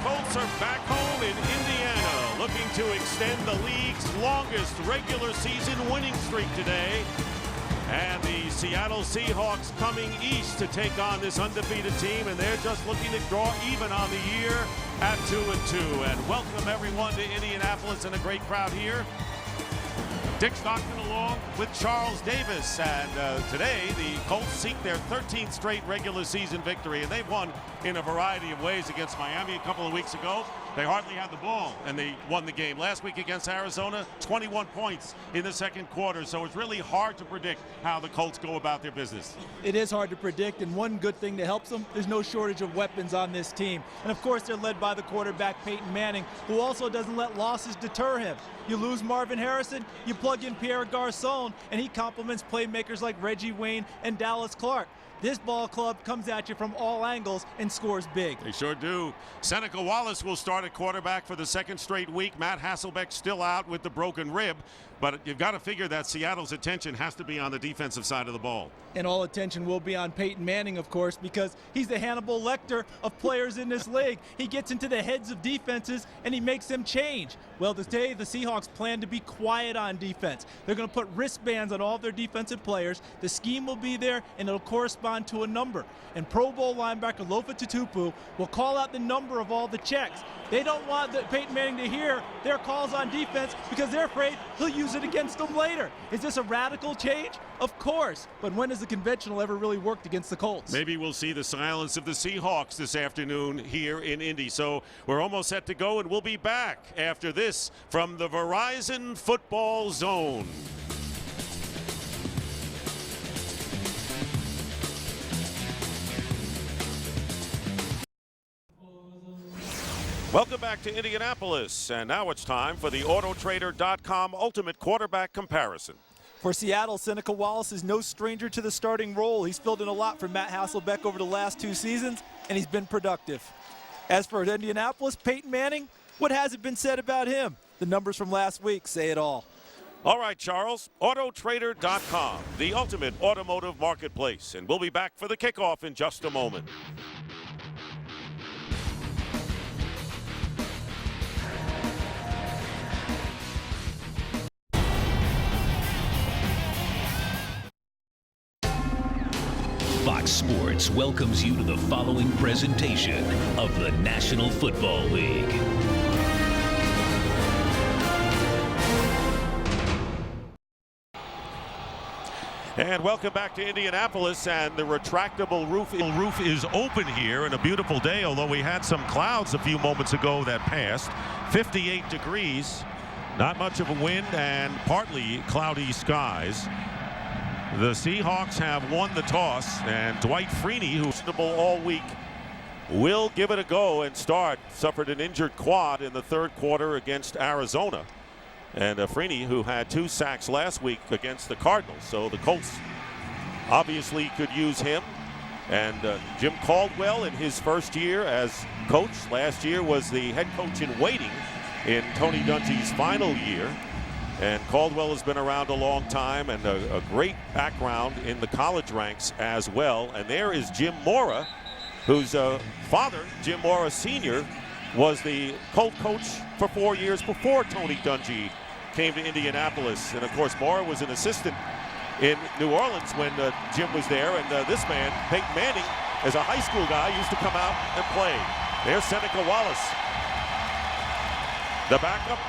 Colts are back home in Indiana, looking to extend the league's longest regular season winning streak today. And the Seattle Seahawks coming east to take on this undefeated team, and they're just looking to draw even on the year at 2-2. And welcome everyone to Indianapolis, and a great crowd here. Dick Stockton along with Charles Davis, and today the Colts seek their 13th straight regular season victory, and they've won in a variety of ways against Miami a couple of weeks ago. They hardly had the ball, and they won the game. Last week against Arizona, 21 points in the second quarter, so it's really hard to predict how the Colts go about their business. It is hard to predict, and one good thing that helps them, there's no shortage of weapons on this team. And of course, they're led by the quarterback, Peyton Manning, who also doesn't let losses deter him. You lose Marvin Harrison, you plug in Pierre Garçon, and he complements playmakers like Reggie Wayne and Dallas Clark. This ball club comes at you from all angles and scores big. They sure do. Seneca Wallace will start at quarterback for the second straight week. Matt Hasselbeck still out with the broken rib. But you've got to figure that Seattle's attention has to be on the defensive side of the ball. And all attention will be on Peyton Manning, of course, because he's the Hannibal Lecter of players in this league. He gets into the heads of defenses, and he makes them change. Well, today the Seahawks plan to be quiet on defense. They're going to put wristbands on all their defensive players. The scheme will be there, and it'll correspond to a number. And Pro Bowl linebacker Lofa Tatupu will call out the number of all the checks. They don't want Peyton Manning to hear their calls on defense because they're afraid he'll use it against them later. Is this a radical change? Of course. But when has the conventional ever really worked against the Colts? Maybe we'll see the silence of the Seahawks this afternoon here in Indy. So we're almost set to go, and we'll be back after this from the Verizon Football Zone. Welcome back to Indianapolis, and now it's time for the Autotrader.com Ultimate Quarterback Comparison. For Seattle, Seneca Wallace is no stranger to the starting role. He's filled in a lot for Matt Hasselbeck over the last 2 seasons, and he's been productive. As for Indianapolis, Peyton Manning, what hasn't been said about him? The numbers from last week say it all. All right, Charles, Autotrader.com, the ultimate automotive marketplace, and we'll be back for the kickoff in just a moment. Fox Sports welcomes you to the following presentation of the National Football League. And welcome back to Indianapolis, and the retractable roof is open here, and a beautiful day, although we had some clouds a few moments ago that passed. 58 degrees, not much of a wind, and partly cloudy skies. The Seahawks have won the toss, and Dwight Freeney, who's all week, will give it a go and start. Suffered an injured quad in the third quarter against Arizona. And Freeney, who had 2 sacks last week against the Cardinals. So the Colts obviously could use him. And Jim Caldwell, in his first year as coach, last year was the head coach in waiting in Tony Dungy's final year. And Caldwell has been around a long time, and a great background in the college ranks as well. And there is Jim Mora, whose father, Jim Mora Sr., was the Colt coach for 4 years before Tony Dungy came to Indianapolis. And of course, Mora was an assistant in New Orleans when Jim was there. And this man, Peyton Manning, as a high school guy, used to come out and play. There's Seneca Wallace, the backup,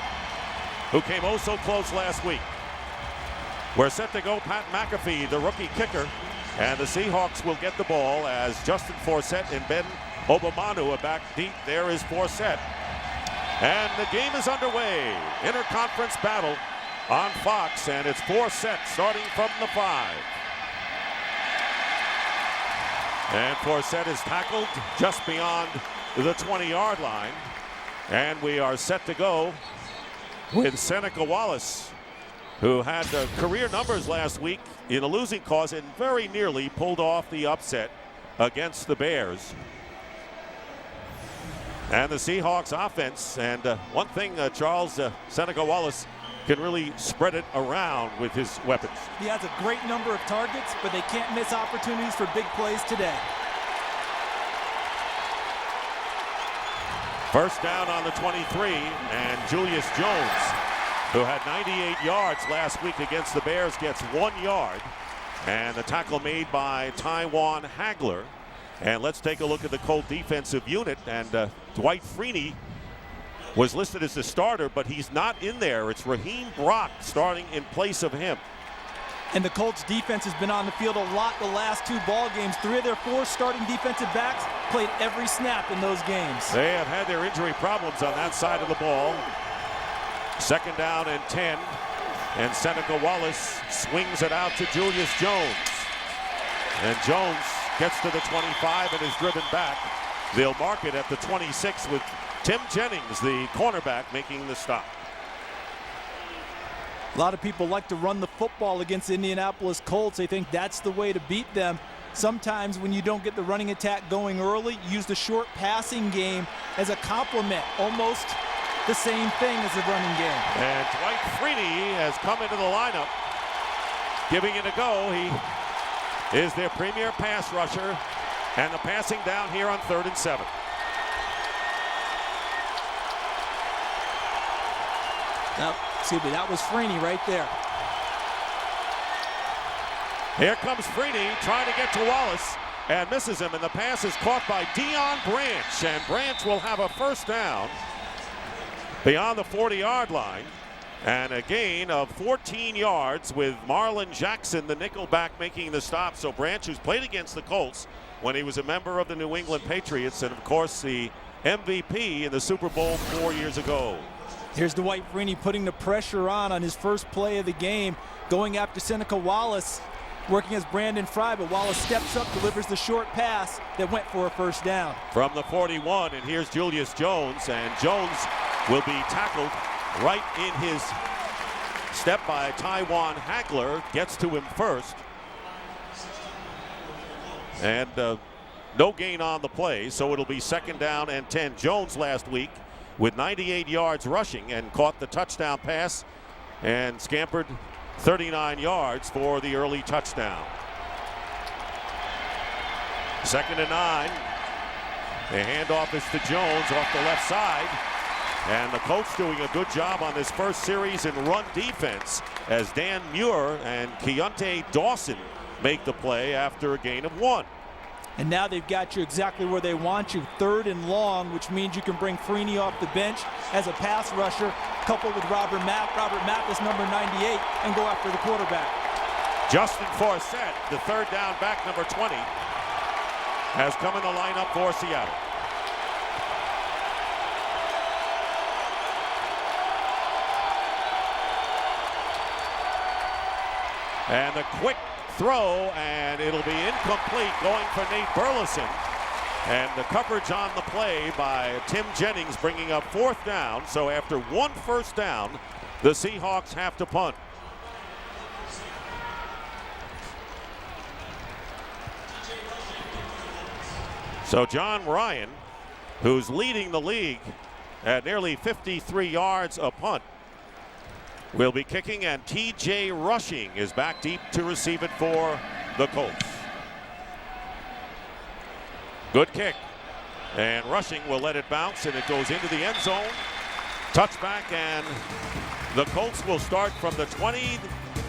who came oh so close last week. We're set to go Pat McAfee, the rookie kicker, and the Seahawks will get the ball as Justin Forsett and Ben Obamanu are back deep. There is Forsett. And the game is underway. Interconference battle on Fox, and it's Forsett starting from the 5. And Forsett is tackled just beyond the 20-yard line. And we are set to go with Seneca Wallace, who had career numbers last week in a losing cause and very nearly pulled off the upset against the Bears. And the Seahawks offense, and one thing, Charles, Seneca Wallace can really spread it around with his weapons. He has a great number of targets, but they can't miss opportunities for big plays today. First down on the 23, and Julius Jones, who had 98 yards last week against the Bears, gets 1 yard. And the tackle made by Tywan Hagler. And let's take a look at the Colt defensive unit. And Dwight Freeney was listed as the starter, but he's not in there. It's Raheem Brock starting in place of him. And the Colts defense has been on the field a lot the last 2 ball games. 3 of their 4 starting defensive backs played every snap in those games. They have had their injury problems on that side of the ball. Second down and 10. And Seneca Wallace swings it out to Julius Jones. And Jones gets to the 25 and is driven back. They'll mark it at the 26 with Tim Jennings, the cornerback, making the stop. A lot of people like to run the football against the Indianapolis Colts. They think that's the way to beat them. Sometimes when you don't get the running attack going early, use the short passing game as a complement. Almost the same thing as the running game. And Dwight Freeney has come into the lineup, giving it a go. He is their premier pass rusher, and the passing down here on 3rd and 7. Excuse me, that was Freeney right there. Here comes Freeney trying to get to Wallace and misses him, and the pass is caught by Deion Branch, and Branch will have a first down beyond the 40-yard line, and a gain of 14 yards with Marlon Jackson, the nickelback, making the stop. So Branch, who's played against the Colts when he was a member of the New England Patriots, and of course the MVP in the Super Bowl 4 years ago. Here's Dwight Freeney putting the pressure on his first play of the game, going after Seneca Wallace, working as Brandon Fry, but Wallace steps up, delivers the short pass that went for a first down. From the 41, and here's Julius Jones, and Jones will be tackled right in his step by Tywan Hagler, gets to him first. And no gain on the play, so it'll be 2nd down and 10. Jones last week with 98 yards rushing and caught the touchdown pass and scampered 39 yards for the early touchdown. 2nd and 9. The handoff is to Jones off the left side. And the Colts doing a good job on this first series in run defense as Dan Muir and Keontae Dawson make the play after a gain of 1. And now they've got you exactly where they want you, 3rd and long, which means you can bring Freeney off the bench as a pass rusher, coupled with Robert Mathis, number 98, and go after the quarterback. Justin Forsett, the 3rd down back, number 20, has come in the lineup for Seattle. And the quick throw, and it'll be incomplete, going for Nate Burleson. And the coverage on the play by Tim Jennings, bringing up 4th down. So after 1 first down, the Seahawks have to punt. So John Ryan, who's leading the league at nearly 53 yards a punt, will be kicking, and T.J. Rushing is back deep to receive it for the Colts. Good kick, and Rushing will let it bounce, and it goes into the end zone. Touchback, and the Colts will start from the 20,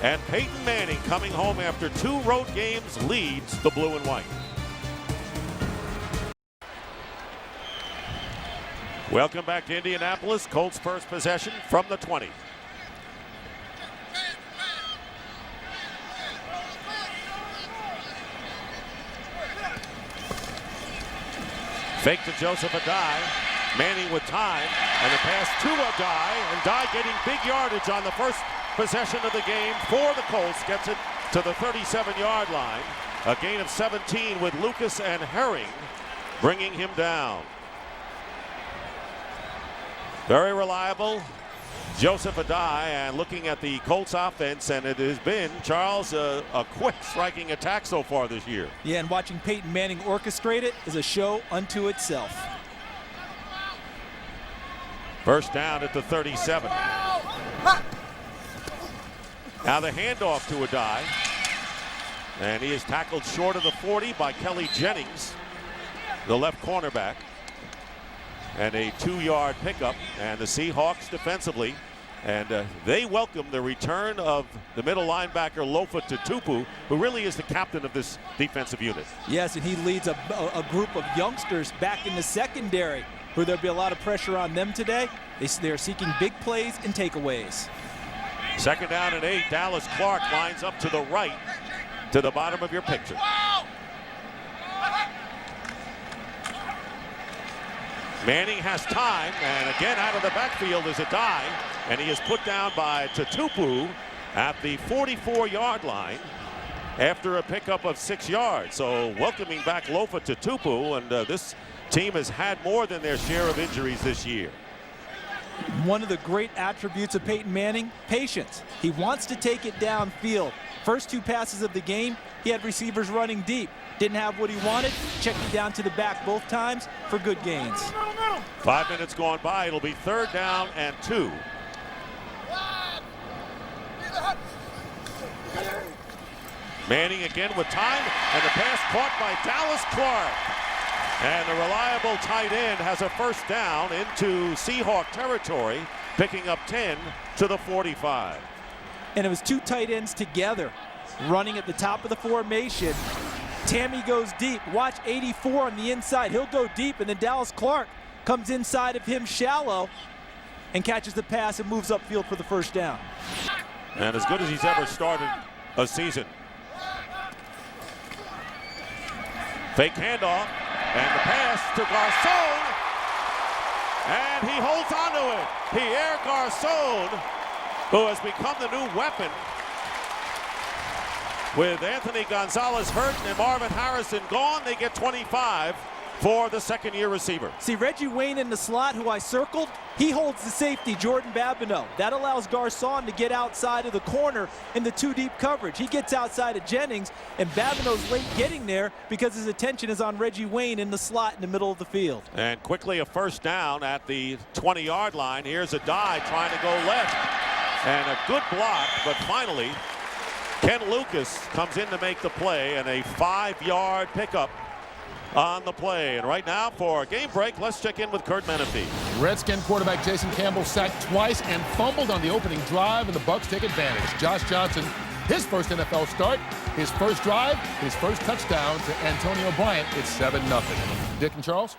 and Peyton Manning, coming home after 2 road games, leads the blue and white. Welcome back to Indianapolis. Colts first possession from the 20. Fake to Joseph Adai. Manning with time, and the pass to Adai, and Adai getting big yardage on the first possession of the game for the Colts. Gets it to the 37-yard line. A gain of 17 with Lucas and Herring bringing him down. Very reliable Joseph Adai, and looking at the Colts offense, and it has been, Charles, a quick striking attack so far this year. Yeah, and watching Peyton Manning orchestrate it is a show unto itself. First down at the 37. Now the handoff to Adai, and he is tackled short of the 40 by Kelly Jennings, the left cornerback. and a 2-yard pickup. And the Seahawks defensively, and they welcome the return of the middle linebacker Lofa Tatupu, who really is the captain of this defensive unit. Yes, and he leads a group of youngsters back in the secondary, where there'll be a lot of pressure on them today. They're seeking big plays and takeaways. 2nd down and 8. Dallas Clark lines up to the right, to the bottom of your picture. Manning has time, and again out of the backfield is a dive, and he is put down by Tatupu at the 44-yard line after a pickup of 6 yards. So welcoming back Lofa Tatupu, and this team has had more than their share of injuries this year. One of the great attributes of Peyton Manning, patience. He wants to take it downfield. First 2 passes of the game, he had receivers running deep. Didn't have what he wanted, checked it down to the back both times for good gains. 5 minutes gone by. It'll be 3rd down and 2. Manning again with time, and the pass caught by Dallas Clark. And the reliable tight end has a 1st down into Seahawk territory, picking up 10 to the 45. And it was 2 tight ends together, running at the top of the formation. Tammy goes deep. Watch 84 on the inside. He'll go deep, and then Dallas Clark comes inside of him shallow and catches the pass and moves upfield for the 1st down. And as good as he's ever started a season. Fake handoff, and the pass to Garcon, and he holds on to it. Pierre Garcon, who has become the new weapon. With Anthony Gonzalez hurt and Marvin Harrison gone, they get 25 for the 2nd-year receiver. See, Reggie Wayne in the slot, who I circled, he holds the safety, Jordan Babineau. That allows Garcon to get outside of the corner in the 2-deep coverage. He gets outside of Jennings, and Babineau's late getting there because his attention is on Reggie Wayne in the slot in the middle of the field. And quickly a 1st down at the 20-yard line. Here's a dive trying to go left, and a good block, but finally Ken Lucas comes in to make the play, and a 5-yard pickup on the play. And right now for a game break, let's check in with Kurt Menefee. Redskin quarterback Jason Campbell sacked twice and fumbled on the opening drive, and the Bucs take advantage. Josh Johnson, his first NFL start, his first drive, his first touchdown to Antonio Bryant. It's 7-0. Dick and Charles?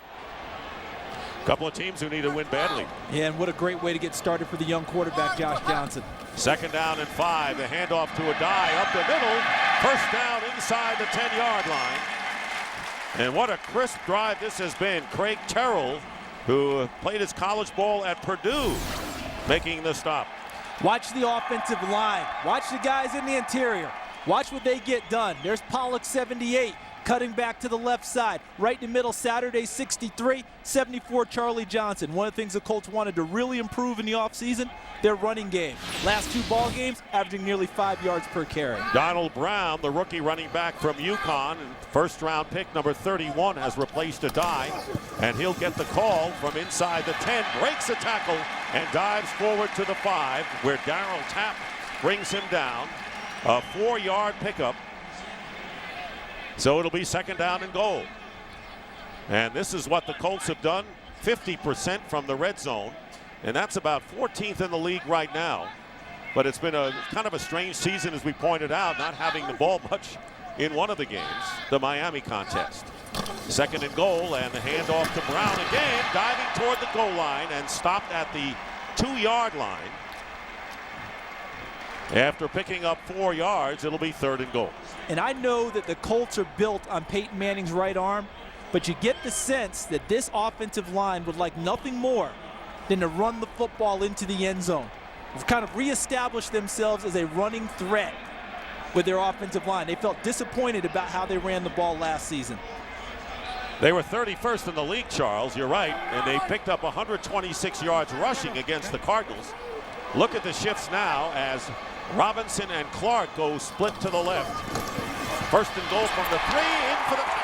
Couple of teams who need to win badly. Yeah, and what a great way to get started for the young quarterback, Josh Johnson. 2nd down and 5. The handoff to a die up the middle. 1st down inside the 10-yard line. And what a crisp drive this has been. Craig Terrell, who played his college ball at Purdue, making the stop. Watch the offensive line. Watch the guys in the interior. Watch what they get done. There's Pollock, 78. Cutting back to the left side. Right in the middle, Saturday, 63. 74, Charlie Johnson. One of the things the Colts wanted to really improve in the offseason, their running game. Last 2 ball games, averaging nearly 5 yards per carry. Donald Brown, the rookie running back from UConn, and 1st-round pick number 31, has replaced a die, and he'll get the call from inside the 10, breaks a tackle, and dives forward to the 5, where Darryl Tapp brings him down. A 4-yard pickup. So it'll be 2nd down and goal. And this is what the Colts have done, 50% from the red zone, and that's about 14th in the league right now. But it's been a kind of a strange season, as we pointed out, not having the ball much in one of the games, the Miami contest. 2nd and goal, and the handoff to Brown again, diving toward the goal line and stopped at the 2-yard line. After picking up 4 yards, it'll be 3rd and goal. And I know that the Colts are built on Peyton Manning's right arm, but you get the sense that this offensive line would like nothing more than to run the football into the end zone. They've kind of reestablished themselves as a running threat with their offensive line. They felt disappointed about how they ran the ball last season. They were 31st in the league, Charles, you're right, and they picked up 126 yards rushing against the Cardinals. Look at the shifts now as Robinson and Clark go split to the left. 1st and goal from the 3, in for the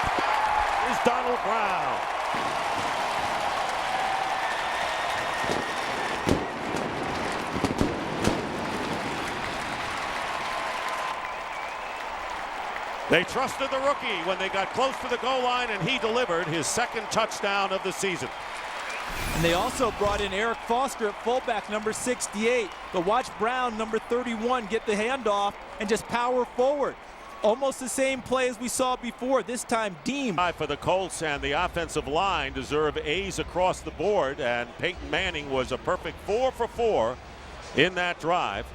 is Donald Brown. They trusted the rookie when they got close to the goal line, and he delivered his 2nd touchdown of the season. And they also brought in Eric Foster at fullback, number 68. But watch Brown, number 31, get the handoff and just power forward. Almost the same play as we saw before, this time Deem. For the Colts, and the offensive line deserve A's across the board, and Peyton Manning was a perfect 4 for 4 in that drive.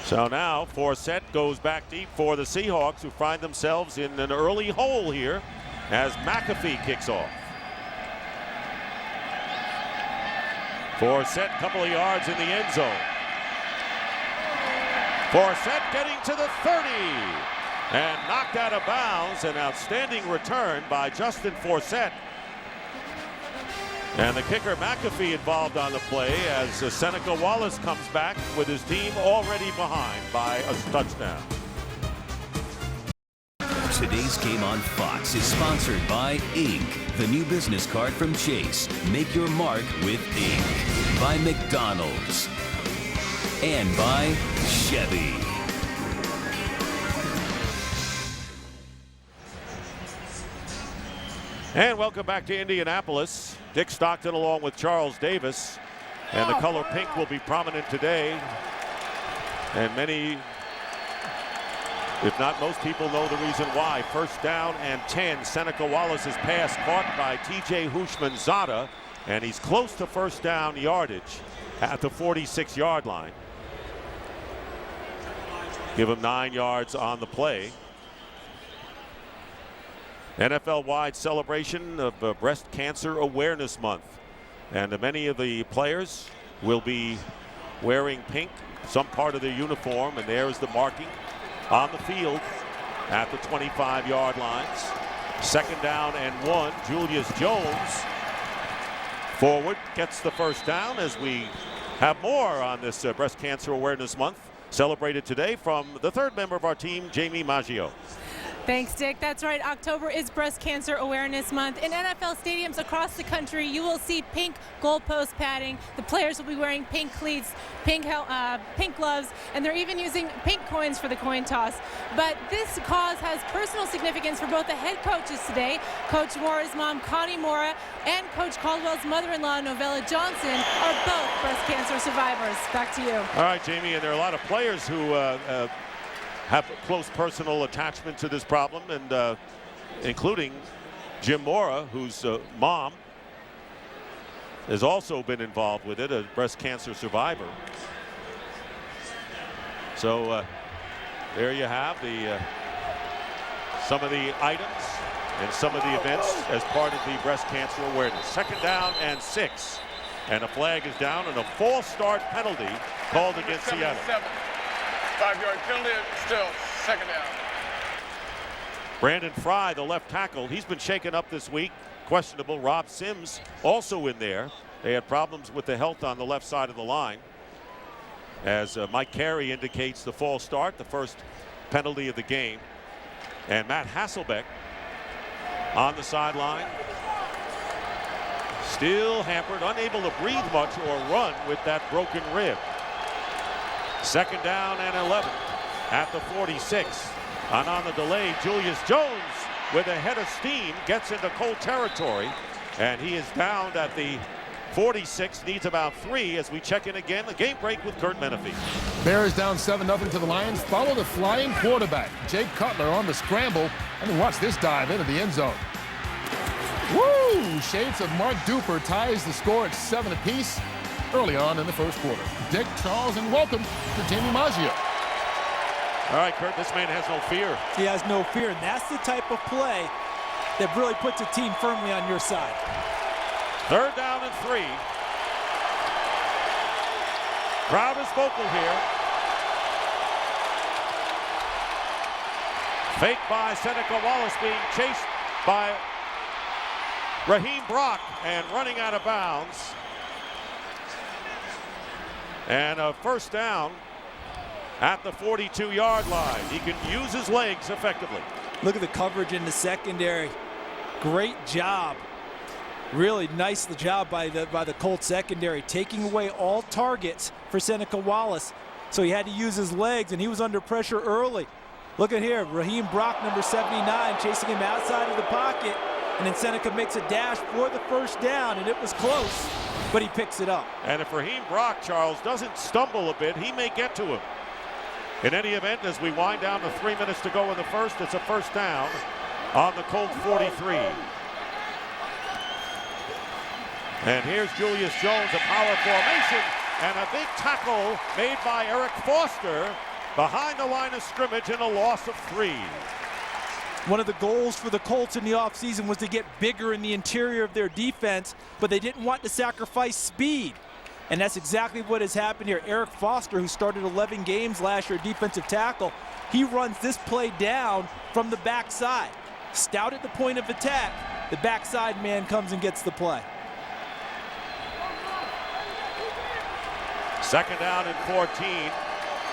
So now Forsett goes back deep for the Seahawks, who find themselves in an early hole here as McAfee kicks off. Forsett, couple of yards in the end zone. Forsett getting to the 30 and knocked out of bounds. An outstanding return by Justin Forsett. And the kicker McAfee involved on the play as Seneca Wallace comes back with his team already behind by a touchdown. Today's game on Fox is sponsored by Ink, the new business card from Chase. Make your mark with Ink. By McDonald's. And by Chevy. And welcome back to Indianapolis. Dick Stockton along with Charles Davis. And the color pink will be prominent today. And many, if not most people, know the reason why. First down and 10. Seneca Wallace's pass caught by T.J. Hushmanzada. And he's close to first down yardage at the 46-yard line. Give him 9 yards on the play. NFL-wide celebration of Breast Cancer Awareness Month. And many of the players will be wearing pink, some part of their uniform, and there is the marking on the field at the 25-yard lines. Second down and 1. Julius Jones forward gets the first down as we have more on this Breast Cancer Awareness Month. Celebrated today from the third member of our team, Jamie Maggio. Thanks, Dick. That's right. October is Breast Cancer Awareness Month. In NFL stadiums across the country, you will see pink goalpost padding. The players will be wearing pink cleats, pink gloves, and they're even using pink coins for the coin toss. But this cause has personal significance for both the head coaches today. Coach Mora's mom, Connie Mora, and Coach Caldwell's mother-in-law, Novella Johnson, are both breast cancer survivors. Back to you. All right, Jamie, and there are a lot of players who have close personal attachment to this problem, and including Jim Mora, whose mom has also been involved with it, a breast cancer survivor. So there you have some of the items and some of the events as part of the breast cancer awareness. Second down and 6, and a flag is down and a false start penalty called against Seattle. 5-yard penalty, still second down. Brandon Fry, the left tackle, he's been shaken up this week. Questionable. Rob Sims also in there. They had problems with the health on the left side of the line. As Mike Carey indicates, the false start, the first penalty of the game. And Matt Hasselbeck on the sideline. Still hampered, unable to breathe much or run with that broken rib. Second down and 11 at the 46. And on the delay, Julius Jones with a head of steam gets into Colt territory. And he is down at the 46, needs about 3 as we check in again. The game break with Kurt Menefee. Bears down 7-0 to the Lions. Follow the flying quarterback. Jake Cutler on the scramble. And watch this dive into the end zone. Woo! Shades of Mark Duper ties the score at 7 apiece early on in the first quarter. Dick, Charles, and welcome to Jamie Maggio. All right, Kurt, this man has no fear. He has no fear, and that's the type of play that really puts a team firmly on your side. Third down and 3. Crowd is vocal here. Fake by Seneca Wallace, being chased by Raheem Brock and running out of bounds. And a first down at the 42-yard line. He can use his legs effectively. Look at the coverage in the secondary. Great job. Really nice the job by the Colts secondary, taking away all targets for Seneca Wallace. So he had to use his legs, and he was under pressure early. Look at here, Raheem Brock, number 79, chasing him outside of the pocket. and then Seneca makes a dash for the first down, and it was close, but he picks it up. And if Raheem Brock, Charles, doesn't stumble a bit, he may get to him. In any event, as we wind down to 3 minutes to go in the first, it's a first down on the Colt 43. And here's Julius Jones, a power formation, and a big tackle made by Eric Foster behind the line of scrimmage and a loss of 3. One of the goals for the Colts in the offseason was to get bigger in the interior of their defense, but they didn't want to sacrifice speed. And that's exactly what has happened here. Eric Foster, who started 11 games last year, defensive tackle, he runs this play down from the backside. Stout at the point of attack, the backside man comes and gets the play. Second down and 14.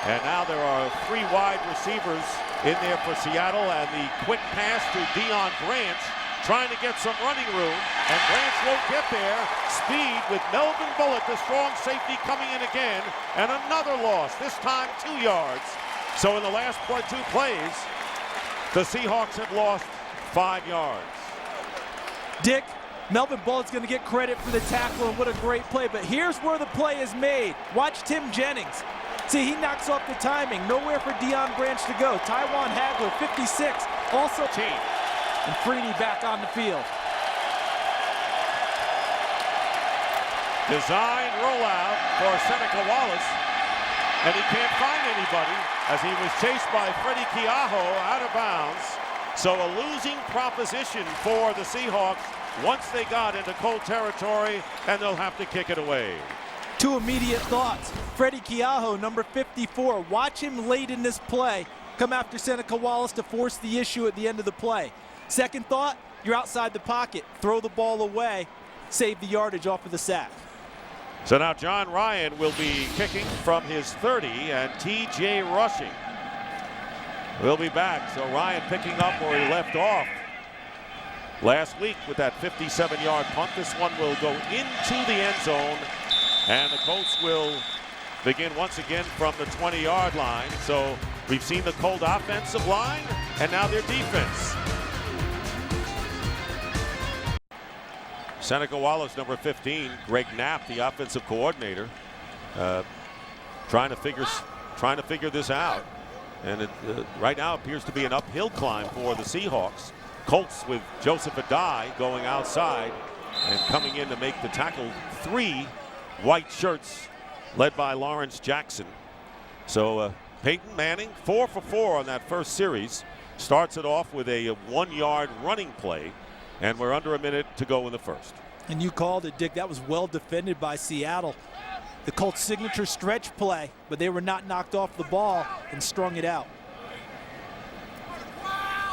And now there are 3 wide receivers in there for Seattle, and the quick pass to Deion Branch, trying to get some running room, and Branch won't get there. Speed with Melvin Bullitt, the strong safety, coming in again, and another loss, this time 2 yards. So in the last 2 plays, the Seahawks have lost 5 yards. Dick, Melvin Bullitt's going to get credit for the tackle, and what a great play, but here's where the play is made. Watch Tim Jennings. See, he knocks off the timing. Nowhere for Deion Branch to go. Tywan Hagler, 56, also team. And Freeney back on the field. Design rollout for Seneca Wallace, and he can't find anybody as he was chased by Freddie Keaho out of bounds. So a losing proposition for the Seahawks once they got into Colt territory, and they'll have to kick it away. 2 immediate thoughts. Freddie Keaho, number 54. Watch him late in this play come after Seneca Wallace to force the issue at the end of the play. Second thought, you're outside the pocket. Throw the ball away. Save the yardage off of the sack. So now John Ryan will be kicking from his 30, and T.J. rushing. We'll be back. So Ryan picking up where he left off last week with that 57-yard punt. This one will go into the end zone, and the Colts will begin once again from the 20-yard line. So we've seen the Colt offensive line and now their defense. Seneca Wallace, number 15. Greg Knapp, the offensive coordinator, trying to figure this out. And it right now appears to be an uphill climb for the Seahawks. Colts with Joseph Adai going outside and coming in to make the tackle. 3 white shirts led by Lawrence Jackson. So Peyton Manning, 4 for 4 on that first series, starts it off with a 1-yard running play, and we're under a minute to go in the first. And you called it, Dick. That was well defended by Seattle. The Colts' signature stretch play, but they were not knocked off the ball and strung it out.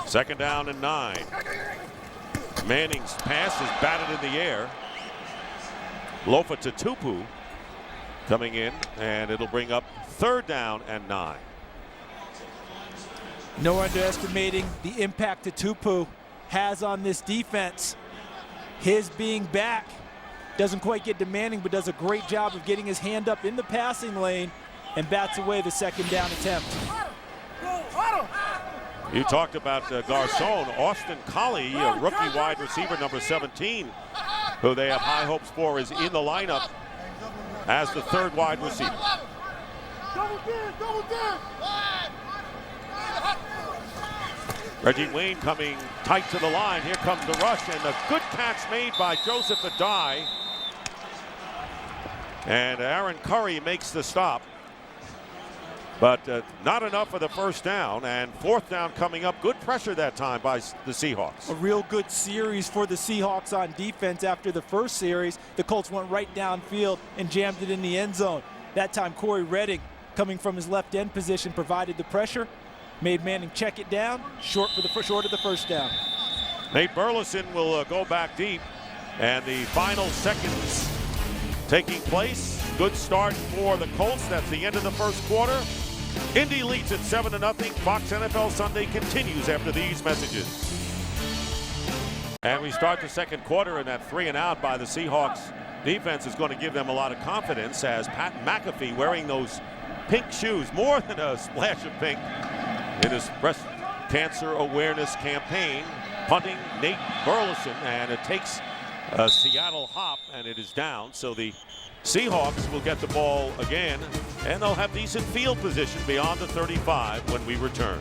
Second down and 9. Manning's pass is batted in the air. Lofa Tupu coming in, and it'll bring up third down and 9. No underestimating the impact Tupu has on this defense. His being back doesn't quite get demanding, but does a great job of getting his hand up in the passing lane and bats away the second down attempt. You talked about Garcon. Austin Collie, a rookie wide receiver, number 17, who they have high hopes for, is in the lineup as the 3rd wide receiver. Reggie Wayne coming tight to the line. Here comes the rush, and a good catch made by Joseph Adai. And Aaron Curry makes the stop. But not enough for the first down, and 4th down coming up. Good pressure that time by the Seahawks. A real good series for the Seahawks on defense. After the first series, the Colts went right downfield and jammed it in the end zone. That time, Corey Redding, coming from his left end position, provided the pressure, made Manning check it down, short of the first down. Nate Burleson will go back deep, and the final seconds taking place. Good start for the Colts. That's the end of the first quarter. Indy leads at 7-0. Fox NFL Sunday continues after these messages. And we start the second quarter, and that 3 and out by the Seahawks defense is going to give them a lot of confidence, as Pat McAfee, wearing those pink shoes, more than a splash of pink, in his breast cancer awareness campaign, punting Nate Burleson, and it takes a Seattle hop, and it is down. So the Seahawks will get the ball again, and they'll have decent field position beyond the 35 when we return.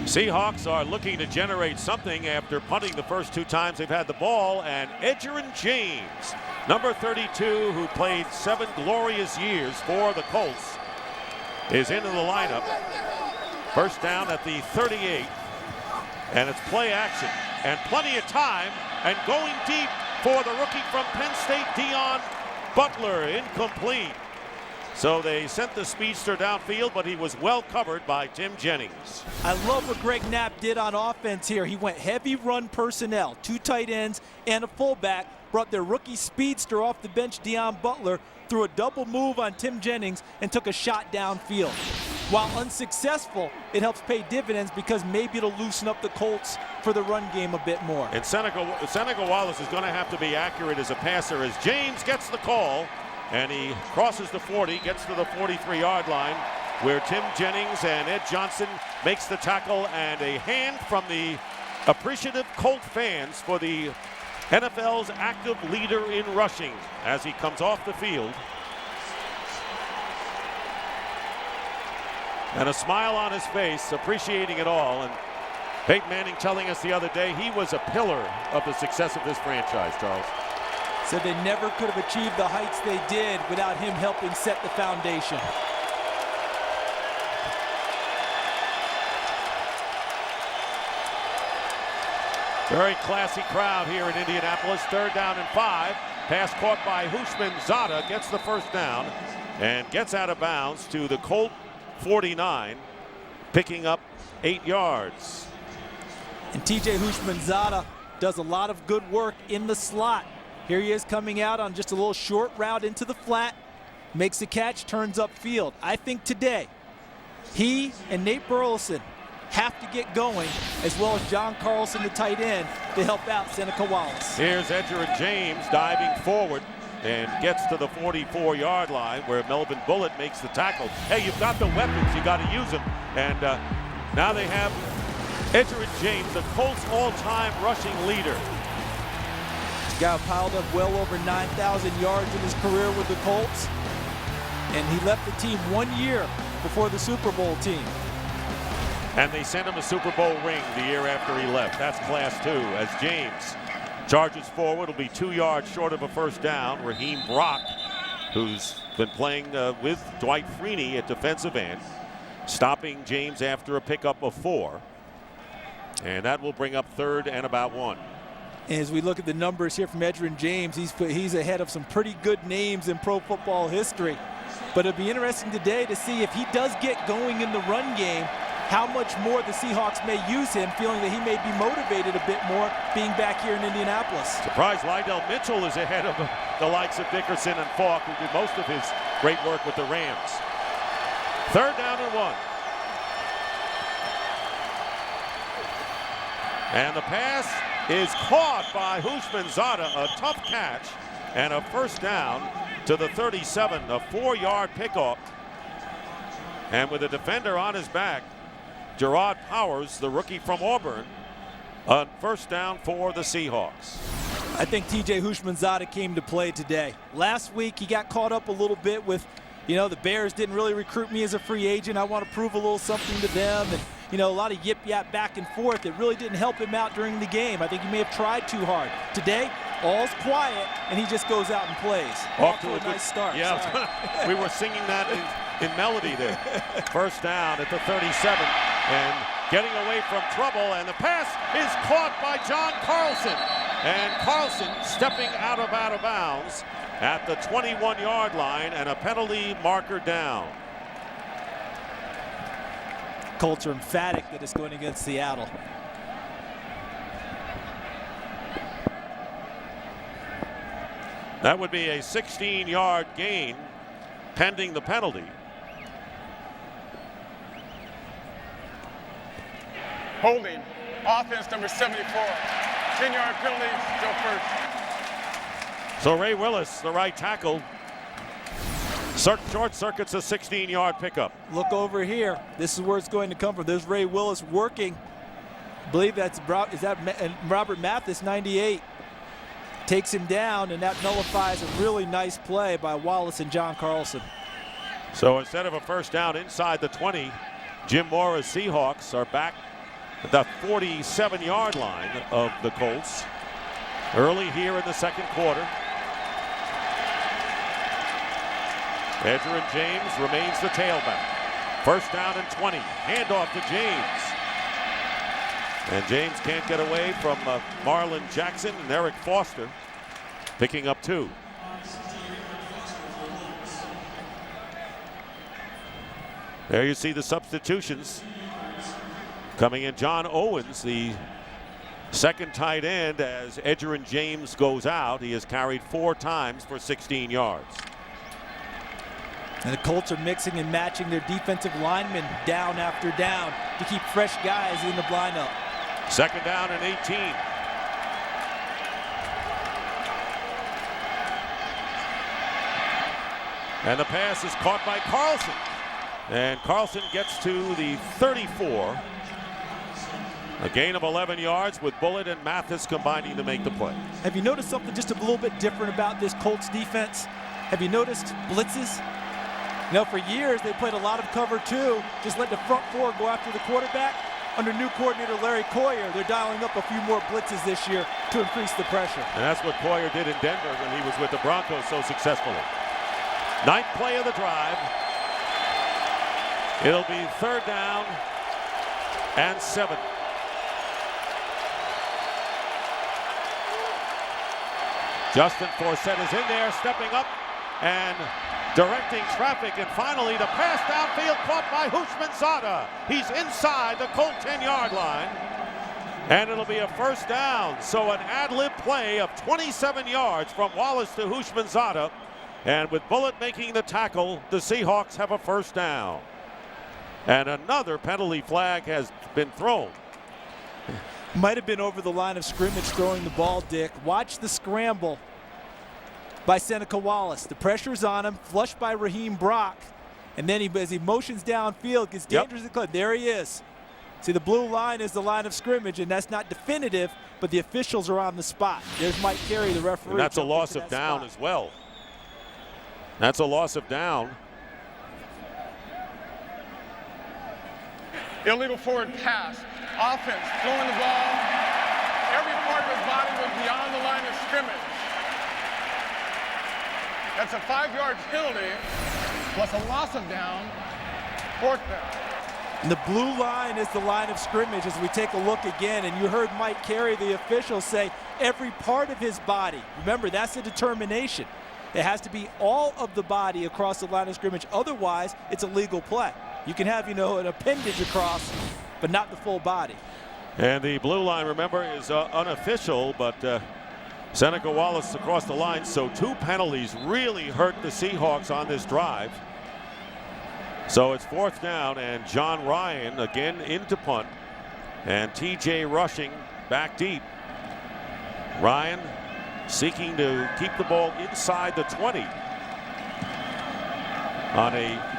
Seahawks are looking to generate something after punting the first 2 times they've had the ball, and Edgerrin James, number 32, who played 7 glorious years for the Colts, is into the lineup. First down at the 38, and it's play action, and plenty of time, and going deep for the rookie from Penn State, Dion Butler, incomplete. So they sent the speedster downfield, but he was well covered by Tim Jennings. I love what Greg Knapp did on offense here. He went heavy run personnel, 2 tight ends and a fullback, brought their rookie speedster off the bench, Dion Butler, threw a double move on Tim Jennings and took a shot downfield. While unsuccessful, it helps pay dividends because maybe it'll loosen up the Colts for the run game a bit more. And Seneca Wallace is going to have to be accurate as a passer as James gets the call. And he crosses the 40, gets to the 43-yard line, where Tim Jennings and Ed Johnson makes the tackle, and a hand from the appreciative Colt fans for the NFL's active leader in rushing as he comes off the field. And a smile on his face, appreciating it all. And Peyton Manning telling us the other day he was a pillar of the success of this franchise, Charles. Said they never could have achieved the heights they did without him helping set the foundation. Very classy crowd here in Indianapolis. 3rd down and 5. Pass caught by Houshmandzadeh, gets the first down and gets out of bounds to the Colt 49, picking up 8 yards. And TJ Houshmandzadeh does a lot of good work in the slot. Here he is coming out on just a little short route into the flat, makes a catch, turns upfield. I think today he and Nate Burleson have to get going, as well as John Carlson, the tight end, to help out Seneca Wallace. Here's Edgerrin James diving forward and gets to the 44-yard line where Melvin Bullitt makes the tackle. Hey, you've got the weapons, you got to use them. And now they have Edgerrin James, the Colts' all-time rushing leader. Guy piled up well over 9,000 yards in his career with the Colts, and he left the team 1 year before the Super Bowl team. And they sent him a Super Bowl ring the year after he left. That's class 2 as James charges forward. Will be 2 yards short of a first down. Raheem Brock, who's been playing with Dwight Freeney at defensive end, stopping James after a pickup of 4. And that will bring up 3rd and about 1. As we look at the numbers here from Edgerrin James, he's ahead of some pretty good names in pro football history. But it'll be interesting today to see if he does get going in the run game, how much more the Seahawks may use him, feeling that he may be motivated a bit more being back here in Indianapolis. Surprised Lydell Mitchell is ahead of the likes of Dickerson and Falk, who did most of his great work with the Rams. 3rd down and 1. And the pass is caught by Houshmandzadeh, a tough catch, and a first down to the 37, a 4-yard pickoff. And with a defender on his back, Gerard Powers, the rookie from Auburn, on first down for the Seahawks. I think TJ Houshmandzadeh came to play today. Last week he got caught up a little bit with, the Bears didn't really recruit me as a free agent. I want to prove a little something to them. And, a lot of yip-yap back and forth. It really didn't help him out during the game. I think he may have tried too hard. Today, all's quiet, and he just goes out and plays. Off to a nice start. Yeah, we were singing that in melody there. First down at the 37, and getting away from trouble, and the pass is caught by John Carlson. And Carlson stepping out of bounds at the 21-yard line, and a penalty marker down. Colts are emphatic that it's going against Seattle. That would be a 16-yard gain pending the penalty. Holding. Offense number 74. 10-yard penalty, still first. So Ray Willis, the right tackle, Short circuits a 16-yard pickup. Look over here. This is where it's going to come from. There's Ray Willis working. I believe that's Robert Mathis, 98. Takes him down, and that nullifies a really nice play by Wallace and John Carlson. So instead of a first down inside the 20, Jim Mora's Seahawks are back at the 47-yard line of the Colts early here in the second quarter. Edgerrin James remains the tailback. First down and 20. Handoff to James. And James can't get away from Marlon Jackson and Eric Foster picking up 2. There you see the substitutions. Coming in, John Owens, the second tight end, as Edgerrin James goes out. He has carried 4 times for 16 yards. And the Colts are mixing and matching their defensive linemen down after down to keep fresh guys in the lineup. Second down and 18. And the pass is caught by Carlson. And Carlson gets to the 34. A gain of 11 yards with Bullitt and Mathis combining to make the play. Have you noticed something just a little bit different about this Colts defense? Have you noticed blitzes? You know, for years they played a lot of cover 2, just let the front 4 go after the quarterback. Under new coordinator Larry Coyer, they're dialing up a few more blitzes this year to increase the pressure. And that's what Coyer did in Denver when he was with the Broncos so successfully. 9th play of the drive. It'll be 3rd down and 7. Justin Forsett is in there, stepping up and directing traffic, and finally the pass downfield caught by Houshmandzadeh. He's inside the Colt 10-yard line, and it'll be a first down. So an ad-lib play of 27 yards from Wallace to Houshmandzadeh, and with Bullitt making the tackle, the Seahawks have a first down. And another penalty flag has been thrown. Might have been over the line of scrimmage throwing the ball, Dick. Watch the scramble by Seneca Wallace. The pressure's on him, flushed by Raheem Brock. And then as he motions downfield, gets dangerously close. There he is. See, the blue line is the line of scrimmage, and that's not definitive, but the officials are on the spot. There's Mike Carey, the referee. And that's a loss of down as well. That's a loss of down. Illegal forward pass. Offense, throwing the ball. Every part of his body was beyond the line of scrimmage. That's a 5-yard penalty, plus a loss of down, 4th down. And the blue line is the line of scrimmage as we take a look again. And you heard Mike Carey, the official, say every part of his body. Remember, that's a determination. It has to be all of the body across the line of scrimmage. Otherwise, it's a legal play. You can have, an appendage across, but not the full body. And the blue line, remember, is unofficial, but Seneca Wallace across the line. So 2 penalties really hurt the Seahawks on this drive. So it's 4th down, and John Ryan again into punt, and TJ rushing back deep. Ryan seeking to keep the ball inside the 20 on a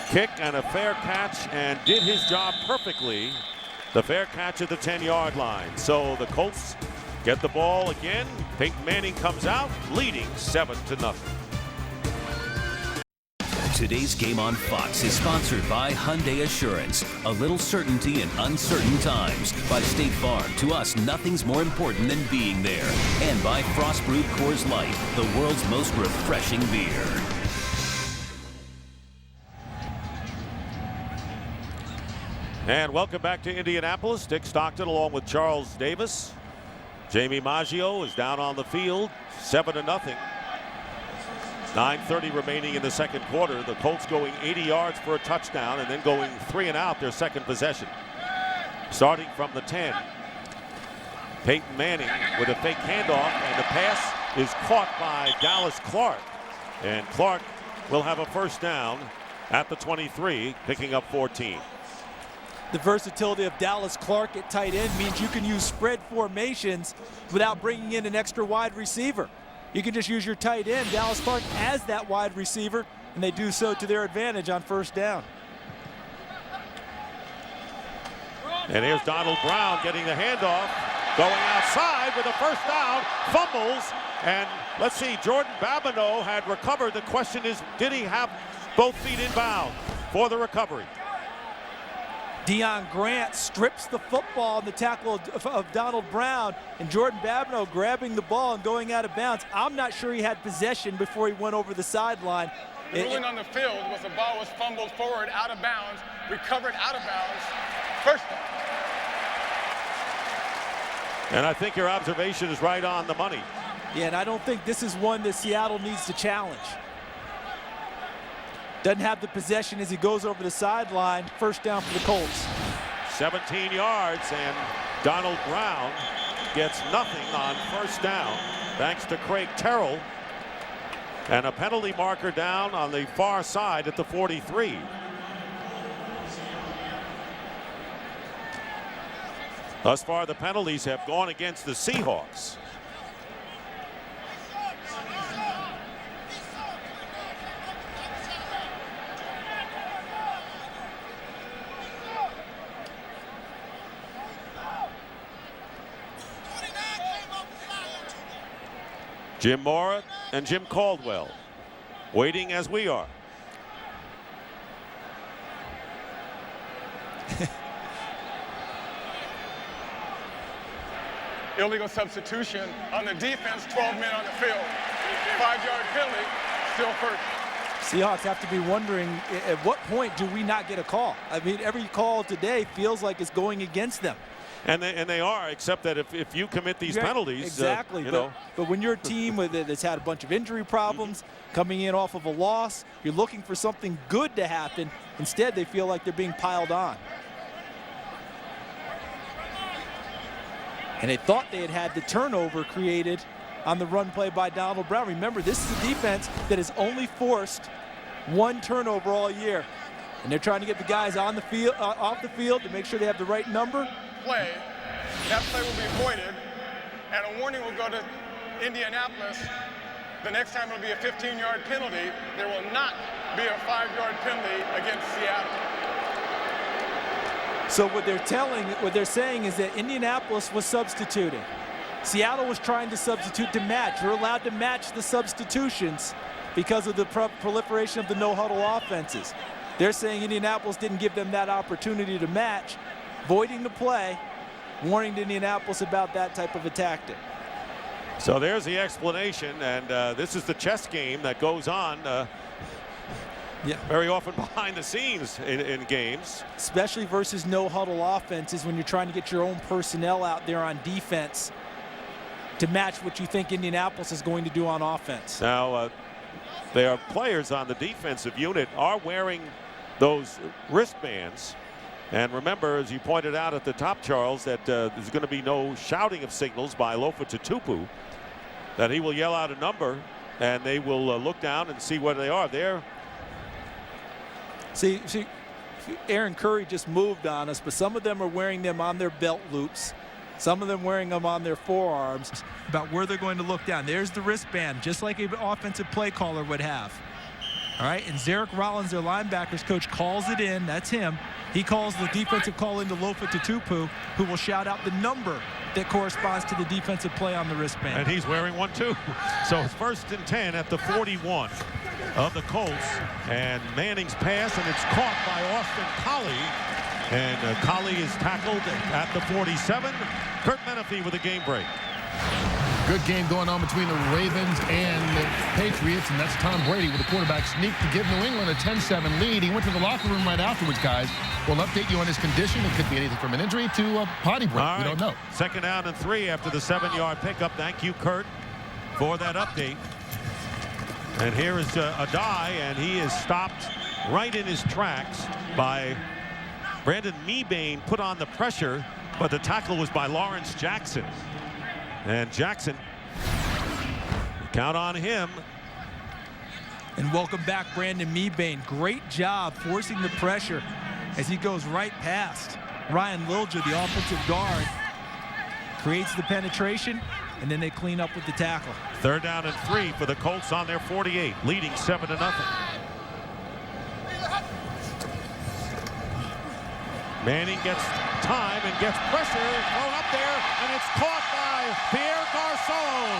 kick and a fair catch, and did his job perfectly. The fair catch at the 10-yard line. So the Colts get the ball again. Peyton Manning comes out leading 7-0. Today's Game on Fox is sponsored by Hyundai Assurance. A little certainty in uncertain times. By State Farm. To us, nothing's more important than being there. And by Frost Brewed Coors Light, the world's most refreshing beer. And welcome back to Indianapolis. Dick Stockton along with Charles Davis. Jamie Maggio is down on the field, 7-0. 9:30 remaining in the second quarter. The Colts going 80 yards for a touchdown and then going 3 and out their second possession. Starting from the 10. Peyton Manning with a fake handoff, and the pass is caught by Dallas Clark. And Clark will have a first down at the 23, picking up 14. The versatility of Dallas Clark at tight end means you can use spread formations without bringing in an extra wide receiver. you can just use your tight end, Dallas Clark, as that wide receiver, and they do so to their advantage on first down. And here's Donald Brown getting the handoff, going outside with a first down, fumbles, and let's see, Jordan Babineau had recovered. The question is, did he have both feet inbound for the recovery? Deion Grant strips the football on the tackle of Donald Brown, and Jordan Babineau grabbing the ball and going out of bounds. I'm not sure he had possession before he went over the sideline. The ruling on the field was the ball was fumbled forward, out of bounds, recovered out of bounds, first down. And I think your observation is right on the money. Yeah, and I don't think this is one that Seattle needs to challenge. Doesn't have the possession as he goes over the sideline. First down for the Colts. 17 yards, and Donald Brown gets nothing on first down, thanks to Craig Terrell. And a penalty marker down on the far side at the 43. Thus far, the penalties have gone against the Seahawks. Jim Mora and Jim Caldwell waiting as we are. Illegal substitution on the defense, 12 men on the field. 5-yard penalty, still first. Seahawks have to be wondering, at what point do we not get a call? I mean, every call today feels like it's going against them. And they are, except that if you commit these penalties, exactly. But when you're a team that's had a bunch of injury problems, coming in off of a loss, you're looking for something good to happen. Instead, they feel like they're being piled on. And they thought they had the turnover created on the run play by Donald Brown. Remember, this is a defense that has only forced one turnover all year. And they're trying to get the guys on the field, off the field to make sure they have the right number. That play will be voided, and a warning will go to Indianapolis. The next time it'll be a 15-yard penalty. There will not be a 5-yard penalty against Seattle. So what they're saying is that Indianapolis was substituting. Seattle was trying to substitute to match. You're allowed to match the substitutions because of the proliferation of the no-huddle offenses. They're saying Indianapolis didn't give them that opportunity to match, voiding the play, warning to Indianapolis about that type of a tactic. So there's the explanation, and this is the chess game that goes on very often behind the scenes in games. Especially versus no-huddle offenses when you're trying to get your own personnel out there on defense to match what you think Indianapolis is going to do on offense. Now, there are players on the defensive unit are wearing those wristbands. And remember, as you pointed out at the top, Charles, that there's going to be no shouting of signals by Lofa Tatupu, that he will yell out a number, and they will look down and see where they are. See, Aaron Curry just moved on us, but some of them are wearing them on their belt loops. Some of them wearing them on their forearms, about where they're going to look down. There's the wristband, just like an offensive play caller would have. All right, and Zarek Rollins, their linebackers coach, calls it in. That's him. He calls the defensive call into Lofa Tatupu, who will shout out the number that corresponds to the defensive play on the wristband. And he's wearing one too. So it's 1st and 10 at the 41 of the Colts. And Manning's pass, and it's caught by Austin Collie. And Collie is tackled at the 47. Kurt Menefee with a game break. Good game going on between the Ravens and the Patriots, and that's Tom Brady with a quarterback sneak to give New England a 10-7 lead. He went to the locker room right afterwards, guys. We'll update you on his condition. It could be anything from an injury to a potty break. All right. We don't know. 2nd down and 3 after the 7-yard pickup. Thank you, Kurt, for that update. And here is Adai, and he is stopped right in his tracks by Brandon Mebane. Put on the pressure, but the tackle was by Lawrence Jackson. And Jackson, count on him. And welcome back, Brandon Mebane. Great job forcing the pressure as he goes right past Ryan Lilja, the offensive guard. Creates the penetration and then they clean up with the tackle. 3rd down and 3 for the Colts on their 48, leading 7-0. Manning gets time and gets pressure thrown up there, and it's caught by Pierre Garçon.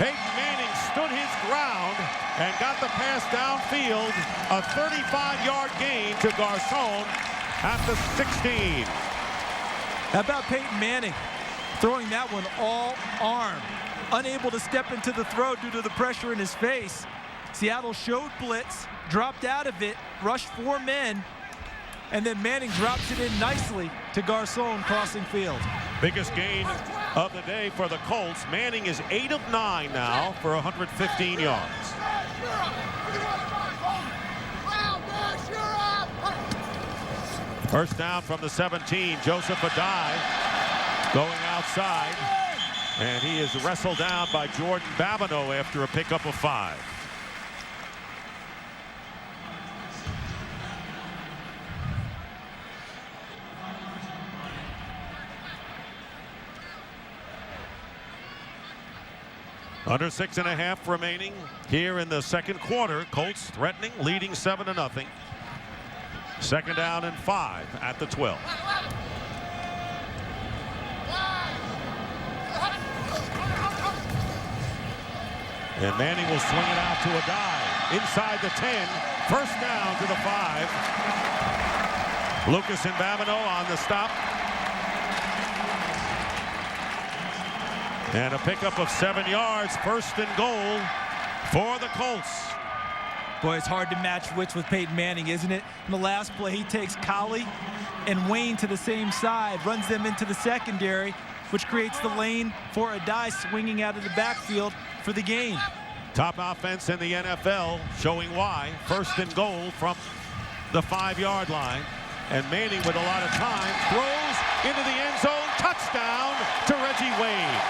Peyton Manning stood his ground and got the pass downfield, a 35-yard gain to Garçon at the 16. How about Peyton Manning throwing that one all arm, unable to step into the throw due to the pressure in his face. Seattle showed blitz, dropped out of it, rushed 4 men, and then Manning drops it in nicely to Garçon crossing field. Biggest gain of the day for the Colts. Manning is 8 of 9 now for 115 yards. First down from the 17. Joseph Adai going outside, and he is wrestled down by Jordan Babineau after a pickup of 5. Under 6.5 remaining here in the second quarter. Colts threatening, leading 7-0. 2nd down and 5 at the 12. And Manning will swing it out to Adai inside the 10. First down to the 5. Lucas and Babineau on the stop. And a pickup of 7 yards. 1st and goal for the Colts. Boy, it's hard to match wits with Peyton Manning, isn't it? In the last play, he takes Collie and Wayne to the same side, runs them into the secondary, which creates the lane for Adai swinging out of the backfield for the gain. Top offense in the NFL, showing why. 1st and goal from the 5-yard line. And Manning with a lot of time throws into the end zone. Touchdown to Reggie Wayne.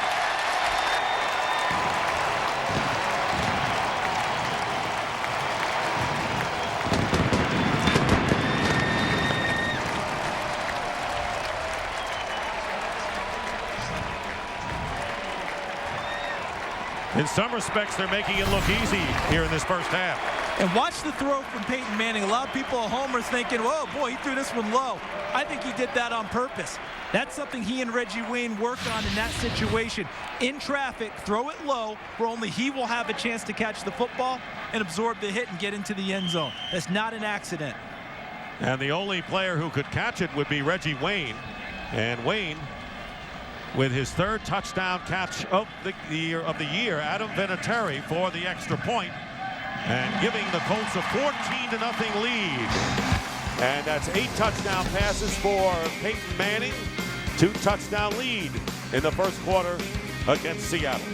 In some respects, they're making it look easy here in this first half. And watch the throw from Peyton Manning. A lot of people at home are thinking, whoa, boy, he threw this one low. I think he did that on purpose. That's something he and Reggie Wayne work on in that situation. In traffic, throw it low where only he will have a chance to catch the football and absorb the hit and get into the end zone. That's not an accident. And the only player who could catch it would be Reggie Wayne. And Wayne, with his 3rd touchdown catch of the year, Adam Vinatieri for the extra point, and giving the Colts a 14-0 lead. And that's 8 touchdown passes for Peyton Manning, 2 touchdown lead in the first quarter against Seattle.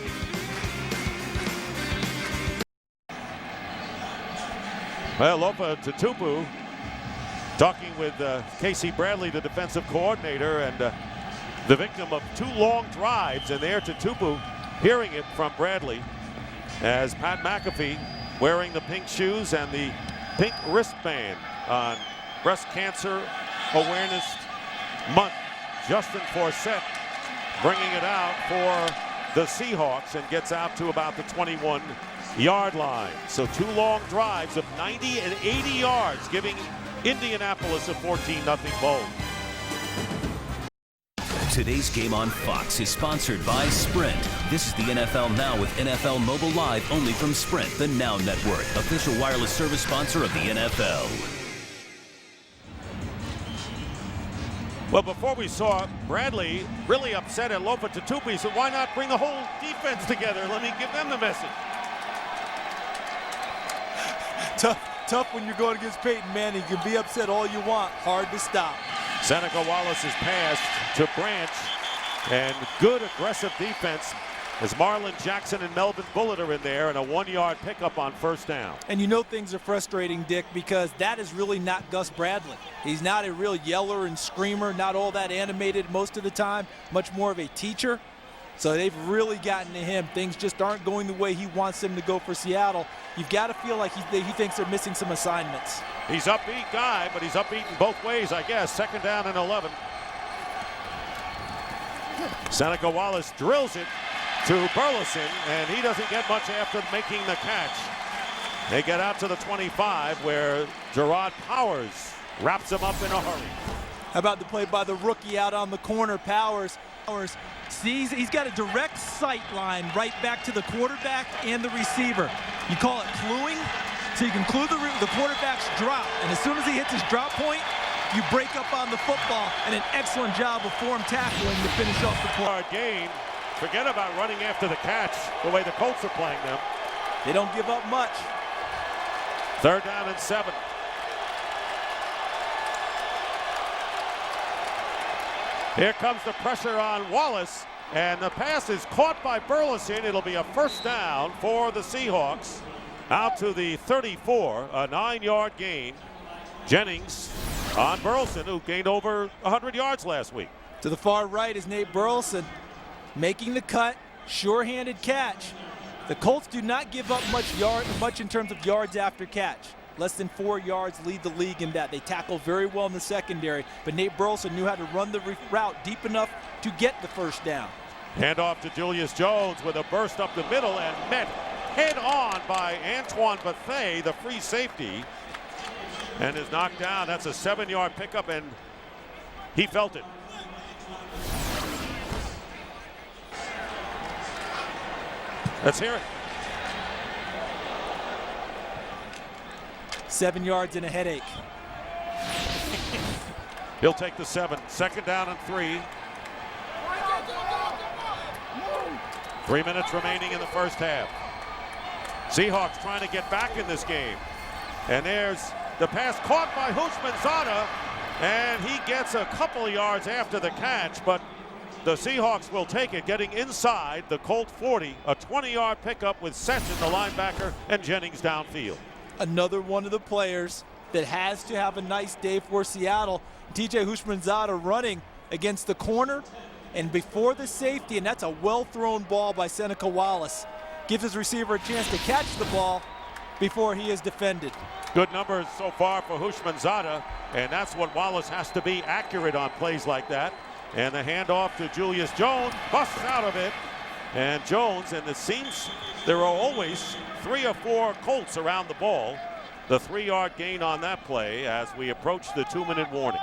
Well, Lofa Tatupu talking with Casey Bradley, the defensive coordinator, and the victim of 2 long drives, and there Tatupu hearing it from Bradley as Pat McAfee wearing the pink shoes and the pink wristband on Breast Cancer Awareness Month. Justin Forsett bringing it out for the Seahawks and gets out to about the 21-yard line. So 2 long drives of 90 and 80 yards, giving Indianapolis a 14-0 bowl. Today's game on Fox is sponsored by Sprint. This is the NFL Now with NFL Mobile Live, only from Sprint, the Now Network, official wireless service sponsor of the NFL. Well, before we saw Bradley really upset at Lofa Tatupu, he said, why not bring the whole defense together? Let me give them the message. Tough when you're going against Peyton Manning. You can be upset all you want. Hard to stop. Seneca Wallace's pass to Branch, and good aggressive defense as Marlon Jackson and Melvin Bullitt are in there, and a 1-yard pickup on 1st down. And you know things are frustrating, Dick, because that is really not Gus Bradley. He's not a real yeller and screamer, not all that animated most of the time, much more of a teacher. So they've really gotten to him. Things just aren't going the way he wants them to go for Seattle. You've got to feel like he thinks they're missing some assignments. He's upbeat guy, but he's upbeat in both ways, I guess. 2nd down and 11. Seneca Wallace drills it to Burleson, and he doesn't get much after making the catch. They get out to the 25, where Gerard Powers wraps him up in a hurry. How about the play by the rookie out on the corner? Powers sees he's got a direct sight line right back to the quarterback and the receiver. You call it cluing, so you can clue the quarterback's drop, and as soon as he hits his drop point, you break up on the football, and an excellent job of form tackling to finish off the play. Gain. Forget about running after the catch, the way the Colts are playing them. They don't give up much. 3rd down and 7. Here comes the pressure on Wallace, and the pass is caught by Burleson. It'll be a 1st down for the Seahawks. Out to the 34, a 9-yard gain. Jennings on Burleson, who gained over 100 yards last week. To the far right is Nate Burleson, making the cut, sure-handed catch. The Colts do not give up much in terms of yards after catch. Less than 4 yards lead the league in that. They tackle very well in the secondary, but Nate Burleson knew how to run the route deep enough to get the 1st down. Hand off to Julius Jones with a burst up the middle and met head on by Antoine Bethea, the free safety, and is knocked down. That's a 7-yard pickup, and he felt it. Let's hear it. 7 yards and a headache. He'll take the 7. 2nd down and 3. 3 minutes remaining in the 1st half. Seahawks trying to get back in this game. And there's the pass caught by Houshmandzadeh, and he gets a couple of yards after the catch, but the Seahawks will take it, getting inside the Colt 40, a 20-yard pickup with Session, the linebacker, and Jennings downfield. Another one of the players that has to have a nice day for Seattle. TJ Houshmandzadeh running against the corner and before the safety, and that's a well-thrown ball by Seneca Wallace. Gives his receiver a chance to catch the ball before he is defended. Good numbers so far for Houshmandzadeh, and that's what Wallace has to be, accurate on plays like that. And the handoff to Julius Jones, busts out of it. And Jones, and it seems there are always 3 or 4 Colts around the ball. The 3-yard gain on that play as we approach the 2-minute warning.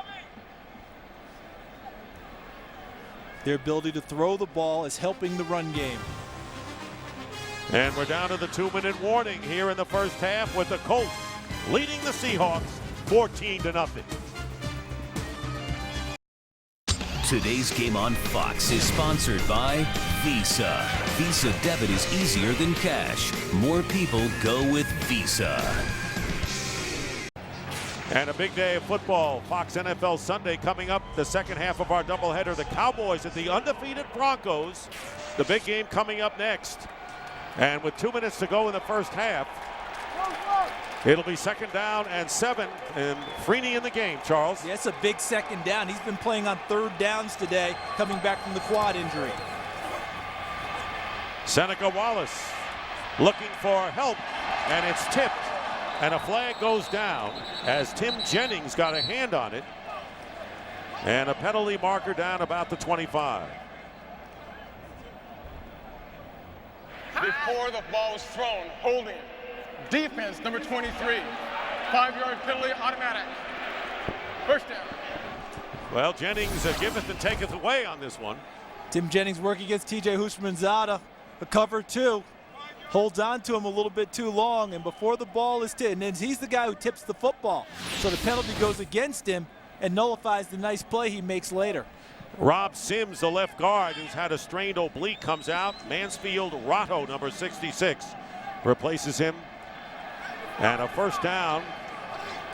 Their ability to throw the ball is helping the run game. And we're down to the 2-minute warning here in the 1st half, with the Colts leading the Seahawks 14-0. Today's game on Fox is sponsored by Visa. Visa debit is easier than cash. More people go with Visa. And a big day of football. Fox NFL Sunday coming up, the 2nd half of our doubleheader. The Cowboys at the undefeated Broncos. The big game coming up next. And with 2 minutes to go in the 1st half, it'll be 2nd down and 7, and Freeney in the game, Charles. Yeah, it's a big 2nd down. He's been playing on 3rd downs today, coming back from the quad injury. Seneca Wallace looking for help, and it's tipped, and a flag goes down as Tim Jennings got a hand on it, and a penalty marker down about the 25. Before the ball was thrown, holding. Defense, number 23. 5-yard penalty, automatic. 1st down. Well, Jennings giveth and taketh away on this one. Tim Jennings working against TJ Houshmandzadeh. A cover 2. Holds on to him a little bit too long, and before the ball is tipped, and he's the guy who tips the football. So the penalty goes against him and nullifies the nice play he makes later. Rob Sims, the left guard, who's had a strained oblique, comes out. Mansfield Rotto, number 66, replaces him. And a 1st down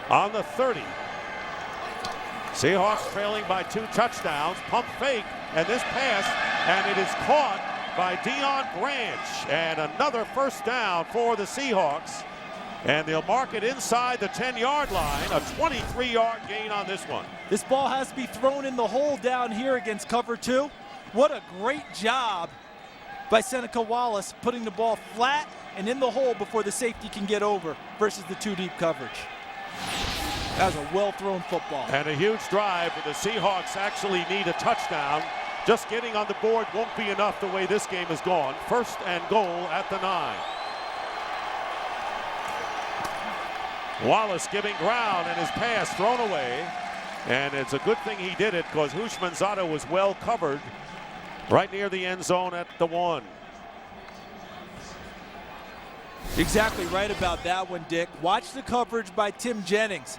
on the 30. Seahawks trailing by 2 touchdowns. Pump fake, and this pass, and it is caught by Deion Branch. And another 1st down for the Seahawks. And they'll mark it inside the 10-yard line. A 23-yard gain on this one. This ball has to be thrown in the hole down here against cover 2. What a great job by Seneca Wallace, putting the ball flat and in the hole before the safety can get over versus the 2-deep coverage. That was a well-thrown football. And a huge drive, but the Seahawks actually need a touchdown Just getting on the board won't be enough the way this game has gone. First and goal at the 9. Wallace giving ground and his pass thrown away. And it's a good thing he did it because Houshmandzadeh was well covered right near the end zone at the 1. Exactly right about that one, Dick. Watch the coverage by Tim Jennings.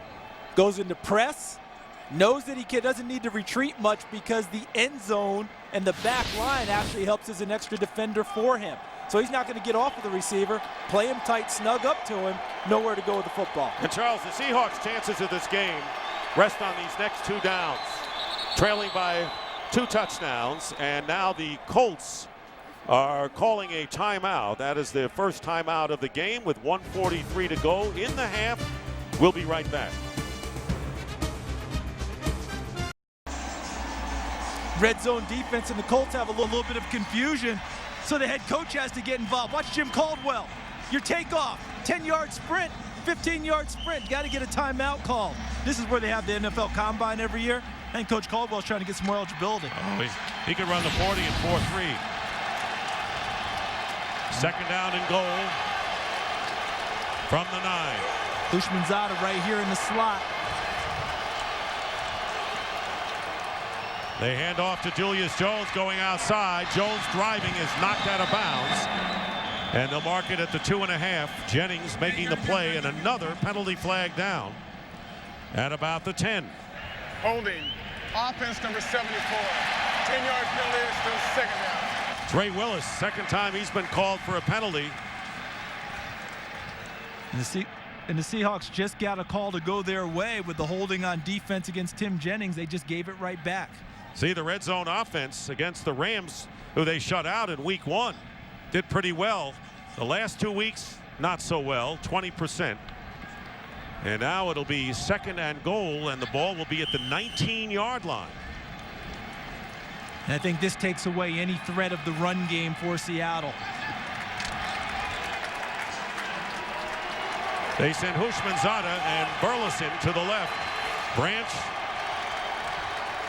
Goes into press, knows that he doesn't need to retreat much because the end zone and the back line actually helps as an extra defender for him. So he's not going to get off of the receiver, play him tight, snug up to him, nowhere to go with the football. And Charles, the Seahawks' chances of this game rest on these next 2 downs, trailing by 2 touchdowns, and now the Colts are calling a timeout. That is the first timeout of the game with 1:43 to go in the half. We'll be right back. Red zone defense and the Colts have a little bit of confusion, so the head coach has to get involved. Watch Jim Caldwell. Your takeoff, 10-yard sprint, 15-yard sprint. Got to get a timeout called. This is where they have the NFL Combine every year. I think Coach Caldwell's trying to get some more eligibility. Oh, he could run the 40 in 4-3. Second down and goal from the 9. Houshmandzadeh right here in the slot. They hand off to Julius Jones going outside. Jones driving is knocked out of bounds. And they'll mark it at the 2.5. Jennings making the play and another penalty flag down at about the 10. Holding. Offense number 74. 10-yard penalty, still second down. Trey Willis, second time he's been called for a penalty. And the Seahawks just got a call to go their way with the holding on defense against Tim Jennings. They just gave it right back. See, the red zone offense against the Rams, who they shut out in week 1, did pretty well. The last 2 weeks, not so well, 20%. And now it'll be second and goal, and the ball will be at the 19-yard line. And I think this takes away any threat of the run game for Seattle. They send Houshmandzadeh and Burleson to the left. Branch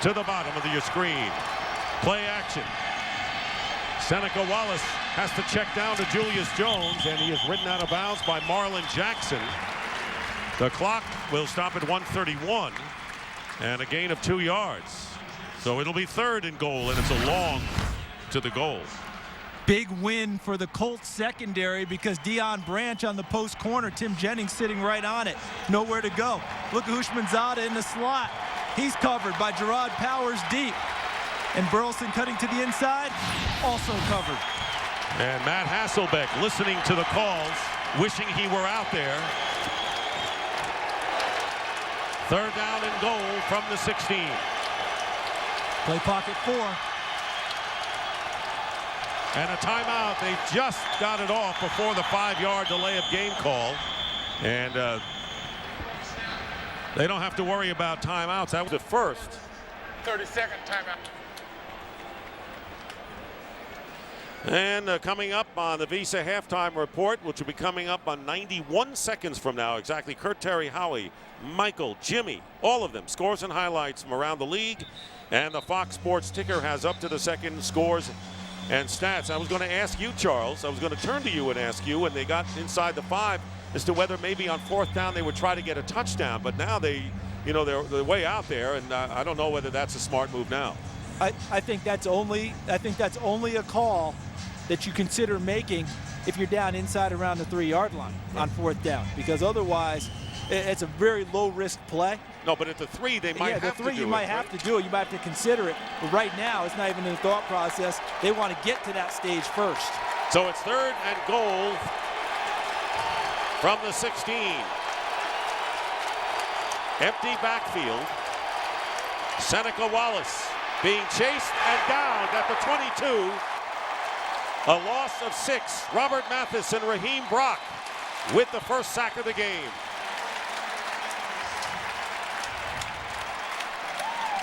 to the bottom of your screen. Play action. Seneca Wallace has to check down to Julius Jones, and he is ridden out of bounds by Marlon Jackson. The clock will stop at 1:31, and a gain of 2 yards. So it'll be third and goal, and it's a long to the goal. Big win for the Colts secondary because Deion Branch on the post corner, Tim Jennings sitting right on it. Nowhere to go. Look at Houshmandzadeh in the slot. He's covered by Gerard Powers deep. And Burleson cutting to the inside, also covered. And Matt Hasselbeck listening to the calls, wishing he were out there. Third down and goal from the 16. Play pocket 4. And a timeout. They just got it off before the 5-yard delay of game call. And they don't have to worry about timeouts. That was the first. 30-second timeout. And coming up on the Visa halftime report, which will be coming up on 91 seconds from now, exactly. Kurt Terry, Howie, Michael, Jimmy, all of them. Scores and highlights from around the league. And the Fox Sports ticker has up to the second scores and stats. I was going to ask you, Charles, I was going to turn to you and ask you when they got inside the 5 as to whether maybe on 4th down they would try to get a touchdown. But now they're way out there, and I don't know whether that's a smart move now. I think that's only a call that you consider making if you're down inside around the 3-yard line on 4th down, because otherwise it's a very low-risk play. No, but at the 3, they might have to do it. Yeah, the 3, you might have to do it. You might have to consider it. But right now, it's not even in the thought process. They want to get to that stage first. So it's third and goal from the 16. Empty backfield. Seneca Wallace being chased and downed at the 22. A loss of 6. Robert Mathis and Raheem Brock with the first sack of the game.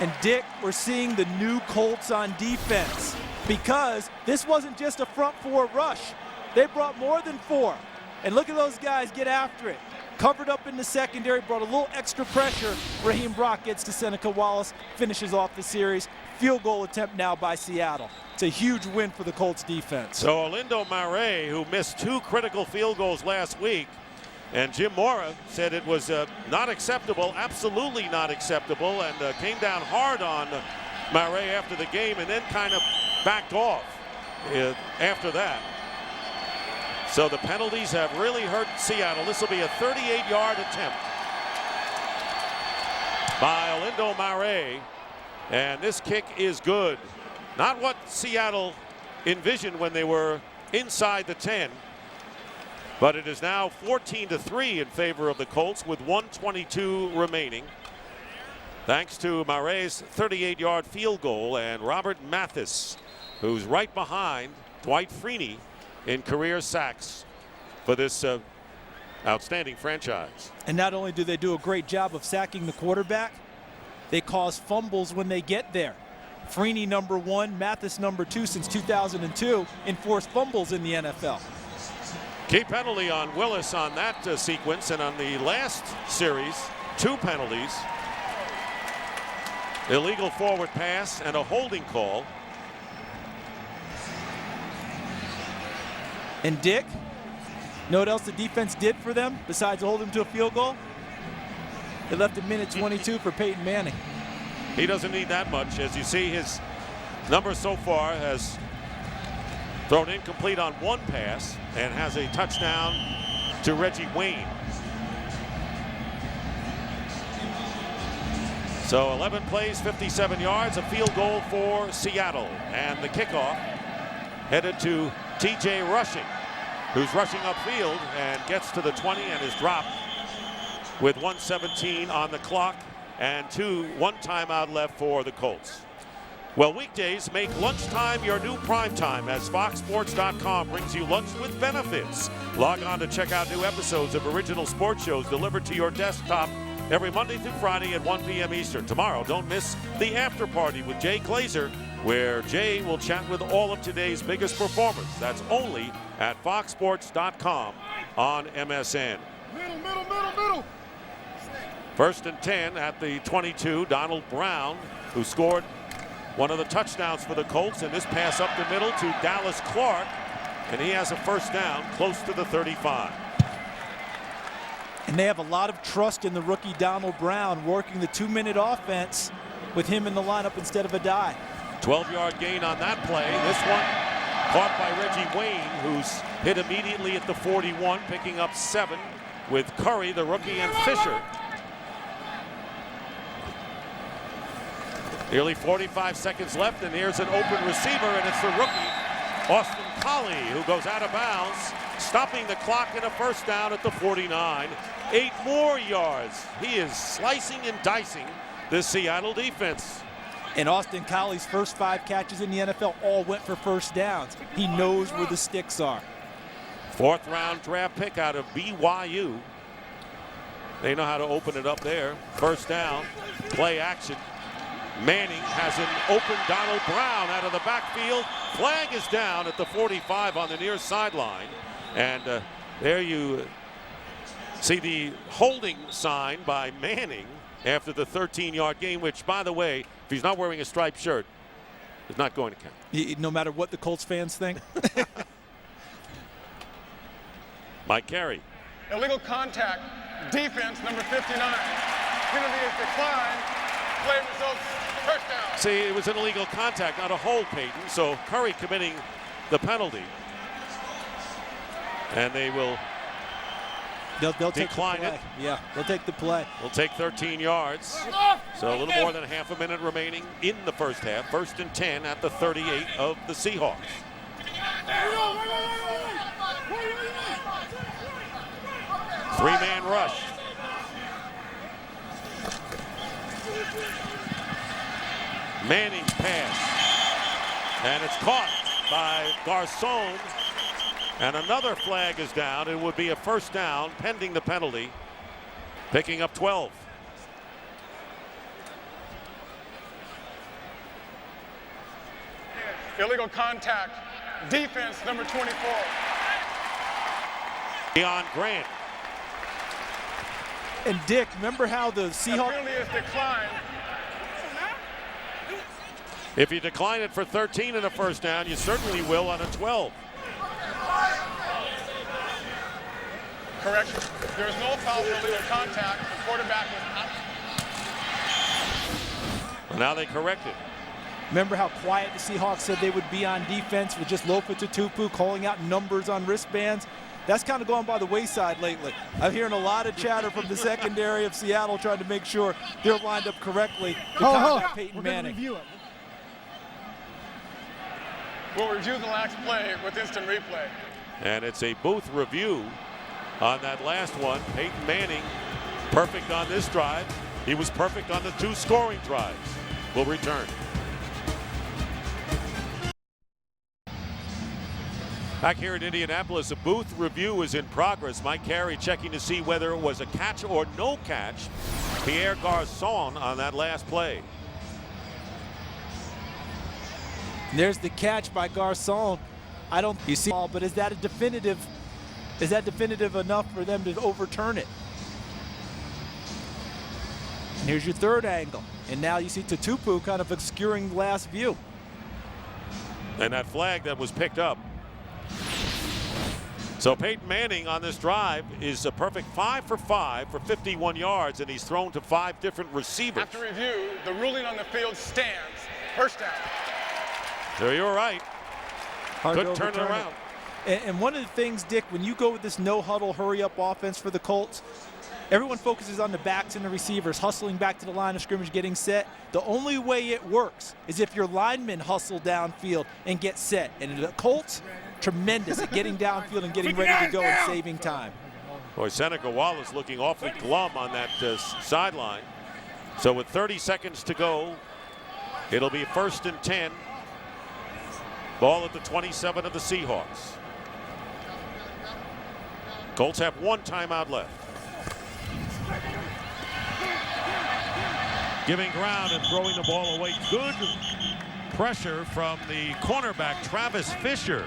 And Dick, we're seeing the new Colts on defense because this wasn't just a front 4 rush. They brought more than 4. And look at those guys get after it. Covered up in the secondary, brought a little extra pressure. Raheem Brock gets to Seneca Wallace, finishes off the series. Field goal attempt now by Seattle. It's a huge win for the Colts defense. So Orlando Mare, who missed 2 critical field goals last week, and Jim Mora said it was not acceptable, absolutely not acceptable, and came down hard on Mare after the game and then kind of backed off after that. So the penalties have really hurt Seattle. This will be a 38-yard attempt by Orlando Mare, and this kick is good. Not what Seattle envisioned when they were inside the 10, but it is now 14-3 in favor of the Colts with 1:22 remaining. Thanks to Mare's 38-yard field goal and Robert Mathis, who's right behind Dwight Freeney in career sacks for this outstanding franchise. And not only do they do a great job of sacking the quarterback, they cause fumbles when they get there. Freeney #1, Mathis #2 since 2002 enforced fumbles in the NFL. Key penalty on Willis on that sequence, and on the last series, 2 penalties. Illegal forward pass and a holding call. And Dick, know what else the defense did for them besides hold them to a field goal? They left a minute 22 for Peyton Manning. He doesn't need that much. As you see, his number so far has thrown incomplete on 1 pass and has a touchdown to Reggie Wayne. So 11 plays, 57 yards, a field goal for Seattle. And the kickoff headed to TJ Rushing, who's rushing upfield and gets to the 20 and is dropped with 1:17 on the clock and 1 timeout left for the Colts. Well, weekdays make lunchtime your new prime time as FoxSports.com brings you lunch with benefits. Log on to check out new episodes of original sports shows delivered to your desktop every Monday through Friday at 1 p.m. Eastern. Tomorrow, don't miss the after party with Jay Glazer, where Jay will chat with all of today's biggest performers. That's only at FoxSports.com on MSN. Middle. 1st and 10 at the 22. Donald Brown, who scored one of the touchdowns for the Colts, and this pass up the middle to Dallas Clark, and he has a first down close to the 35. And they have a lot of trust in the rookie Donald Brown working the 2-minute offense with him in the lineup instead of a dive. 12-yard gain on that play. This one caught by Reggie Wayne, who's hit immediately at the 41, picking up 7 with Curry, the rookie, and Fisher. Nearly 45 seconds left, and here's an open receiver, and it's the rookie, Austin Collie, who goes out of bounds, stopping the clock and a first down at the 49. 8 more yards. He is slicing and dicing this Seattle defense. And Austin Collie's first 5 catches in the NFL all went for first downs. He knows where the sticks are. 4th round draft pick out of BYU. They know how to open it up there. First down, play action. Manning has an open Donald Brown out of the backfield. Flag is down at the 45 on the near sideline. And there you see the holding sign by Manning after the 13-yard gain, which, by the way, if he's not wearing a striped shirt, is not going to count. No matter what the Colts fans think. Mike Carey. Illegal contact, defense, number 59. Penalty is declined. Play results, first down. See, it was an illegal contact, not a hold, Peyton. So Curry committing the penalty. And they will They'll decline take the play. it. Yeah, they'll take the play. Will take 13 yards. So a little more than half a minute remaining in the first half. 1st and 10 at the 38 of the Seahawks. Three-man rush. Manning's pass. And it's caught by Garcon. And another flag is down. It would be a first down pending the penalty. Picking up 12. Illegal contact, defense, number 24. Deion Grant. And Dick, remember how the Seahawks... penalty is declined. If you decline it for 13 in a first down, you certainly will on a 12. Correction. There's no foul for illegal contact. The quarterback was out. Well, now they correct it. Remember how quiet the Seahawks said they would be on defense with just Lofa Tutupu calling out numbers on wristbands? That's kind of gone by the wayside lately. I'm hearing a lot of chatter from the secondary of Seattle trying to make sure they're lined up correctly to combat Peyton Manning. We'll review the last play with instant replay. And it's a booth review on that last one. Peyton Manning, perfect on this drive. He was perfect on the 2 scoring drives. We'll return. Back here in Indianapolis, a booth review is in progress. Mike Carey checking to see whether it was a catch or no catch. Pierre Garçon on that last play. There's the catch by Garçon. I don't you see all, but is that definitive enough for them to overturn it? And here's your third angle. And now you see Tutupu kind of obscuring the last view. And that flag that was picked up. So Peyton Manning on this drive is a perfect 5 for 5 for 51 yards, and he's thrown to 5 different receivers. After review, the ruling on the field stands. First down. So you're right. Couldn't turn it around. And one of the things, Dick, when you go with this no-huddle, hurry-up offense for the Colts, everyone focuses on the backs and the receivers, hustling back to the line of scrimmage, getting set. The only way it works is if your linemen hustle downfield and get set. And the Colts, tremendous at getting downfield and getting ready to go and saving time. Boy, Seneca Wallace looking awfully glum on that sideline. So with 30 seconds to go, it'll be 1st and 10. Ball at the 27 of the Seahawks. Colts have 1 timeout left. Giving ground and throwing the ball away. Good pressure from the cornerback, Travis Fisher.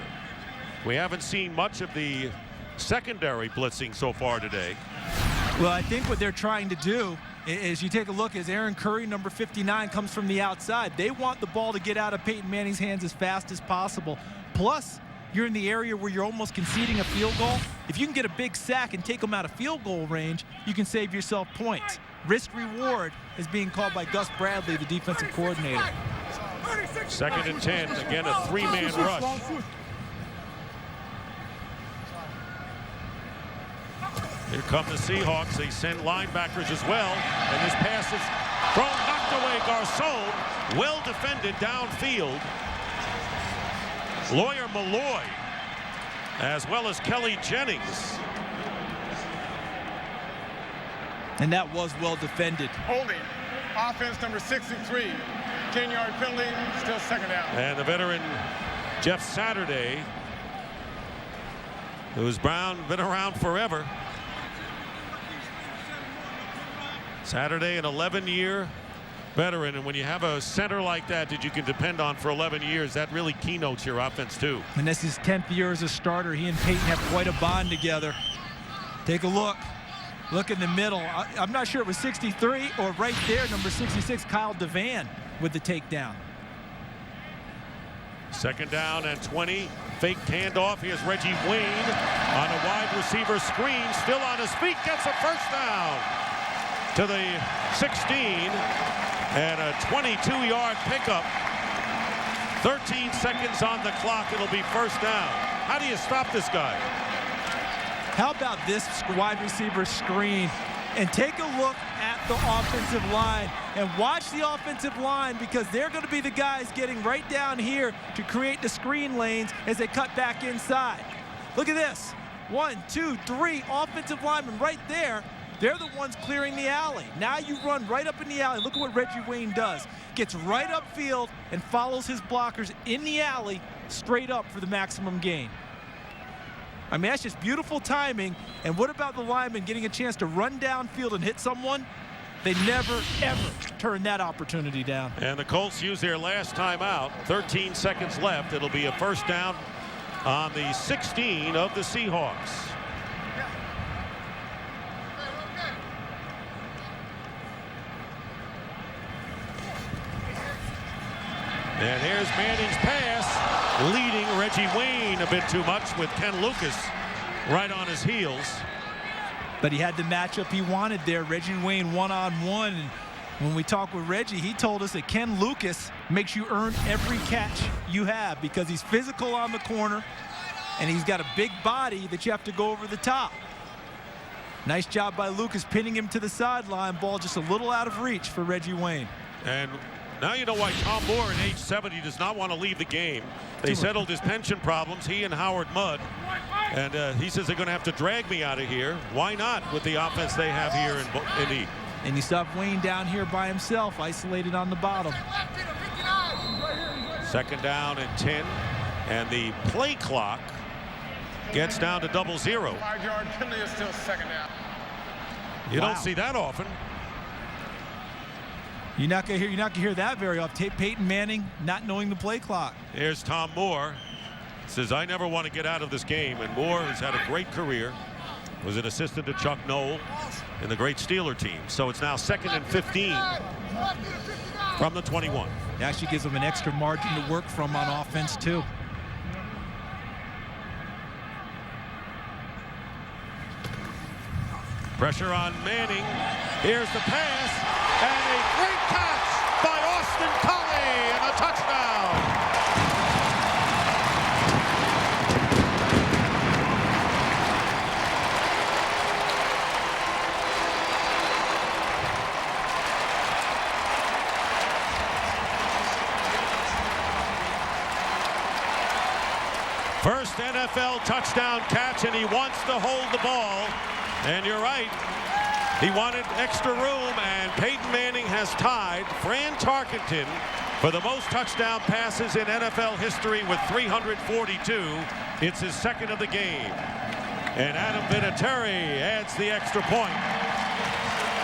We haven't seen much of the secondary blitzing so far today. Well, I think what they're trying to do is you take a look as Aaron Curry, number 59, comes from the outside. They want the ball to get out of Peyton Manning's hands as fast as possible. Plus, you're in the area where you're almost conceding a field goal. If you can get a big sack and take them out of field goal range, you can save yourself points. Risk reward is being called by Gus Bradley, the defensive coordinator. 2nd and 10, again a 3-man rush. Here come the Seahawks. They send linebackers as well. And this pass is thrown, knocked away. Garçon, well defended downfield. Lawyer Malloy, as well as Kelly Jennings. And that was well defended. Holding. Offense number 63. 10-yard penalty, still 2nd down. And the veteran Jeff Saturday, who's been around forever. Saturday, an 11-year veteran, and when you have a center like that that you can depend on for 11 years, that really keynotes your offense too. And this is his 10th year as a starter. He and Peyton have quite a bond together. Take a look. Look in the middle. I'm not sure it was 63 or right there, number 66, Kyle Devan with the takedown. 2nd down and 20. Fake handoff. Here's Reggie Wayne on a wide receiver screen. Still on his feet. Gets a first down to the 16. And a 22-yard pickup. 13 seconds on the clock. It'll be 1st down. How do you stop this guy? How about this wide receiver screen? And take a look at the offensive line and watch the offensive line, because they're going to be the guys getting right down here to create the screen lanes as they cut back inside. Look at this. 1, 2, 3 offensive linemen right there. They're the ones clearing the alley. Now you run right up in the alley. Look at what Reggie Wayne does. Gets right upfield and follows his blockers in the alley straight up for the maximum gain. I mean, that's just beautiful timing. And what about the linemen getting a chance to run downfield and hit someone? They never, ever turn that opportunity down. And the Colts use their last timeout. 13 seconds left. It'll be a 1st down on the 16 of the Seahawks. And here's Manning's pass, leading Reggie Wayne a bit too much with Ken Lucas right on his heels. But he had the matchup he wanted there. Reggie Wayne one-on-one. And when we talked with Reggie, he told us that Ken Lucas makes you earn every catch you have because he's physical on the corner and he's got a big body that you have to go over the top. Nice job by Lucas pinning him to the sideline. Ball just a little out of reach for Reggie Wayne. And now you know why Tom Moore at age 70 does not want to leave the game. They settled his pension problems, he and Howard Mudd. And he says they're going to have to drag me out of here. Why not with the offense they have here in Indy? And you saw Wayne down here by himself, isolated on the bottom. Second down and 10. And the play clock gets down to 0-0. 5-yard penalty is still second down. You don't see that often. You're not gonna hear that very often. Peyton Manning not knowing the play clock. Here's Tom Moore. Says, I never want to get out of this game. And Moore has had a great career. Was an assistant to Chuck Noll in the great Steeler team. So it's now 2nd and 15 from the 21. It actually gives them an extra margin to work from on offense, too. Pressure on Manning. Here's the pass. And a great catch by Austin Collie and a touchdown. First NFL touchdown catch, and he wants to hold the ball. And you're right. He wanted extra room, and Peyton Manning has tied Fran Tarkenton for the most touchdown passes in NFL history with 342. It's his second of the game. And Adam Vinatieri adds the extra point.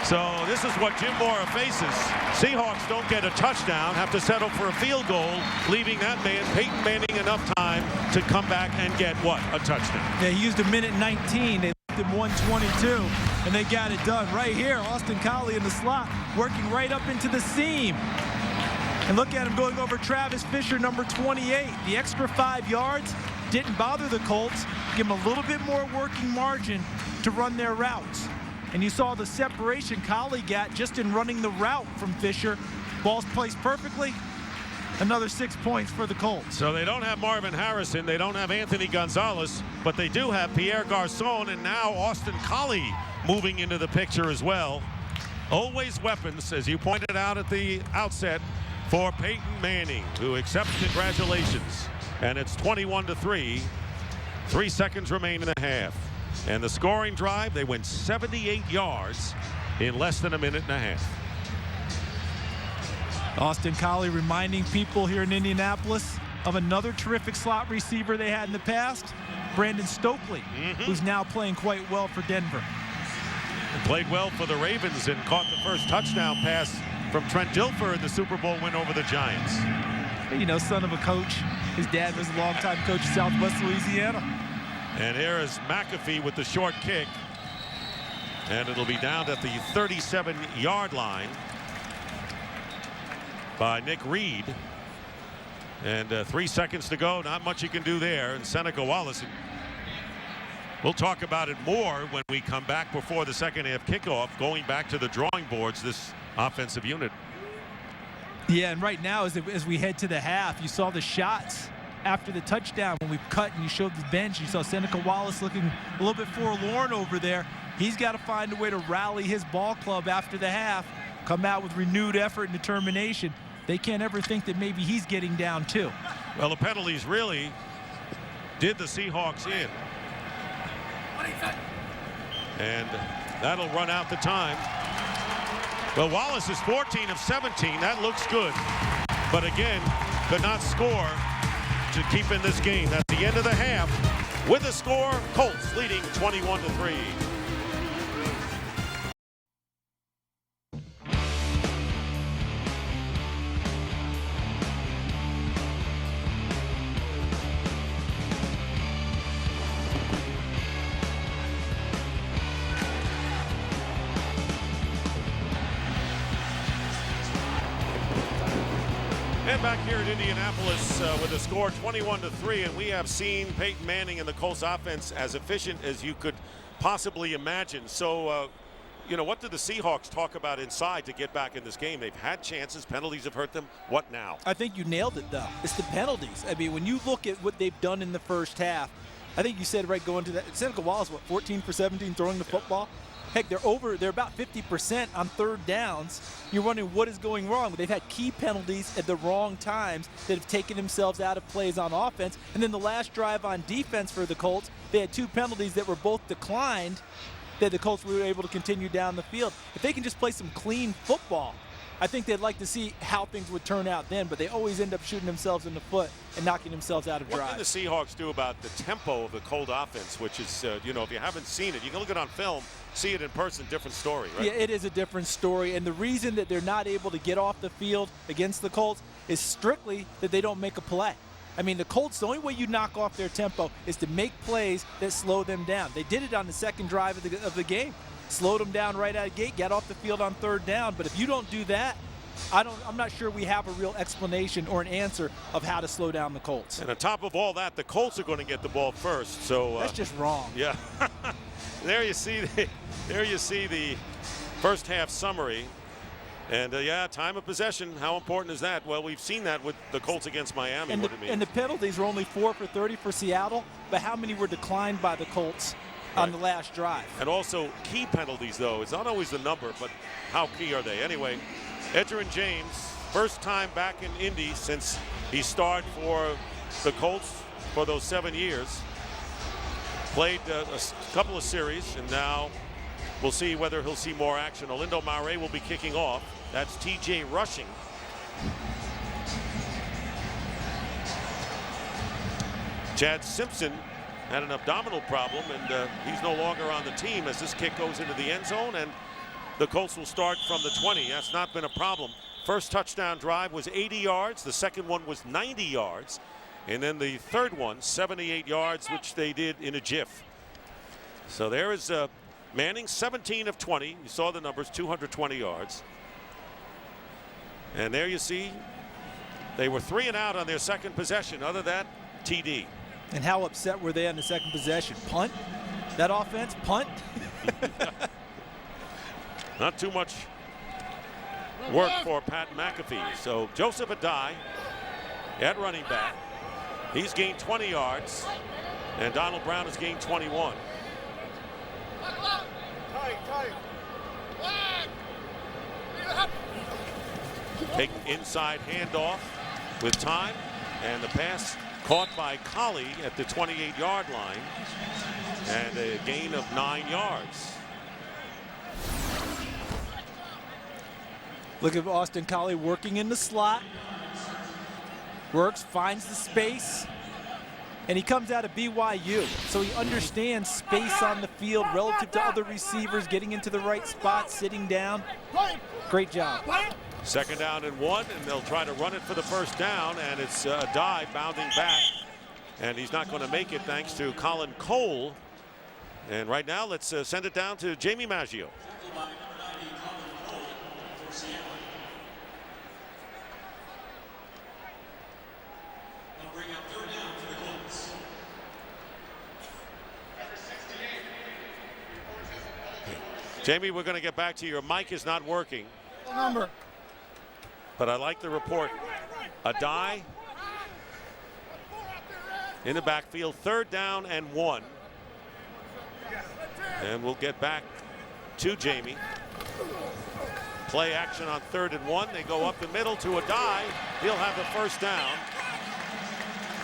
So this is what Jim Mora faces. Seahawks don't get a touchdown, have to settle for a field goal, leaving that man, Peyton Manning, enough time to come back and get what? A touchdown. Yeah, he used a minute 19. They left him 122, and they got it done. Right here, Austin Collie in the slot, working right up into the seam. And look at him going over Travis Fisher, number 28. The extra 5 yards didn't bother the Colts. Give them a little bit more working margin to run their routes. And you saw the separation Collie got just in running the route from Fisher. Ball's placed perfectly. Another 6 points for the Colts. So they don't have Marvin Harrison. They don't have Anthony Gonzalez. But they do have Pierre Garçon and now Austin Collie moving into the picture as well. Always weapons, as you pointed out at the outset, for Peyton Manning, who accepts congratulations. And it's 21-3. 3 seconds remain in the half. And the scoring drive, they went 78 yards in less than a minute and a half. Austin Collie reminding people here in Indianapolis of another terrific slot receiver they had in the past, Brandon Stokely, who's now playing quite well for Denver. He played well for the Ravens and caught the first touchdown pass from Trent Dilfer in the Super Bowl win over the Giants. You know, son of a coach. His dad was a longtime coach of Southwest Louisiana. And here is McAfee with the short kick. And it'll be down at the 37-yard line by Nick Reed. And 3 seconds to go. Not much you can do there. And Seneca Wallace. We'll talk about it more when we come back before the second half kickoff, going back to the drawing boards, this offensive unit. Yeah, and right now, as we head to the half, you saw the shots after the touchdown when we cut and you showed the bench. You saw Seneca Wallace looking a little bit forlorn over there. He's got to find a way to rally his ball club after the half, come out with renewed effort and determination. They can't ever think that maybe he's getting down too. Well, the penalties really did the Seahawks in. And that'll run out the time. Well, Wallace is 14 of 17. That looks good. But again, could not score to keep in this game. That's the end of the half. With the score, Colts leading 21-3. And back here in Indianapolis with a score 21-3, and we have seen Peyton Manning and the Colts offense as efficient as you could possibly imagine. So, you know, what did the Seahawks talk about inside to get back in this game? They've had chances. Penalties have hurt them. What now? I think you nailed it, though. It's the penalties. I mean, when you look at what they've done in the first half, I think you said right going to that. Seneca Wallace, what, 14 for 17 throwing the football? Heck, they're about 50% on third downs. You're wondering what is going wrong. They've had key penalties at the wrong times that have taken themselves out of plays on offense. And then the last drive on defense for the Colts, they had 2 penalties that were both declined that the Colts were able to continue down the field. If they can just play some clean football, I think they'd like to see how things would turn out then, but they always end up shooting themselves in the foot and knocking themselves out of drive. What can the Seahawks do about the tempo of the Colt offense, which is, you know, if you haven't seen it, you can look at it on film, see it in person, different story, right? Yeah, it is a different story, and the reason that they're not able to get off the field against the Colts is strictly that they don't make a play. I mean, the Colts, the only way you knock off their tempo is to make plays that slow them down. They did it on the second drive of the game. Slowed them down right out of the gate, got off the field on third down. But if you don't do that, I'm not sure we have a real explanation or an answer of how to slow down the Colts. And on top of all that, the Colts are going to get the ball first. So that's just wrong. Yeah. There you see the first half summary. And, yeah, time of possession, how important is that? Well, we've seen that with the Colts against Miami, and what it means. And the penalties were only 4 for 30 for Seattle, but how many were declined by the Colts on the last drive? And also key penalties, though. It's not always the number, but how key are they? Anyway, Edgerrin James, first time back in Indy since he started for the Colts for those 7 years. Played a couple of series, and now we'll see whether he'll see more action. Olindo Mare will be kicking off. That's T.J. rushing. Chad Simpson had an abdominal problem, and he's no longer on the team as this kick goes into the end zone, and the Colts will start from the 20. That's not been a problem. First touchdown drive was 80 yards. The second one was 90 yards. And then the third one, 78 yards, which they did in a jiff. So there is Manning, 17 of 20. You saw the numbers, 220 yards. And there you see they were 3 and out on their second possession. Other than that, TD. And how upset were they on the second possession? Punt? That offense? Punt? Not too much work for Pat McAfee. So Joseph Adai at running back. He's gained 20 yards. And Donald Brown has gained 21. Take inside handoff with time, and the pass caught by Colley at the 28-yard line, and a gain of 9 yards. Look at Austin Colley working in the slot. Works, finds the space, and he comes out of BYU. So he understands space on the field relative to other receivers, getting into the right spot, sitting down. Great job. Second down and 1, and they'll try to run it for the first down, and it's a dive bounding back, and he's not going to make it thanks to Colin Cole. And right now, let's send it down to Jamie Maggio. Jamie, we're going to get back to you. Your mic is not working. Number. But I like the report. Adai in the backfield, 3rd down and 1. And we'll get back to Jamie. Play action on 3rd and 1. They go up the middle to Adai. He'll have the first down.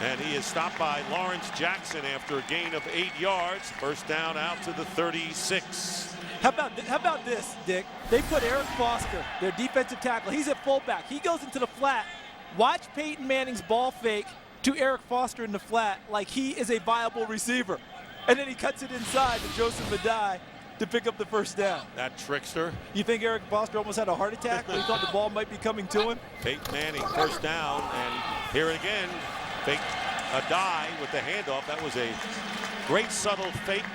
And he is stopped by Lawrence Jackson after a gain of 8 yards. First down out to the 36. How about this, Dick? They put Eric Foster, their defensive tackle. He's at fullback. He goes into the flat. Watch Peyton Manning's ball fake to Eric Foster in the flat like he is a viable receiver. And then he cuts it inside to Joseph Adai to pick up the first down. That trickster. You think Eric Foster almost had a heart attack when he thought the ball might be coming to him? Peyton Manning, first down, and here again, fake Adai with the handoff. That was a great subtle fake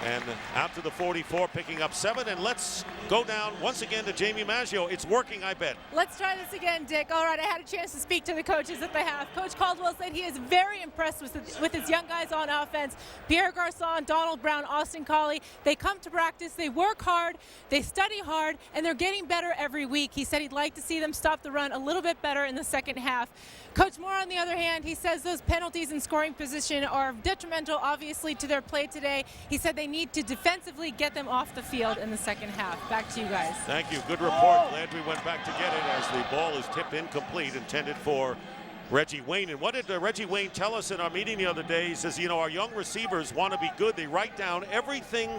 And out to the 44, picking up 7. And let's go down once again to Jamie Maggio. It's working, I bet. Let's try this again, Dick. All right, I had a chance to speak to the coaches at the half. Coach Caldwell said he is very impressed with his young guys on offense. Pierre Garçon, Donald Brown, Austin Collie. They come to practice, they work hard, they study hard, and they're getting better every week. He said he'd like to see them stop the run a little bit better in the second half. Coach Moore, on the other hand, he says those penalties in scoring position are detrimental, obviously, to their play today. He said they need to defensively get them off the field in the second half. Back to you guys. Thank you. Good report. Glad we went back to get it as the ball is tipped incomplete, intended for Reggie Wayne. And what did Reggie Wayne tell us in our meeting the other day? He says, you know, our young receivers want to be good. They write down everything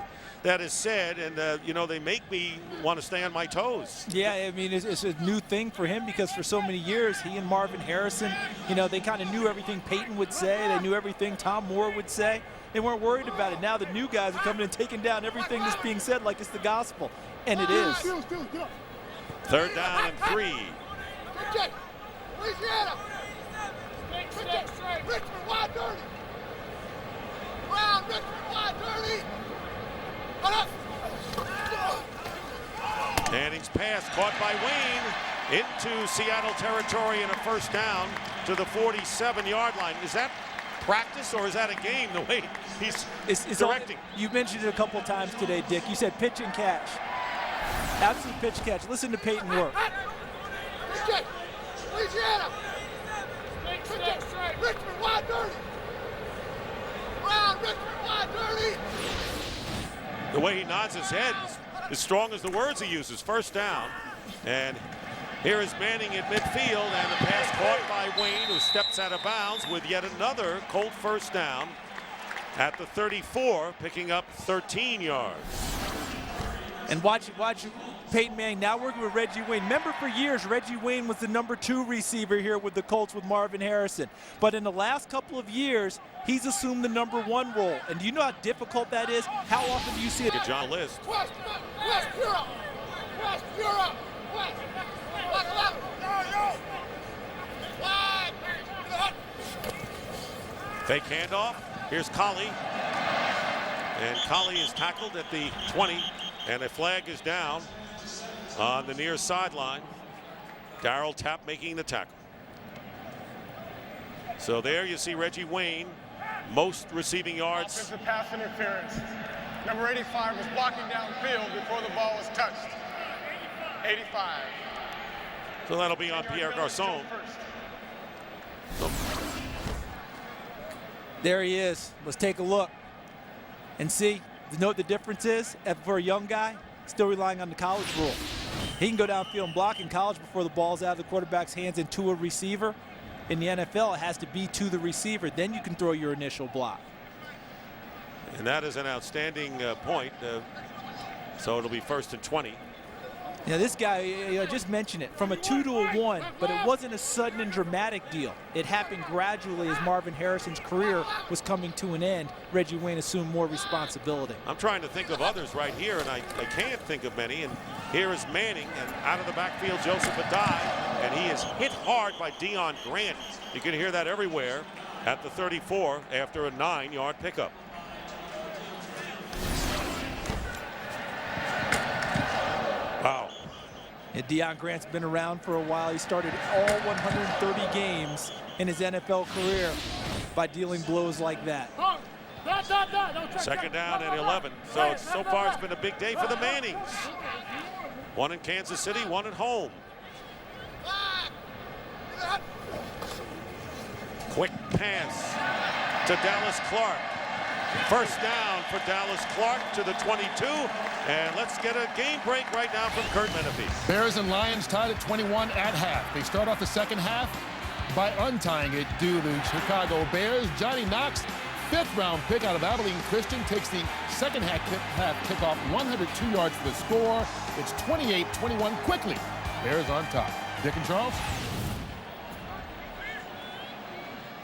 that is said, and, you know, they make me want to stay on my toes. Yeah, I mean, it's a new thing for him because for so many years, he and Marvin Harrison, you know, they kind of knew everything Peyton would say. They knew everything Tom Moore would say. They weren't worried about it. Now the new guys are coming and taking down everything that's being said like it's the gospel. And it is. 3rd down and 3. Richmond wide dirty. Brown, Richmond wide dirty. Manning's pass caught by Wayne into Seattle territory and a 1st down to the 47-yard line. Is that practice or is that a game, the way he's directing? You mentioned it a couple times today, Dick. You said pitch and catch. Absolute pitch catch. Listen to Peyton work. Louisiana. Richmond wide dirty. Brown, Richmond wide dirty. The way he nods his head is as strong as the words he uses. 1st down. And here is Manning at midfield, and the pass caught by Wayne, who steps out of bounds with yet another Colt 1st down at the 34, picking up 13 yards. And watch Peyton Manning now working with Reggie Wayne. Remember, for years, Reggie Wayne was the number 2 receiver here with the Colts with Marvin Harrison. But in the last couple of years, he's assumed the number 1 role. And do you know how difficult that is? How often do you see it? John List. West Europe. West Europe. West. Fake handoff. Here's Collie. And Collie is tackled at the 20. And a flag is down on the near sideline. Darryl Tapp making the tackle. So there you see Reggie Wayne, most receiving yards. Offensive pass interference. Number 85 was blocking downfield before the ball was touched. 85. So that'll be on Pierre Garçon. There he is. Let's take a look and see. You know what the difference is? For a young guy, still relying on the college rule. He can go downfield and block in college before the ball's out of the quarterback's hands and to a receiver. In the NFL, it has to be to the receiver. Then you can throw your initial block. And that is an outstanding point. So it'll be 1st and 20. Now this guy, I just mentioned it, from a 2 to a 1, but it wasn't a sudden and dramatic deal. It happened gradually as Marvin Harrison's career was coming to an end. Reggie Wayne assumed more responsibility. I'm trying to think of others right here, and I can't think of many. And here is Manning, and out of the backfield, Joseph Adai, and he is hit hard by Deion Grant. You can hear that everywhere at the 34 after a 9-yard pickup. Wow. And Deion Grant's been around for a while. He started all 130 games in his NFL career by dealing blows like that. 2nd down and 11. So far it's been a big day for the Mannings. 1 in Kansas City, 1 at home. Quick pass to Dallas Clark. 1st down for Dallas Clark to the 22. And let's get a game break right now from Kurt Menefee. Bears and Lions tied at 21 at half. They start off the second half by untying it due to the Chicago Bears. Johnny Knox, 5th-round pick out of Abilene Christian, takes the second half kickoff, 102 yards for the score. It's 28-21 quickly. Bears on top. Dick and Charles.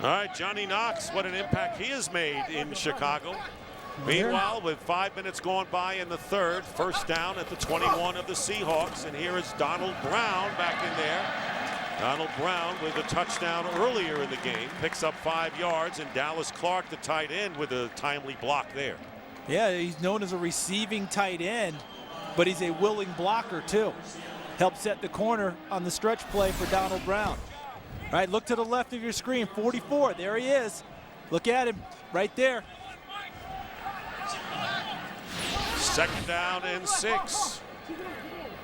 All right, Johnny Knox, what an impact he has made in Chicago. Meanwhile, with 5 minutes gone by in the 3rd, 1st down at the 21 of the Seahawks. And here is Donald Brown back in there. Donald Brown with a touchdown earlier in the game, picks up 5 yards, and Dallas Clark, the tight end, with a timely block there. Yeah, he's known as a receiving tight end, but he's a willing blocker too. Helped set the corner on the stretch play for Donald Brown. All right, look to the left of your screen, 44, there he is. Look at him, right there. Second down and 6.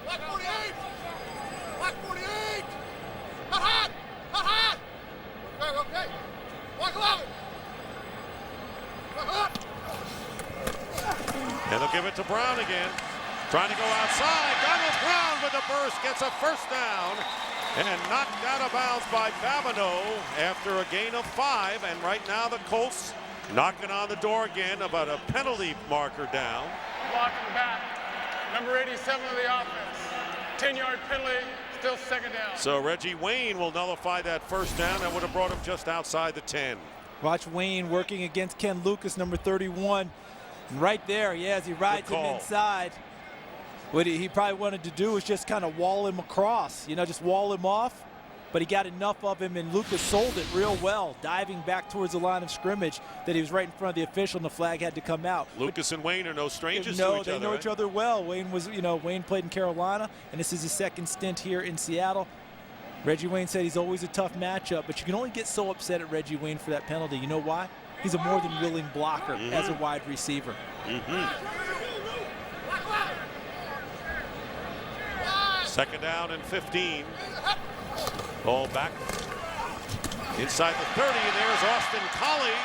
Black 48! Black 48! Hot, hot! Hot, hot! Okay. Black 11! Black hot! And they'll give it to Brown again. Trying to go outside. Donald Brown with the burst gets a first down and knocked out of bounds by Babineau after a gain of 5. And right now the Colts knocking on the door again about a penalty marker down. Blocking back. Number 87 of the offense. 10-yard penalty, still second down. So Reggie Wayne will nullify that first down. That would have brought him just outside the 10. Watch Wayne working against Ken Lucas, number 31. Right there, yeah, as he rides him inside. What he probably wanted to do was just kind of wall him across, just wall him off. But he got enough of him, and Lucas sold it real well, diving back towards the line of scrimmage that he was right in front of the official, and the flag had to come out. Lucas and Wayne are no strangers to each No, other. they know each other well. Wayne was, Wayne played in Carolina, and this is his second stint here in Seattle. Reggie Wayne said he's always a tough matchup, but you can only get so upset at Reggie Wayne for that penalty. You know why? He's a more than willing blocker as a wide receiver. Second down and 15. Ball back inside the 30, and there's Austin Collie.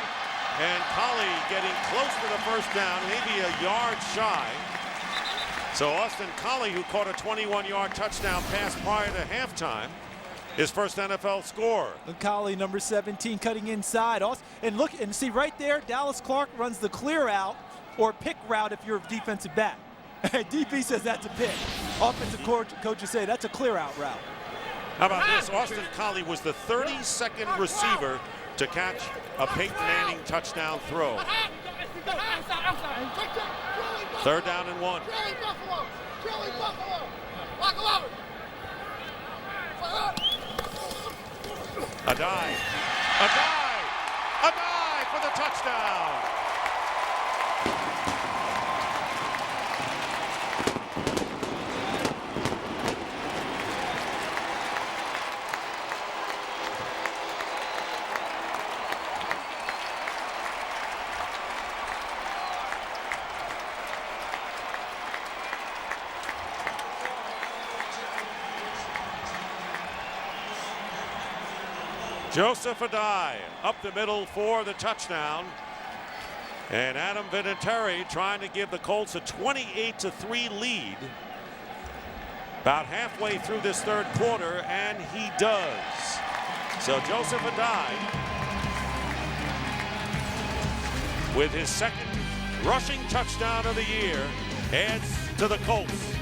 And Collie getting close to the first down, maybe a yard shy. So Austin Collie, who caught a 21-yard touchdown pass prior to halftime, his first NFL score. And Collie, number 17, cutting inside. And look and see right there, Dallas Clark runs the clear out or pick route if you're a defensive back. DB says that's a pick. Offensive coaches say that's a clear out route. How about this? Austin Collie was the 32nd receiver to catch a Peyton Manning touchdown throw. Third down and 1. A dive for the touchdown. Joseph Adai up the middle for the touchdown. And Adam Vinatieri trying to give the Colts a 28-3 lead. About halfway through this third quarter, and he does. So Joseph Adai, with his second rushing touchdown of the year, adds to the Colts,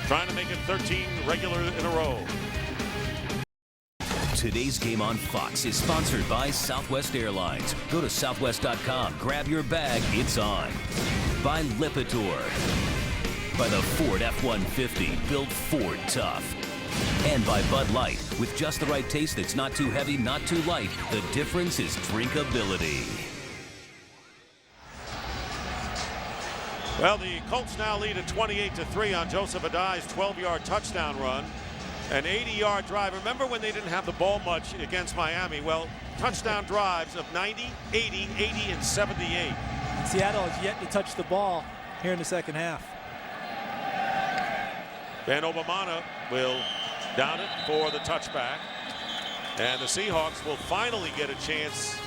trying to make it 13 regular in a row. Today's game on Fox is sponsored by Southwest Airlines. Go to southwest.com, grab your bag, it's on. By Lipitor. By the Ford F-150, built Ford tough. And by Bud Light, with just the right taste that's not too heavy, not too light. The difference is drinkability. Well, the Colts now lead at 28-3 on Joseph Adai's 12-yard touchdown run. An 80-yard drive. Remember when they didn't have the ball much against Miami? Well, touchdown drives of 90, 80, 80, and 78. Seattle has yet to touch the ball here in the second half. Van Obamana will down it for the touchback. And the Seahawks will finally get a chance.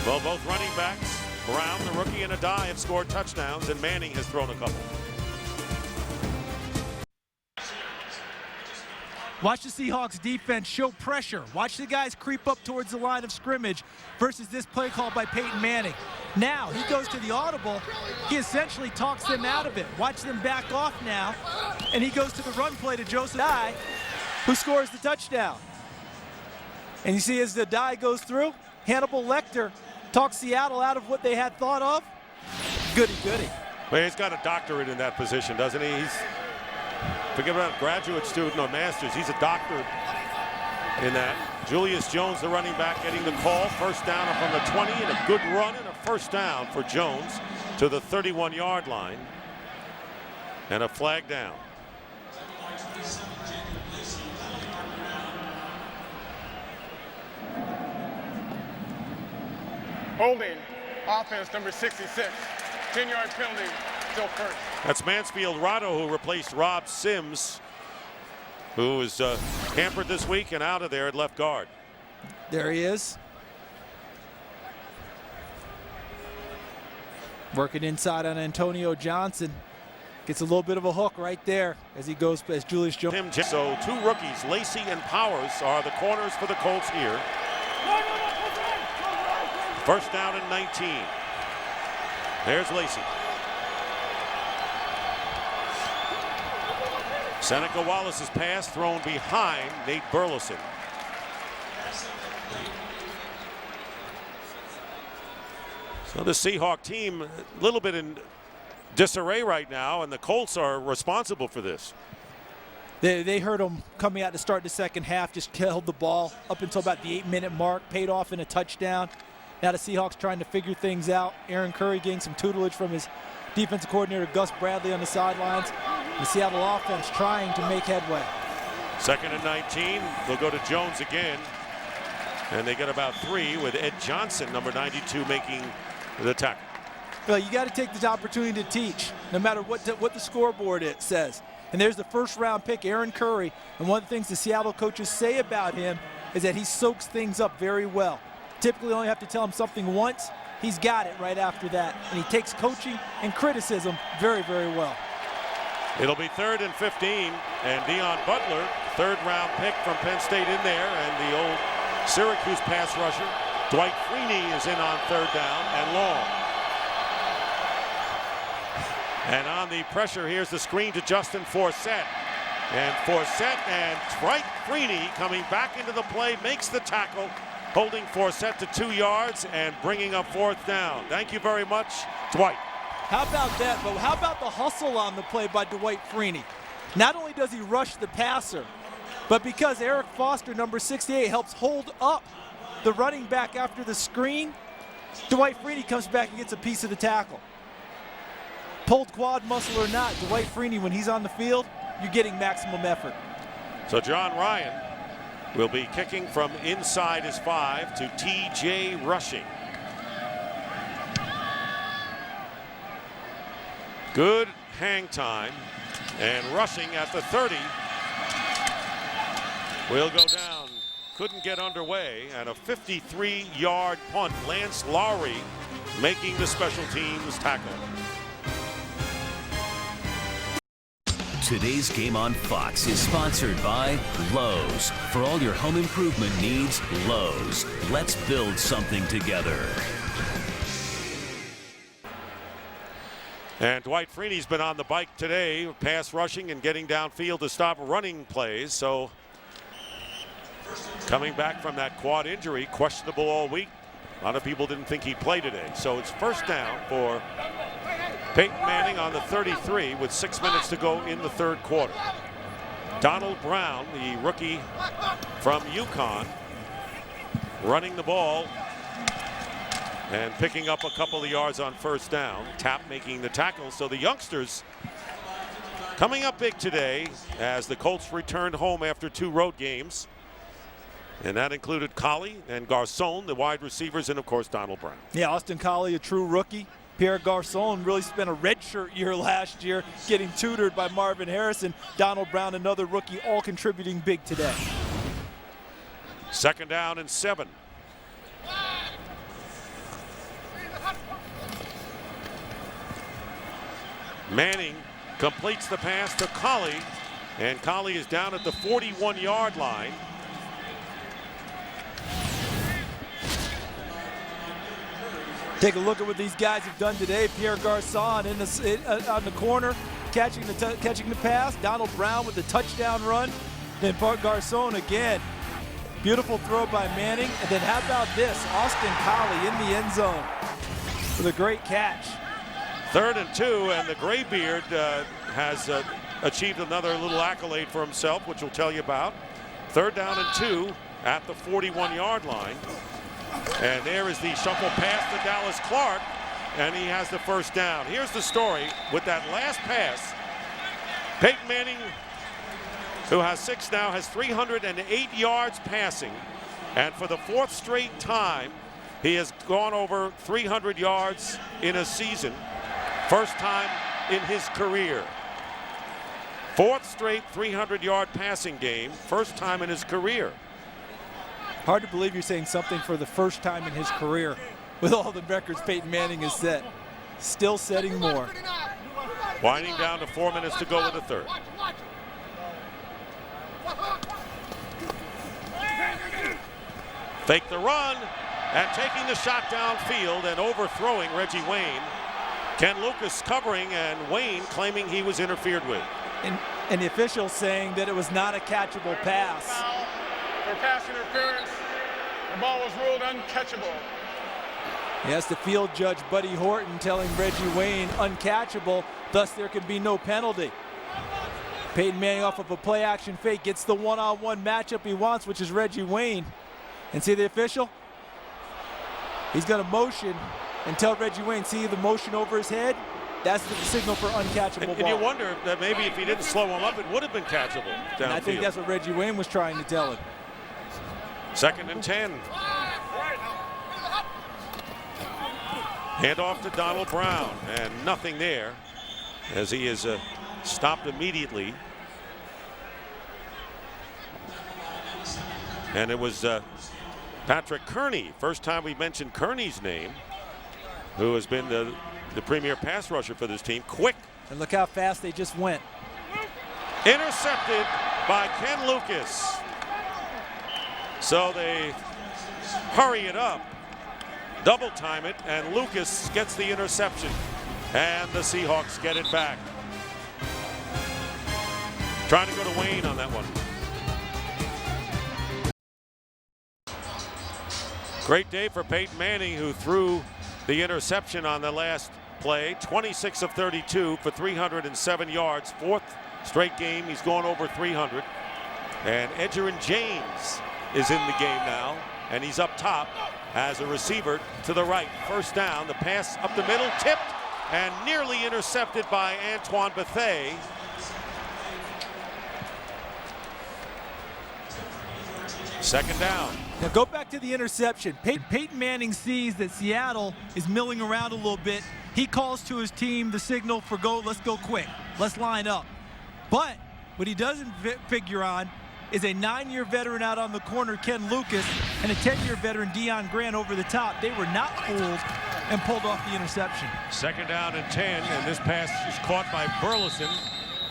Well, both running backs, Brown, the rookie, and Adai have scored touchdowns, and Manning has thrown a couple. Watch the Seahawks defense show pressure. Watch the guys creep up towards the line of scrimmage versus this play call by Peyton Manning. Now he goes to the audible. He essentially talks them out of it. Watch them back off now. And he goes to the run play to Joseph Adai, who scores the touchdown. And you see as the die goes through, Hannibal Lecter talks Seattle out of what they had thought of. Goody, goody. Well, he's got a doctorate in that position, doesn't he? Forget about a graduate student or master's. He's a doctor in that. Julius Jones, the running back, getting the call. First down from the 20 and a good run and a first down for Jones to the 31-yard line. And a flag down. Holding, offense number 66. 10-yard penalty, still first. That's Mansfield Rado, who replaced Rob Sims, who was hampered this week and out of there at left guard. There he is. Working inside on Antonio Johnson. Gets a little bit of a hook right there as he goes as Julius Jones. So two rookies, Lacey and Powers, are the corners for the Colts here. First down and 19. There's Lacey. Seneca Wallace's pass thrown behind Nate Burleson. So the Seahawk team a little bit in disarray right now, and the Colts are responsible for this. They heard him coming out to start the second half, just held the ball up until about the 8-minute mark, paid off in a touchdown. Now the Seahawks trying to figure things out. Aaron Curry getting some tutelage from his defensive coordinator, Gus Bradley, on the sidelines. The Seattle offense trying to make headway. Second and 19. They'll go to Jones again. And they get about 3 with Ed Johnson, number 92, making the tackle. Well, you got to take this opportunity to teach, no matter what the scoreboard says. And there's the first-round pick, Aaron Curry. And one of the things the Seattle coaches say about him is that he soaks things up very well. Typically only have to tell him something once. He's got it right after that. And he takes coaching and criticism very, very well. It'll be 3rd and 15. And Dion Butler, third-round pick from Penn State in there. And the old Syracuse pass rusher, Dwight Freeney, is in on third down and long. And on the pressure, here's the screen to Justin Forsett. And Forsett and Dwight Freeney coming back into the play, makes the tackle, holding Forsett to 2 yards and bringing up fourth down. Thank you very much, Dwight. How about that? But how about the hustle on the play by Dwight Freeney? Not only does he rush the passer, but because Eric Foster, number 68, helps hold up the running back after the screen, Dwight Freeney comes back and gets a piece of the tackle. Pulled quad muscle or not, Dwight Freeney, when he's on the field, you're getting maximum effort. So John Ryan will be kicking from inside his 5 to T.J. Rushing. Good hang time, and Rushing at the 30 will go down. Couldn't get underway, and a 53-yard punt. Lance Lowry making the special teams tackle. Today's Game on Fox is sponsored by Lowe's. For all your home improvement needs, Lowe's. Let's build something together. And Dwight Freeney's been on the bike today, pass rushing and getting downfield to stop running plays. So coming back from that quad injury, questionable all week. A lot of people didn't think he'd play today. So it's first down for Peyton Manning on the 33 with 6 minutes to go in the third quarter. Donald Brown, the rookie from UConn, running the ball and picking up a couple of yards on first down. Tapp making the tackle. So the youngsters coming up big today as the Colts returned home after 2 road games. And that included Collie and Garcon, the wide receivers, and of course Donald Brown. Yeah, Austin Collie, a true rookie. Pierre Garcon really spent a redshirt year last year getting tutored by Marvin Harrison. Donald Brown, another rookie, all contributing big today. Second down and 7. Manning completes the pass to Collie, and Collie is down at the 41-yard line. Take a look at what these guys have done today. Pierre Garcon on the corner, catching the pass. Donald Brown with the touchdown run. Then Garcon again. Beautiful throw by Manning. And then how about this? Austin Collie in the end zone with a great catch. 3rd and 2, and the Graybeard has achieved another little accolade for himself, which we'll tell you about. 3rd down and 2 at the 41-yard line. And there is the shuffle pass to Dallas Clark, and he has the first down. Here's the story with that last pass. Peyton Manning, who has 6 now, has 308 yards passing. And for the 4th straight time, he has gone over 300 yards in a season. First time in his career. 4th straight 300-yard passing game. First time in his career. Hard to believe you're saying something for the first time in his career with all the records Peyton Manning has set. Still setting more. Winding down to 4 minutes to go in the third. Fake the run and taking the shot downfield and overthrowing Reggie Wayne. Ken Lucas covering and Wayne claiming he was interfered with. And the official saying that it was not a catchable pass. For pass interference, the ball was ruled uncatchable. Yes, the field judge Buddy Horton telling Reggie Wayne uncatchable, thus there can be no penalty. Peyton Manning off of a play action fake gets the one-on-one matchup he wants, which is Reggie Wayne. And see the official? He's going to motion and tell Reggie Wayne, see the motion over his head? That's the signal for uncatchable ball. And you wonder that maybe if he didn't slow him up, it would have been catchable downfield. And I think that's what Reggie Wayne was trying to tell him. 2nd and 10. Handoff to Donald Brown, and nothing there as he is stopped immediately. And it was Patrick Kearney, first time we mentioned Kearney's name, who has been the premier pass rusher for this team. Quick. And look how fast they just went. Intercepted by Ken Lucas. So they hurry it up, double time it, and Lucas gets the interception. And the Seahawks get it back. Trying to go to Wayne on that one. Great day for Peyton Manning, who threw the interception on the last play. 26 of 32 for 307 yards. 4th straight game he's gone over 300. And Edgerrin James is in the game now, and he's up top as a receiver to the right. First down, the pass up the middle, tipped and nearly intercepted by Antoine Bethea. Second down. Now go back to the interception. Peyton Manning sees that Seattle is milling around a little bit. He calls to his team the signal for go, let's go quick. Let's line up. But what he doesn't figure on is a 9-year veteran out on the corner, Ken Lucas, and a 10-year veteran, Deion Grant, over the top. They were not fooled and pulled off the interception. 2nd down and 10, and this pass is caught by Burleson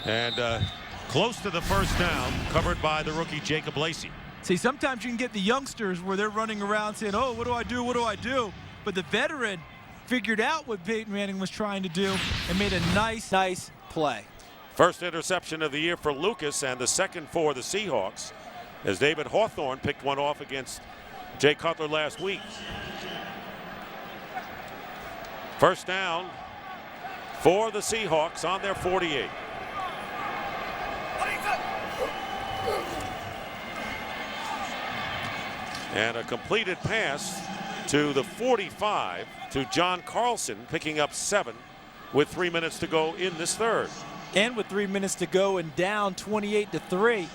and close to the first down, covered by the rookie Jacob Lacey. See, sometimes you can get the youngsters where they're running around saying, oh, what do I do, what do I do? But the veteran figured out what Peyton Manning was trying to do and made a nice play. First interception of the year for Lucas, and the second for the Seahawks, as David Hawthorne picked one off against Jay Cutler last week. First down for the Seahawks on their 48. And a completed pass to the 45 to John Carlson, picking up 7 with 3 minutes to go in this third. And with 3 minutes to go and down 28-3.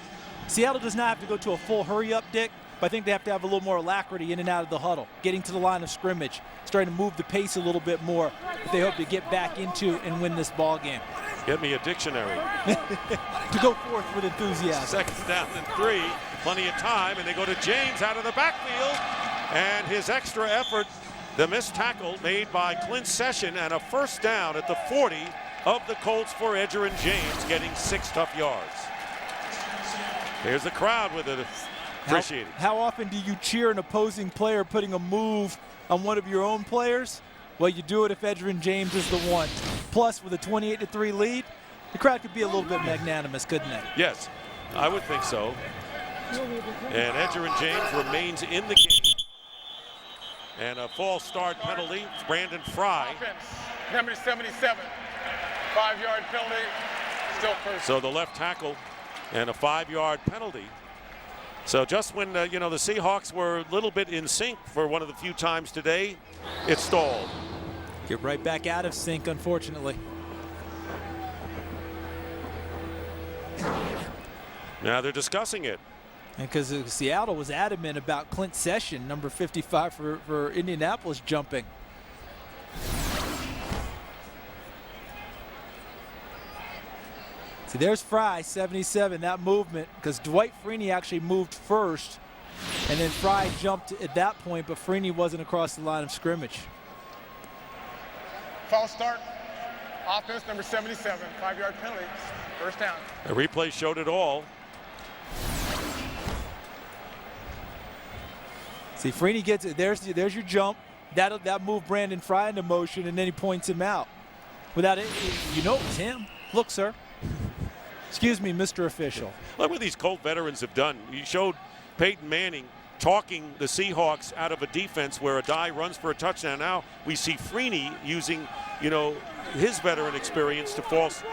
Seattle does not have to go to a full hurry up, Dick, but I think they have to have a little more alacrity in and out of the huddle, getting to the line of scrimmage, starting to move the pace a little bit more if they hope to get back into and win this ball game. Get me a dictionary. To go forth with enthusiasm. 2nd down and 3, plenty of time, and they go to James out of the backfield, and his extra effort, the missed tackle made by Clint Session, and a first down at the 40 of the Colts for Edgerrin James, getting 6 tough yards. Here's the crowd with it. Appreciate it. How often do you cheer an opposing player putting a move on one of your own players? Well, you do it if Edgerrin James is the one. Plus, with a 28-3 lead, the crowd could be a little bit magnanimous, couldn't it? Yes, I would think so. And Edgerrin James remains in the game. And a false start penalty, Brandon Fry. Offense, number 77. 5-yard penalty, still first. So the left tackle and a 5-yard penalty. So just when, the Seahawks were a little bit in sync for one of the few times today, it stalled. Get right back out of sync, unfortunately. Now they're discussing it. And because Seattle was adamant about Clint Session, number 55 for Indianapolis, jumping. See, there's Fry, 77, that movement, because Dwight Freeney actually moved first, and then Fry jumped at that point, but Freeney wasn't across the line of scrimmage. False start. Offense number 77, 5-yard penalty. First down. The replay showed it all. See, Freeney gets it. There's your jump. That moved Brandon Fry into motion, and then he points him out. Without it, you know it was him. Look, sir. Excuse me, Mr. Official. Look what these Colt veterans have done. You showed Peyton Manning talking the Seahawks out of a defense where a die runs for a touchdown. Now we see Freeney using, his veteran experience to force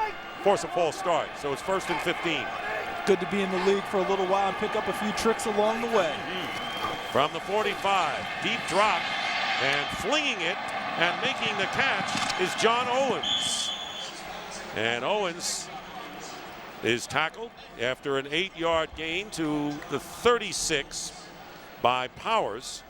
a false start. So it's 1st and 15. Good to be in the league for a little while and pick up a few tricks along the way. From the 45, deep drop, and flinging it and making the catch is John Owens. And Owens is tackled after an 8-yard gain to the 36 by Powers.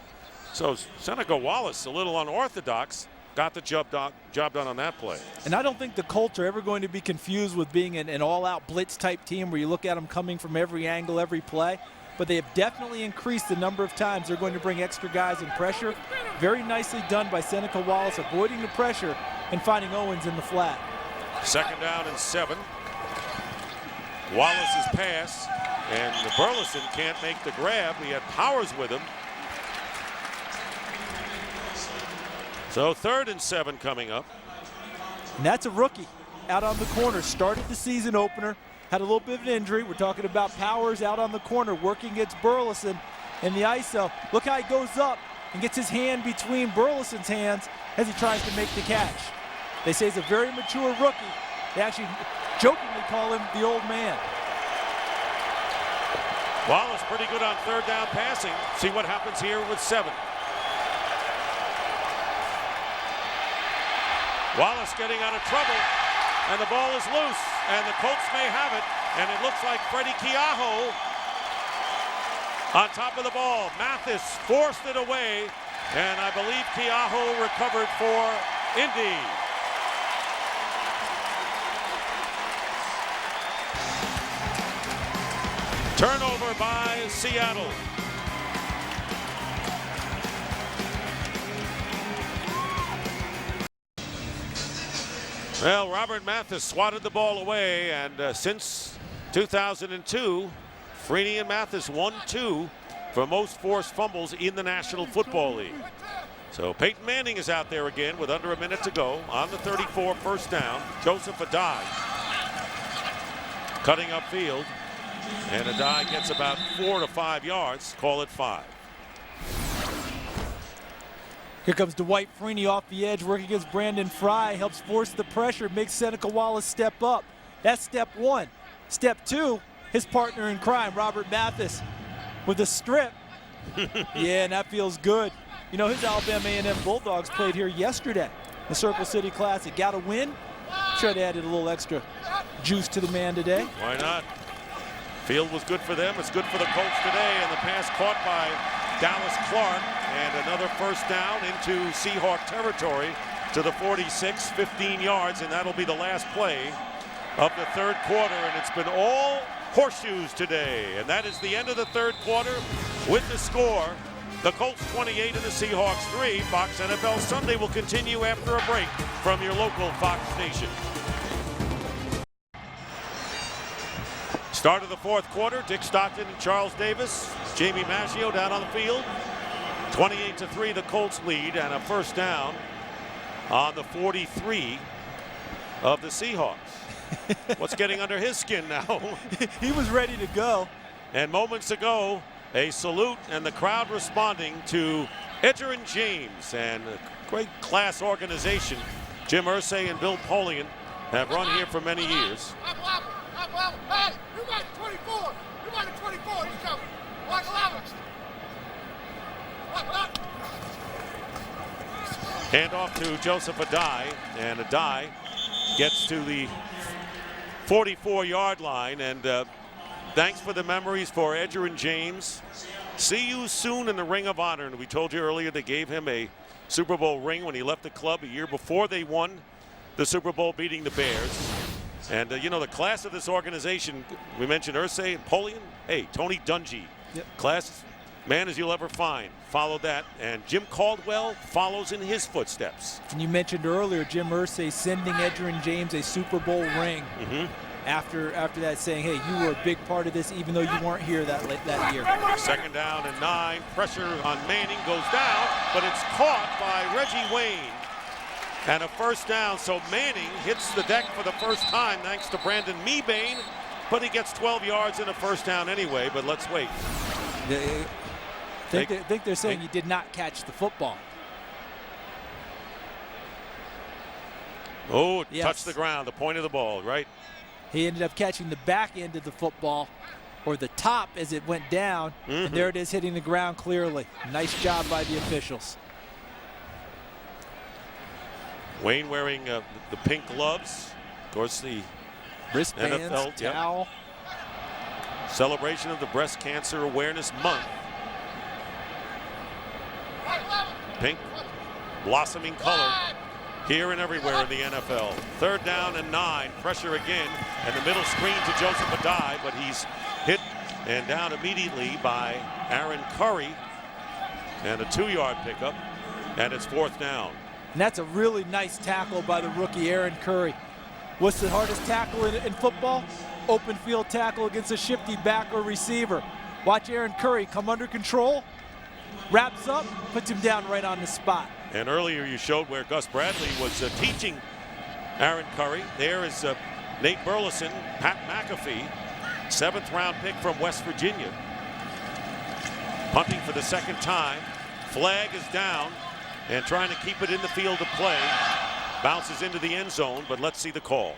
So Seneca Wallace, a little unorthodox, got the job done on that play. And I don't think the Colts are ever going to be confused with being an all-out blitz type team where you look at them coming from every angle, every play. But they have definitely increased the number of times they're going to bring extra guys in pressure. Very nicely done by Seneca Wallace, avoiding the pressure and finding Owens in the flat. 2nd down and 7. Wallace's pass, and the Burleson can't make the grab. He had Powers with him. So 3rd and 7 coming up. And that's a rookie out on the corner. Started the season opener, had a little bit of an injury. We're talking about Powers out on the corner working against Burleson in the ISO. Look how he goes up and gets his hand between Burleson's hands as he tries to make the catch. They say he's a very mature rookie. They actually jokingly call him the old man. Wallace pretty good on 3rd down passing. See what happens here with 7. Wallace getting out of trouble, and the ball is loose, and the Colts may have it, and it looks like Freddie Keaho on top of the ball. Mathis forced it away, and I believe Keaho recovered for Indy. Turnover by Seattle. Well, Robert Mathis swatted the ball away, and since 2002, Freeney and Mathis 1-2 for most forced fumbles in the National Football League. So Peyton Manning is out there again with under a minute to go on the 34, 1st down. Joseph Adai cutting upfield, and Adai gets about 4 to 5 yards. Call it 5. Here comes Dwight Freeney off the edge, working against Brandon Fry, helps force the pressure, makes Seneca Wallace step up. That's step 1. Step 2, his partner in crime, Robert Mathis, with a strip. Yeah, and that feels good. His Alabama A&M Bulldogs played here yesterday, the Circle City Classic. Got a win. Sure, they added a little extra juice to the man today. Why not? Field was good for them. It's good for the Colts today, and the pass caught by Dallas Clark, and another 1st down into Seahawk territory to the 46, 15 yards, and that'll be the last play of the 3rd quarter, and it's been all horseshoes today, and that is the end of the 3rd quarter with the score. The Colts 28 and the Seahawks 3. Fox NFL Sunday will continue after a break from your local Fox station. Start of the 4th quarter, Dick Stockton and Charles Davis, Jamie Maggio down on the field. 28-3, the Colts lead, and a 1st down on the 43 of the Seahawks. What's getting under his skin now? He was ready to go. And moments ago, a salute and the crowd responding to Edger and James, and a great class organization. Jim Irsay and Bill Polian have run here for many years. Hey, you got 24. You got a 24. He's coming. Watch Hand off to Joseph Adai, and Adai gets to the 44-yard line. And thanks for the memories for Edgerrin James. See you soon in the Ring of Honor. And we told you earlier they gave him a Super Bowl ring when he left the club a year before they won the Super Bowl, beating the Bears. And you know, the class of this organization, we mentioned Irsay and Polian. Hey, Tony Dungy, class man as you'll ever find. Followed that, and Jim Caldwell follows in his footsteps. And you mentioned earlier Jim Irsay sending Edgerrin James a Super Bowl ring after that, saying, hey, you were a big part of this even though you weren't here that year. 2nd down and 9. Pressure on Manning goes down, but it's caught by Reggie Wayne. And a 1st down, so Manning hits the deck for the first time thanks to Brandon Mebane, but he gets 12 yards and a 1st down anyway, but let's wait. I think they're saying he did not catch the football. Oh, yes. Touched the ground, the point of the ball, right? He ended up catching the back end of the football, or the top as it went down, and there it is hitting the ground clearly. Nice job by the officials. Wayne wearing the pink gloves. Of course, the wristbands, NFL towel. Celebration of the Breast Cancer Awareness Month. Pink, blossoming color here and everywhere in the NFL. 3rd down and 9. Pressure again, and the middle screen to Joseph Adai, but he's hit and down immediately by Aaron Curry. And a 2-yard pickup, and it's 4th down. And that's a really nice tackle by the rookie Aaron Curry. What's the hardest tackle in football? Open field tackle against a shifty back or receiver. Watch Aaron Curry come under control, wraps up, puts him down right on the spot. And earlier you showed where Gus Bradley was teaching Aaron Curry. There is Nate Burleson, Pat McAfee, 7th round pick from West Virginia. Punting for the 2nd time. Flag is down and trying to keep it in the field of play. Bounces into the end zone, but let's see the call.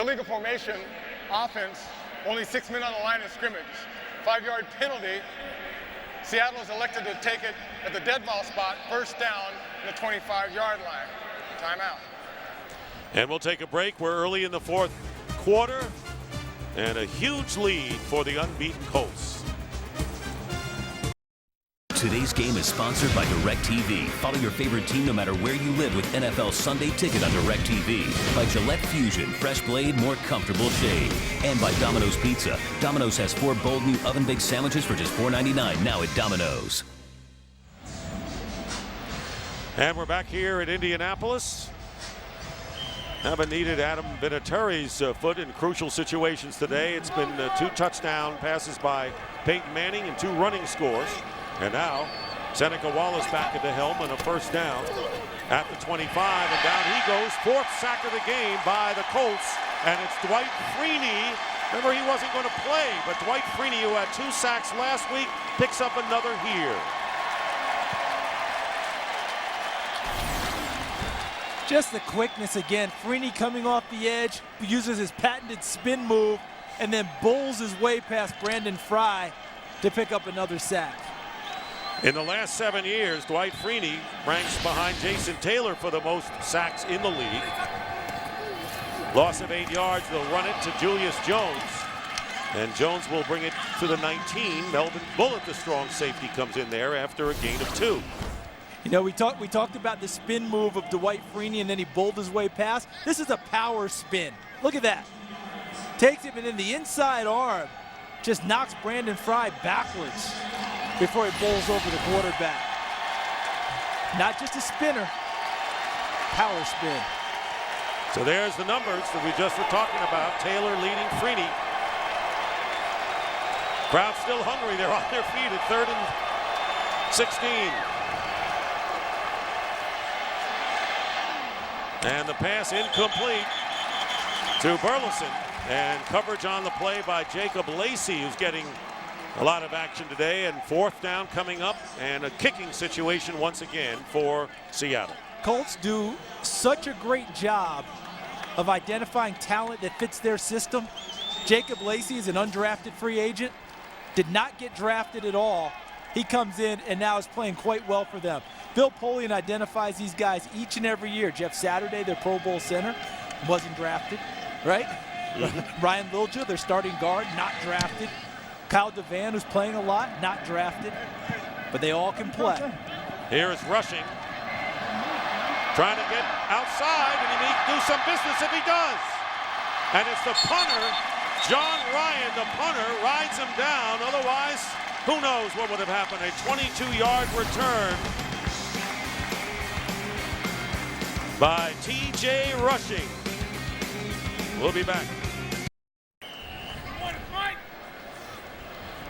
Illegal formation, offense, only 6 men on the line of scrimmage. 5-yard penalty. Seattle is elected to take it at the dead ball spot, 1st down, the 25-yard line. Timeout. And we'll take a break. We're early in the 4th quarter, and a huge lead for the unbeaten Colts. Today's game is sponsored by DirecTV. Follow your favorite team no matter where you live with NFL Sunday Ticket on DirecTV. By Gillette Fusion, fresh blade, more comfortable shave. And by Domino's Pizza. Domino's has 4 bold new oven-baked sandwiches for just $4.99 now at Domino's. And we're back here at Indianapolis. Haven't needed Adam Vinatieri's foot in crucial situations today. It's been 2 touchdown passes by Peyton Manning and 2 running scores. And now Seneca Wallace back at the helm and a 1st down at the 25, and down he goes. 4th sack of the game by the Colts, and it's Dwight Freeney. Remember, he wasn't going to play, but Dwight Freeney, who had 2 sacks last week, picks up another here. Just the quickness again. Freeney coming off the edge, uses his patented spin move, and then bowls his way past Brandon Fry to pick up another sack. In the last 7 years, Dwight Freeney ranks behind Jason Taylor for the most sacks in the league. Loss of 8 yards, they'll run it to Julius Jones. And Jones will bring it to the 19. Melvin Bullitt, the strong safety, comes in there after a gain of 2. You know, we talked about the spin move of Dwight Freeney, and then he bowled his way past. This is a power spin. Look at that. Takes him, and then the inside arm just knocks Brandon Fry backwards before he bowls over the quarterback. Not just a spinner, power spin. So there's the numbers that we just were talking about. Taylor leading Freeney. Crowd still hungry. They're on their feet at 3rd and 16. And the pass incomplete to Burleson. And coverage on the play by Jacob Lacey, who's getting A lot of action today, and fourth down coming up, and a kicking situation once again for Seattle. Colts do such a great job of identifying talent that fits their system. Jacob Lacey is an undrafted free agent, did not get drafted at all. He comes in and now is playing quite well for them. Bill Polian identifies these guys each and every year. Jeff Saturday, their Pro Bowl center, wasn't drafted, right? Ryan Lilja, their starting guard, not drafted. Kyle Devan, who's playing a lot, not drafted. But they all can play. Here is Rushing. Trying to get outside, and he may do some business if he does. And it's the punter, John Ryan, the punter, rides him down. Otherwise, who knows what would have happened. A 22-yard return by T.J. Rushing. We'll be back.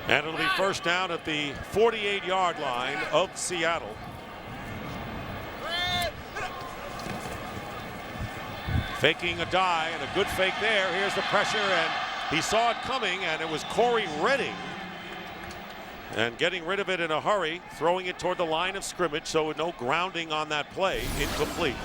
And it'll be first down at the 48-yard line of Seattle. Faking a dive, and a good fake there. Here's the pressure, and he saw it coming, and it was Corey Redding. And getting rid of it in a hurry, throwing it toward the line of scrimmage, so no grounding on that play, incomplete.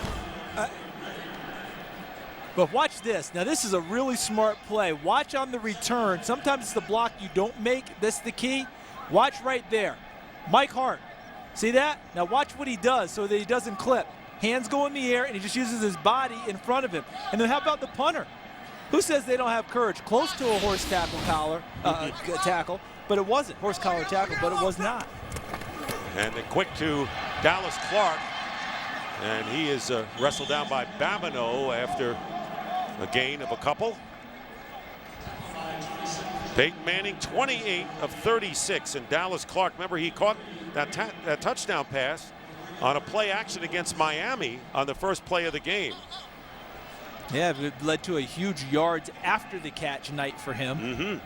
But watch this. Now, this is a really smart play. Watch on the return. Sometimes it's the block you don't make. That's the key. Watch right there. Mike Hart. See that? Now watch what he does so that he doesn't clip. Hands go in the air, and he just uses his body in front of him. And then how about the punter? Who says they don't have courage? Close to a horse tackle, but it wasn't. Horse collar tackle, but it was not. And then quick to Dallas Clark. And he is wrestled down by Babineau after a gain of a couple. Peyton Manning, 28 of 36. And Dallas Clark, remember, he caught that touchdown pass on a play action against Miami on the first play of the game. Yeah, it led to a huge yards after the catch night for him.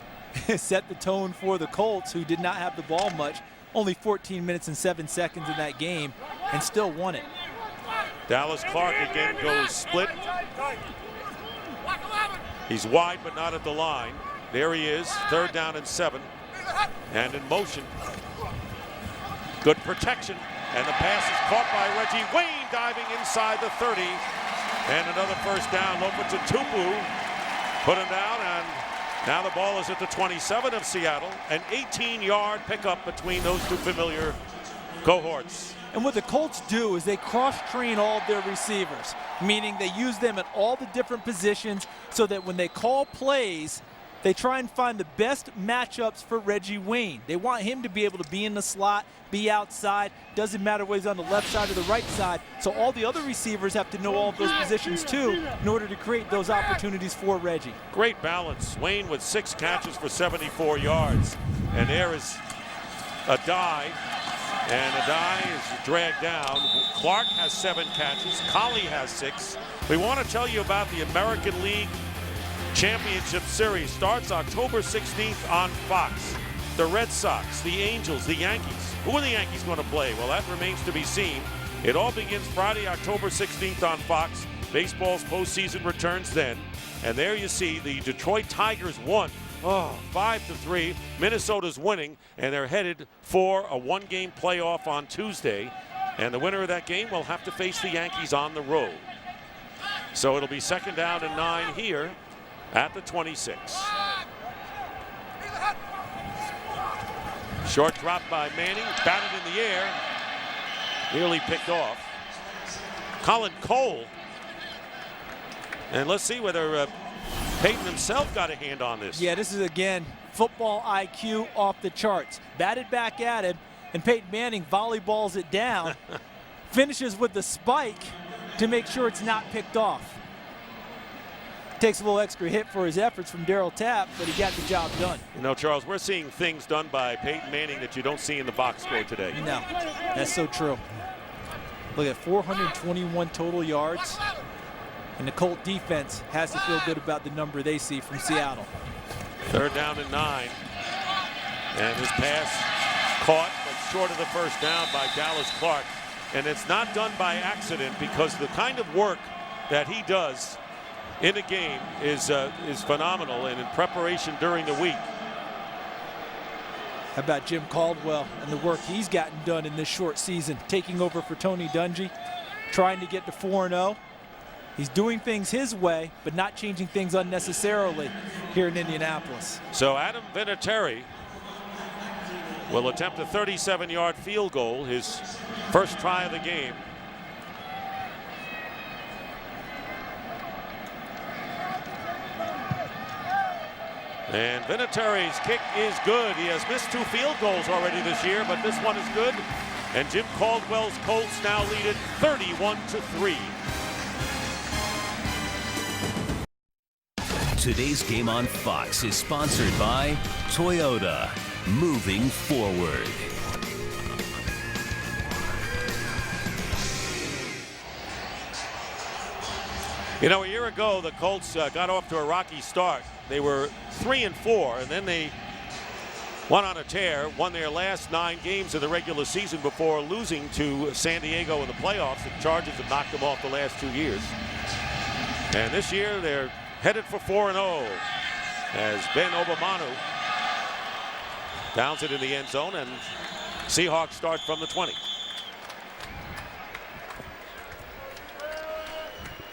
Set the tone for the Colts, who did not have the ball much. Only 14 minutes and 7 seconds in that game, and still won it. Dallas Clark again goes split. He's wide, but not at the line. There he is, third down and 7. And in motion. Good protection. And the pass is caught by Reggie Wayne, diving inside the 30. And another first down. Lopa to Tupu. Put him down, and now the ball is at the 27 of Seattle. An 18-yard pickup between those two familiar cohorts. And what the Colts do is they cross-train all of their receivers, meaning they use them at all the different positions so that when they call plays, they try and find the best matchups for Reggie Wayne. They want him to be able to be in the slot, be outside. Doesn't matter whether he's on the left side or the right side. So all the other receivers have to know all of those positions too in order to create those opportunities for Reggie. Great balance. Wayne with 6 catches for 74 yards. And there is a dive. And Adai is dragged down. Clark has 7 catches. Colley has 6. We want to tell you about the American League Championship Series. Starts October 16th on Fox. The Red Sox, the Angels, the Yankees. Who are the Yankees going to play? Well, that remains to be seen. It all begins Friday, October 16th on Fox. Baseball's postseason returns then. And there you see the Detroit Tigers won. 5-3. Minnesota's winning, and they're headed for a 1-game playoff on Tuesday. And the winner of that game will have to face the Yankees on the road. So it'll be second down and 9 here at the 26. Short drop by Manning, batted in the air, nearly picked off. Colin Cole. And let's see whether Peyton himself got a hand on this. Yeah, this is, again, football IQ off the charts. Batted back at him, and Peyton Manning volleyballs it down, finishes with the spike to make sure it's not picked off. Takes a little extra hit for his efforts from Darryl Tapp, but he got the job done. You know, Charles, we're seeing things done by Peyton Manning that you don't see in the box score today. No, that's so true. Look at 421 total yards. And the Colt defense has to feel good about the number they see from Seattle. Third down and 9. And his pass caught, but short of the first down by Dallas Clark. And it's not done by accident, because the kind of work that he does in a game is phenomenal, and in preparation during the week. How about Jim Caldwell and the work he's gotten done in this short season, taking over for Tony Dungy, trying to get to 4-0. He's doing things his way, but not changing things unnecessarily here in Indianapolis. So Adam Vinatieri will attempt a 37-yard field goal, his first try of the game. And Vinatieri's kick is good. He has missed 2 field goals already this year, but this one is good. And Jim Caldwell's Colts now lead it 31-3. Today's game on Fox is sponsored by Toyota. Moving forward. You know, a year ago, the Colts got off to a rocky start. They were 3-4, and then they went on a tear, won their last 9 games of the regular season before losing to San Diego in the playoffs. The Chargers have knocked them off the last 2 years. And this year, they're headed for 4-0 as Ben Obamanu downs it in the end zone, and Seahawks start from the 20.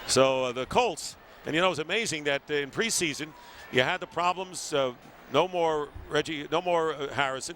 So the Colts, and you know, it's amazing that in preseason you had the problems. No more Harrison.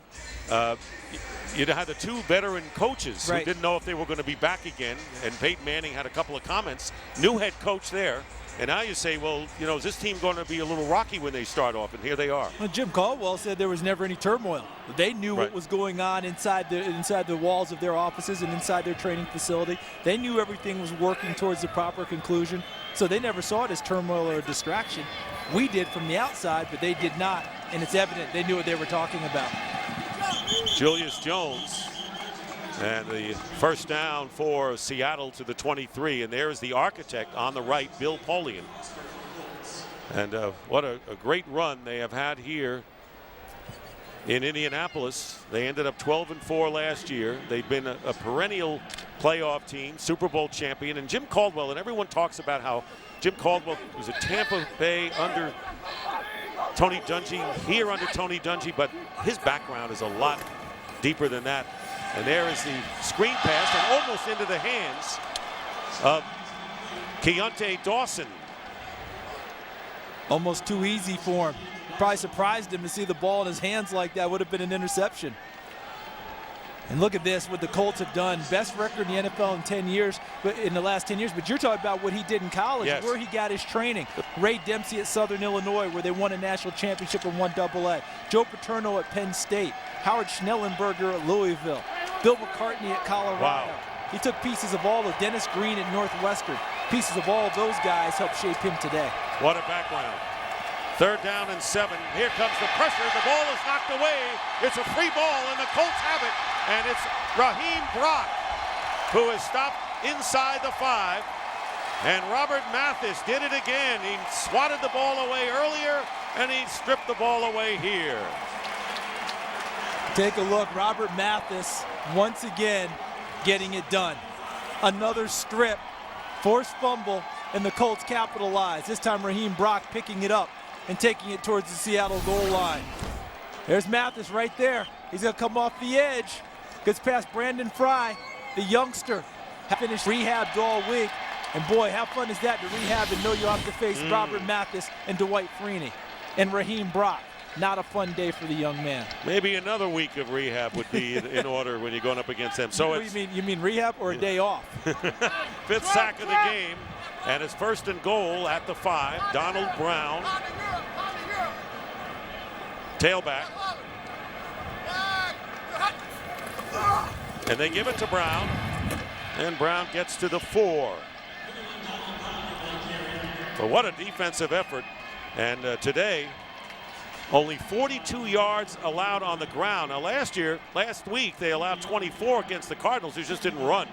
You had the 2 veteran coaches who didn't know if they were going to be back again, and Peyton Manning had a couple of comments. New head coach there. And now you say, well, you know, is this team going to be a little rocky when they start off? And here they are. Well, Jim Caldwell said there was never any turmoil. They knew what was going on inside the walls of their offices and inside their training facility. They knew everything was working towards the proper conclusion. So they never saw it as turmoil or a distraction. We did from the outside, but they did not. And it's evident they knew what they were talking about. Julius Jones. And the first down for Seattle to the 23. And there's the architect on the right, Bill Polian. And what a great run they have had here in Indianapolis. They ended up 12-4 last year. They've been a perennial playoff team, Super Bowl champion. And Jim Caldwell, and everyone talks about how Jim Caldwell was at Tampa Bay under Tony Dungy, here under Tony Dungy, but his background is a lot deeper than that. And there is the screen pass, and almost into the hands of Keontae Dawson. Almost too easy for him. Probably surprised him to see the ball in his hands like that. Would have been an interception. And look at this, what the Colts have done. Best record in the NFL in the last 10 years. But you're talking about what he did in college, where he got his training. Ray Dempsey at Southern Illinois, where they won a national championship in 1AA. Joe Paterno at Penn State. Howard Schnellenberger at Louisville. Bill McCartney at Colorado. Wow. He took pieces of all of Dennis Green at Northwestern. Pieces of all of those guys helped shape him today. What a background. 3rd down and 7. Here comes the pressure. The ball is knocked away. It's a free ball, and the Colts have it. And it's Raheem Brock who is stopped inside the 5. And Robert Mathis did it again. He swatted the ball away earlier, and he stripped the ball away here. Take a look. Robert Mathis once again getting it done. Another strip, forced fumble, and the Colts capitalize. This time Raheem Brock picking it up and taking it towards the Seattle goal line. There's Mathis right there. He's going to come off the edge. Gets past Brandon Fry, the youngster. Finished rehabbed all week. And boy, how fun is that to rehab and know you have to face Robert Mathis and Dwight Freeney and Raheem Brock. Not a fun day for the young man. Maybe another week of rehab would be in order when you're going up against them. So you mean rehab or a day off? 5th sack of the game, and it's 1st and goal at the 5. Donald Brown, tailback, and they give it to Brown, and Brown gets to the 4. But what a defensive effort, and today, only 42 yards allowed on the ground. Now last week, they allowed 24 against the Cardinals, who just didn't run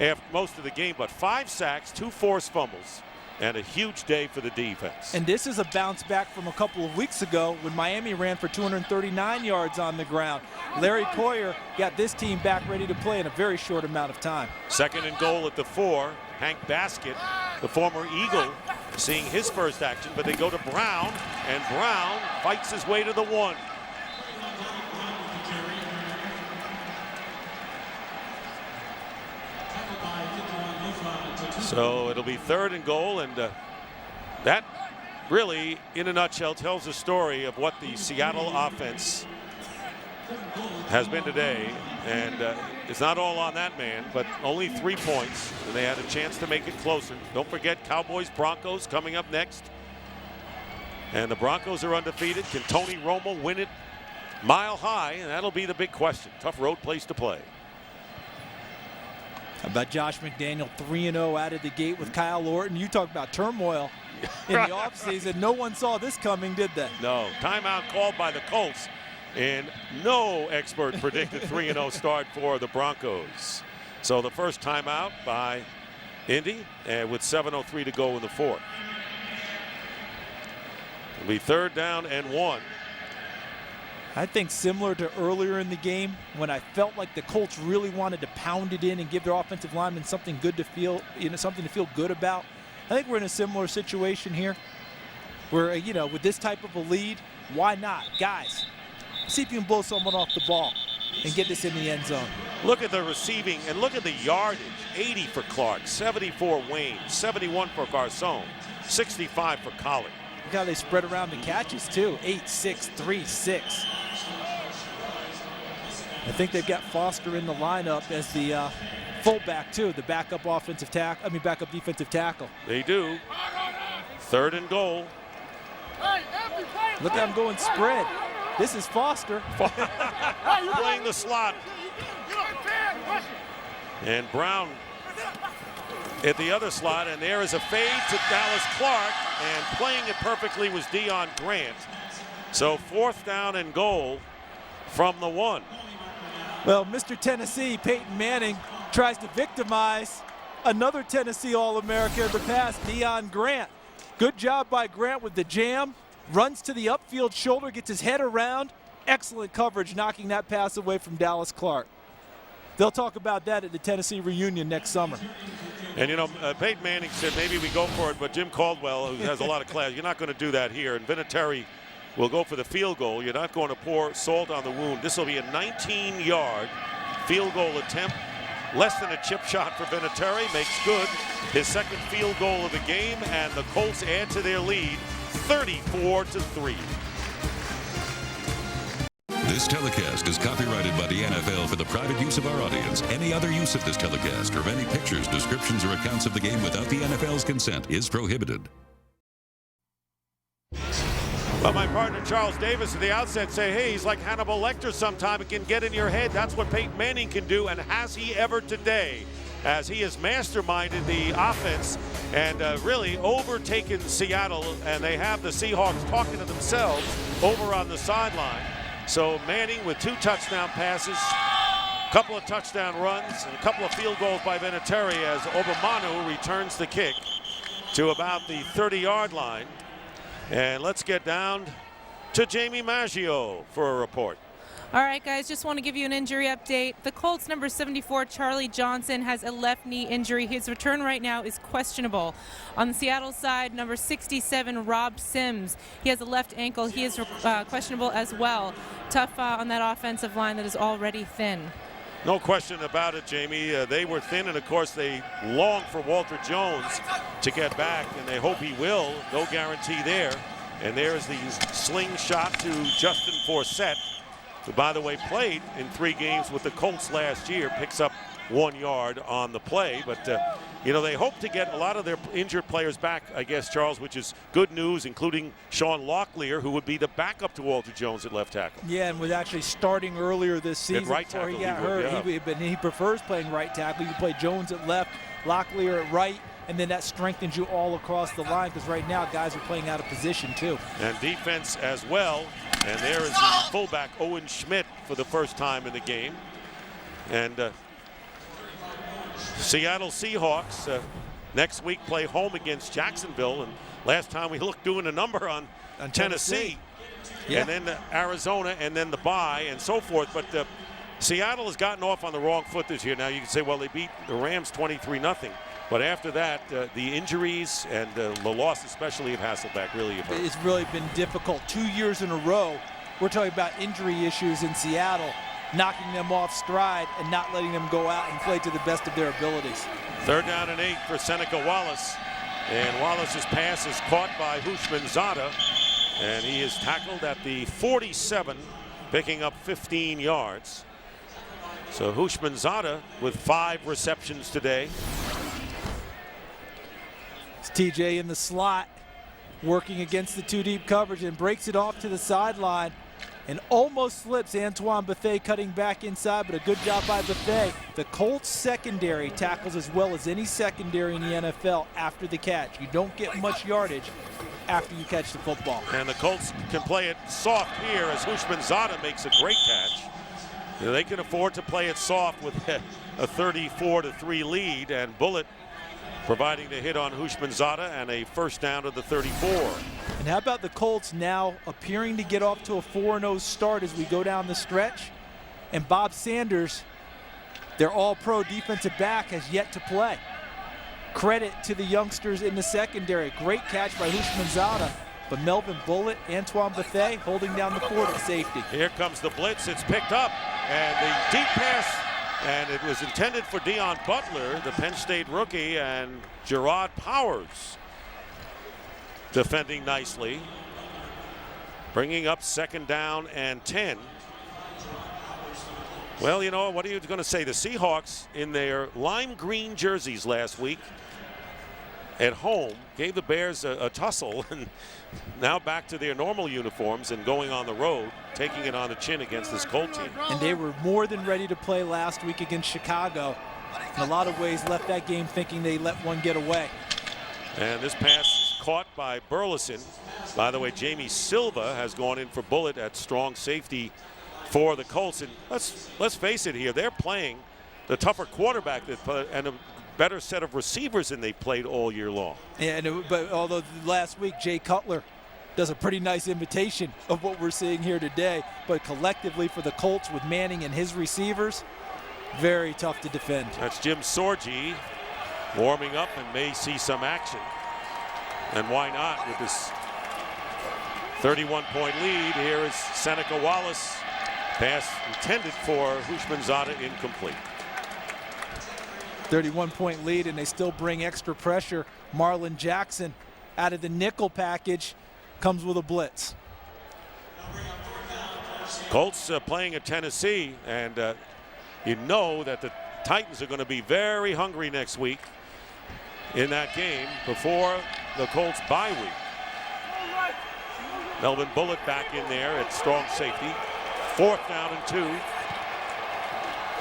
after most of the game, but 5 sacks, 2 forced fumbles, and a huge day for the defense. And this is a bounce back from a couple of weeks ago when Miami ran for 239 yards on the ground. Larry Coyer got this team back ready to play in a very short amount of time. 2nd and goal at the 4. Hank Baskett, the former Eagle, seeing his first action, but they go to Brown, and Brown fights his way to the 1. So it'll be 3rd and goal, and that really, in a nutshell, tells the story of what the Seattle offense has been today. And it's not all on that man, but only 3 points, and they had a chance to make it closer. Don't forget Cowboys-Broncos coming up next. And the Broncos are undefeated. Can Tony Romo win it mile high? And that'll be the big question. Tough road place to play. How about Josh McDaniel, 3-0 out of the gate with Kyle Orton? You talk about turmoil in the offseason. No one saw this coming, did they? No. Timeout called by the Colts, and no expert predicted 3-0 start for the Broncos. So the first timeout by Indy, and with 7:03 to go in the 4th. It'll be 3rd down and 1. I think similar to earlier in the game when I felt like the Colts really wanted to pound it in and give their offensive linemen something good to feel, something to feel good about. I think we're in a similar situation here where, with this type of a lead, why not? Guys, see if you can blow someone off the ball and get this in the end zone. Look at the receiving and look at the yardage. 80 for Clark, 74 Wayne, 71 for Garcon, 65 for Collard. Look how they spread around the catches too. 8, 6, 3, 6. I think they've got Foster in the lineup as the fullback too, the backup backup defensive tackle. They do. 3rd and goal. Look how I'm going spread. This is Foster. Playing the slot. And Brown at the other slot, and there is a fade to Dallas Clark, and playing it perfectly was Deion Grant. So 4th down and goal from the 1. Well, Mr. Tennessee, Peyton Manning, tries to victimize another Tennessee All-America in the past, Deion Grant. Good job by Grant with the jam. Runs to the upfield shoulder, gets his head around. Excellent coverage, knocking that pass away from Dallas Clark. They'll talk about that at the Tennessee reunion next summer. And, Peyton Manning said maybe we go for it, but Jim Caldwell, who has a lot of class, you're not going to do that here. And Vinatieri will go for the field goal. You're not going to pour salt on the wound. This will be a 19-yard field goal attempt. Less than a chip shot for Vinatieri. Makes good. His 2nd field goal of the game, and the Colts add to their lead 34-3. This telecast is copyrighted by the NFL for the private use of our audience. Any other use of this telecast or of any pictures, descriptions, or accounts of the game without the NFL's consent is prohibited. Well, my partner Charles Davis at the outset say, hey, he's like Hannibal Lecter sometime. It can get in your head. That's what Peyton Manning can do, and has he ever today, as he has masterminded the offense and really overtaken Seattle, and they have the Seahawks talking to themselves over on the sideline. So Manning with 2 touchdown passes, a couple of touchdown runs, and a couple of field goals by Vinatieri as Obamanu returns the kick to about the 30-yard line. And let's get down to Jamie Maggio for a report. All right, guys, just want to give you an injury update. The Colts number 74, Charlie Johnson, has a left knee injury. His return right now is questionable. On the Seattle side, number 67, Rob Sims. He has a left ankle. He is questionable as well. Tough on that offensive line that is already thin. No question about it, Jamie. They were thin, and of course they long for Walter Jones to get back, and they hope he will. No guarantee there. And there's the slingshot to Justin Forsett, who, by the way, played in 3 games with the Colts last year. Picks up 1 yard on the play, but they hope to get a lot of their injured players back, I guess, Charles, which is good news, including Sean Locklear, who would be the backup to Walter Jones at left tackle. Yeah, and was actually starting earlier this season right before tackle, he got hurt. Yeah. He prefers playing right tackle. You play Jones at left, Locklear at right, and then that strengthens you all across the line, because right now guys are playing out of position too. And defense as well. And there is the fullback, Owen Schmidt, for the first time in the game. And Seattle Seahawks next week play home against Jacksonville. And last time we looked doing a number on Tennessee. Yeah. And then Arizona, and then the bye and so forth. But Seattle has gotten off on the wrong foot this year. Now you can say, well, they beat the Rams 23-0. But after that, the injuries and the loss, especially of Hasselbeck, really have hurt. It's really been difficult. 2 years in a row, we're talking about injury issues in Seattle. knocking them off stride and not letting them go out and play to the best of their abilities. 3rd down and 8 for Seneca Wallace. And Wallace's pass is caught by Hushmanzada. And he is tackled at the 47, picking up 15 yards. So Hushmanzada with 5 receptions today. It's TJ in the slot, working against the 2-deep coverage and breaks it off to the sideline and almost slips. Antoine Bethea cutting back inside, but a good job by Bethea. The Colts secondary tackles as well as any secondary in the NFL after the catch. You don't get much yardage after you catch the football. And the Colts can play it soft here as Hushmanzada makes a great catch. They can afford to play it soft with a 34-3 lead, and Bullitt providing the hit on Hushmanzada and a 1st down to the 34. And how about the Colts now appearing to get off to a 4-0 start as we go down the stretch? And Bob Sanders, their all-pro defensive back, has yet to play. Credit to the youngsters in the secondary. Great catch by Hushmanzada, but Melvin Bullitt, Antoine Bethea holding down the fort at safety. Here comes the blitz. It's picked up, and the deep pass, and it was intended for Deion Butler, the Penn State rookie, and Gerard Powers defending nicely, bringing up 2nd down and 10. Well, you know, what are you going to say? The Seahawks, in their lime green jerseys last week at home, gave the Bears a tussle, and now back to their normal uniforms and going on the road, taking it on the chin against this Colt team. And they were more than ready to play last week against Chicago. In a lot of ways, left that game thinking they let one get away. And this pass is caught by Burleson. By the way, Jamie Silva has gone in for Bullitt at strong safety for the Colts. And let's face it here, they're playing the tougher quarterback and a better set of receivers than they played all year long. Yeah, but although last week Jay Cutler does a pretty nice imitation of what we're seeing here today, but collectively for the Colts with Manning and his receivers, very tough to defend. That's Jim Sorgi warming up and may see some action. And why not with this 31-point lead? Here is Seneca Wallace. Pass intended for Hushmanzada, incomplete. 31-point lead, and they still bring extra pressure. Marlon Jackson out of the nickel package comes with a blitz. Colts playing at Tennessee, and you know that the Titans are going to be very hungry next week in that game before the Colts bye week. Melvin Bullitt back in there at strong safety. 4th down and 2.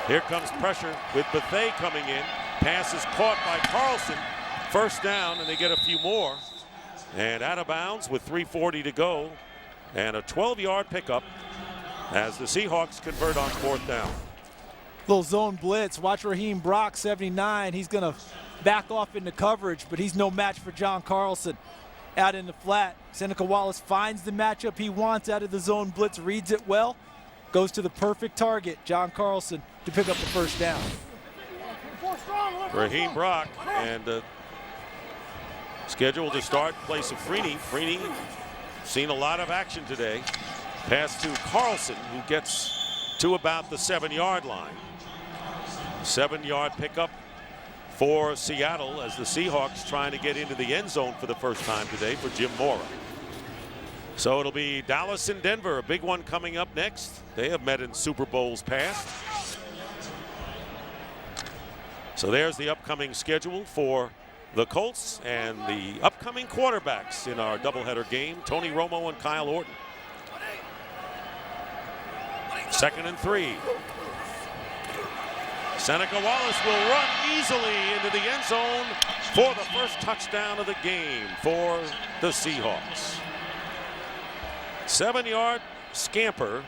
Here comes pressure with Bethea coming in. Pass is caught by Carlson. 1st down, and they get a few more. And out of bounds with 3:40 to go. And a 12-yard pickup as the Seahawks convert on 4th down. Little zone blitz. Watch Raheem Brock, 79. He's going to back off into coverage, but he's no match for John Carlson. Out in the flat, Seneca Wallace finds the matchup he wants out of the zone blitz, reads it well, goes to the perfect target, John Carlson, to pick up the 1st down. Raheem Brock, and scheduled to start in place of Freeney. Freeney seen a lot of action today. Pass to Carlson, who gets to about the 7-yard line. 7-yard pickup for Seattle as the Seahawks trying to get into the end zone for the first time today for Jim Mora. So it'll be Dallas and Denver, a big one coming up next. They have met in Super Bowls past. So there's the upcoming schedule for the Colts and the upcoming quarterbacks in our doubleheader game, Tony Romo and Kyle Orton. 2nd and 3. Seneca Wallace will run easily into the end zone for the first touchdown of the game for the Seahawks. 7-yard scamper.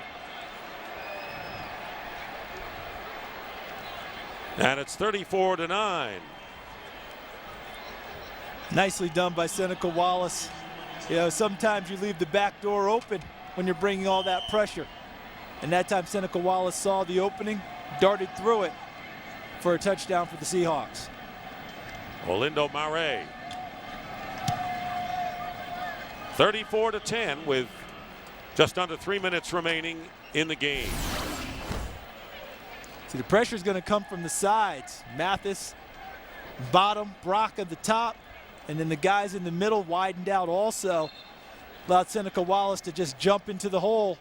And it's 34-9. Nicely done by Seneca Wallace. You know, sometimes you leave the back door open when you're bringing all that pressure. And that time Seneca Wallace saw the opening, darted through it for a touchdown for the Seahawks. Olindo Mare. 34-10 with just under 3 minutes remaining in the game. See, the pressure is going to come from the sides. Mathis, bottom, Brock at the top, and then the guys in the middle widened out also. Allowed Seneca Wallace to just jump into the hole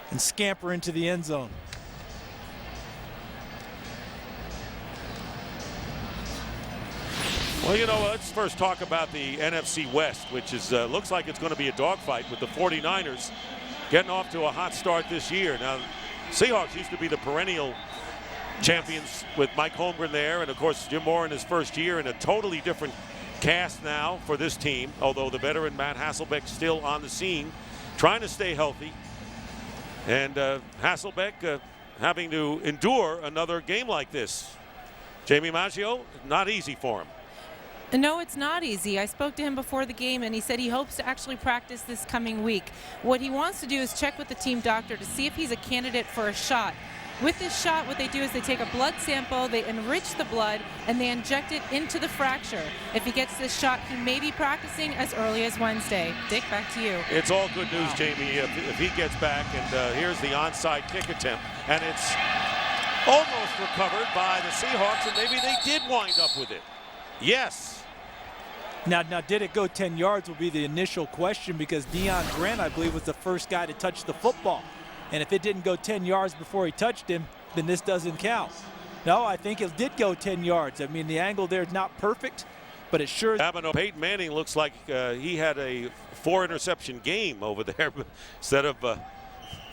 and scamper into the end zone. Well, you know, let's first talk about the NFC West, which is looks like it's going to be a dogfight with the 49ers getting off to a hot start this year. Now, Seahawks used to be the perennial champions with Mike Holmgren there, and of course Jim Moore in his first year, in a totally different cast now for this team, although the veteran Matt Hasselbeck still on the scene, trying to stay healthy. And Hasselbeck having to endure another game like this. Jamie Maggio, not easy for him. No, it's not easy. I spoke to him before the game, and he said he hopes to actually practice this coming week. What he wants to do is check with the team doctor to see if he's a candidate for a shot. With this shot, what they do is they take a blood sample, they enrich the blood, and they inject it into the fracture. If he gets this shot, he may be practicing as early as Wednesday. Dick, back to you. It's all good news, Jamie, if he gets back. And here's the onside kick attempt, and it's almost recovered by the Seahawks, and maybe they did wind up with it. Yes. Now, did it go 10 yards will be the initial question, because Deion Grant, I believe, was the first guy to touch the football. And if it didn't go 10 yards before he touched him, then this doesn't count. No, I think it did go 10 yards. I mean, the angle there is not perfect, but it sure is. Peyton Manning looks like he had a 4-interception game over there instead of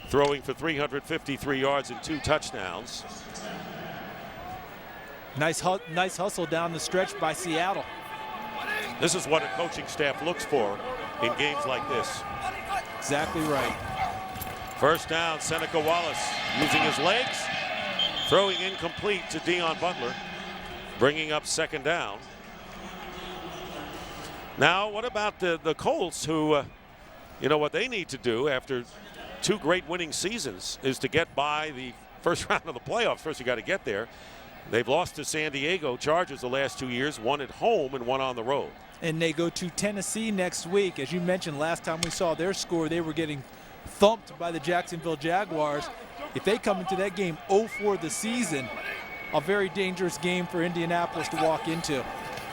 throwing for 353 yards and 2 touchdowns. Nice hustle down the stretch by Seattle. This is what a coaching staff looks for in games like this. Exactly right. First down, Seneca Wallace using his legs, throwing incomplete to Deion Butler, bringing up second down. Now, what about the Colts, who, you know, what they need to do after 2 great winning seasons is to get by the first round of the playoffs. First, you got to get there. They've lost to San Diego Chargers the last 2 years, 1 at home and 1 on the road. And they go to Tennessee next week. As you mentioned, last time we saw their score, they were getting thumped by the Jacksonville Jaguars. If they come into that game 0-4 the season, a very dangerous game for Indianapolis to walk into.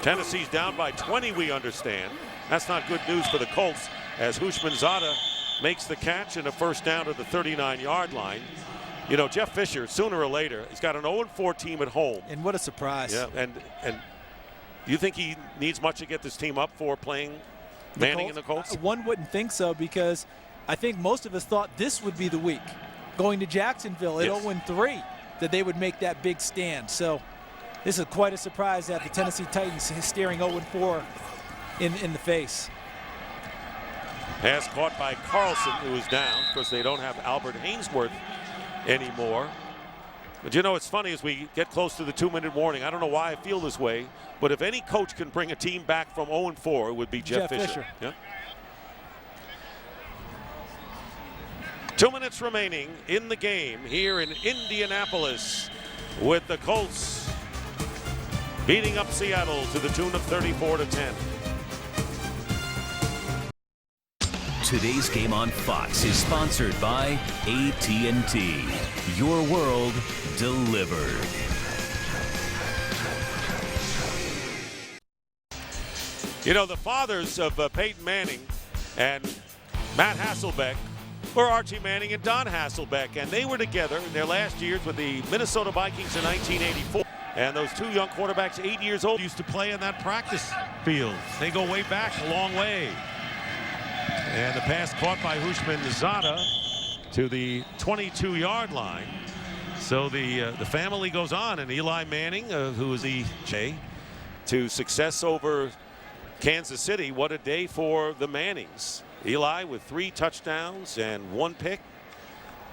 Tennessee's down by 20, we understand. That's not good news for the Colts, as Hushmanzada makes the catch and a first down to the 39-yard line. You know, Jeff Fisher, sooner or later, he's got an 0-4 team at home. And what a surprise. Yeah, and you think he needs much to get this team up for playing Manning and the Colts? One wouldn't think so, because I think most of us thought this would be the week, going to Jacksonville at 0-3, that they would make that big stand. So this is quite a surprise to have the Tennessee Titans staring 0-4 in the face. Pass caught by Carlson, who is down. Of course, they don't have Albert Hainsworth anymore. But you know, it's funny, as we get close to the 2-minute warning, I don't know why I feel this way, but if any coach can bring a team back from 0-4, it would be Jeff Fisher. Yeah. 2 minutes remaining in the game here in Indianapolis, with the Colts beating up Seattle to the tune of 34-10. Today's game on Fox is sponsored by AT&T. Your world delivered. You know, the fathers of Peyton Manning and Matt Hasselbeck were Archie Manning and Don Hasselbeck, and they were together in their last years with the Minnesota Vikings in 1984. And those 2 young quarterbacks, 8 years old, used to play in that practice field. They go way back, a long way. And the pass caught by Hushmanzada to the 22-yard line. So the family goes on, and Eli Manning, who is the to success over Kansas City. What a day for the Mannings. Eli with 3 touchdowns and 1 pick.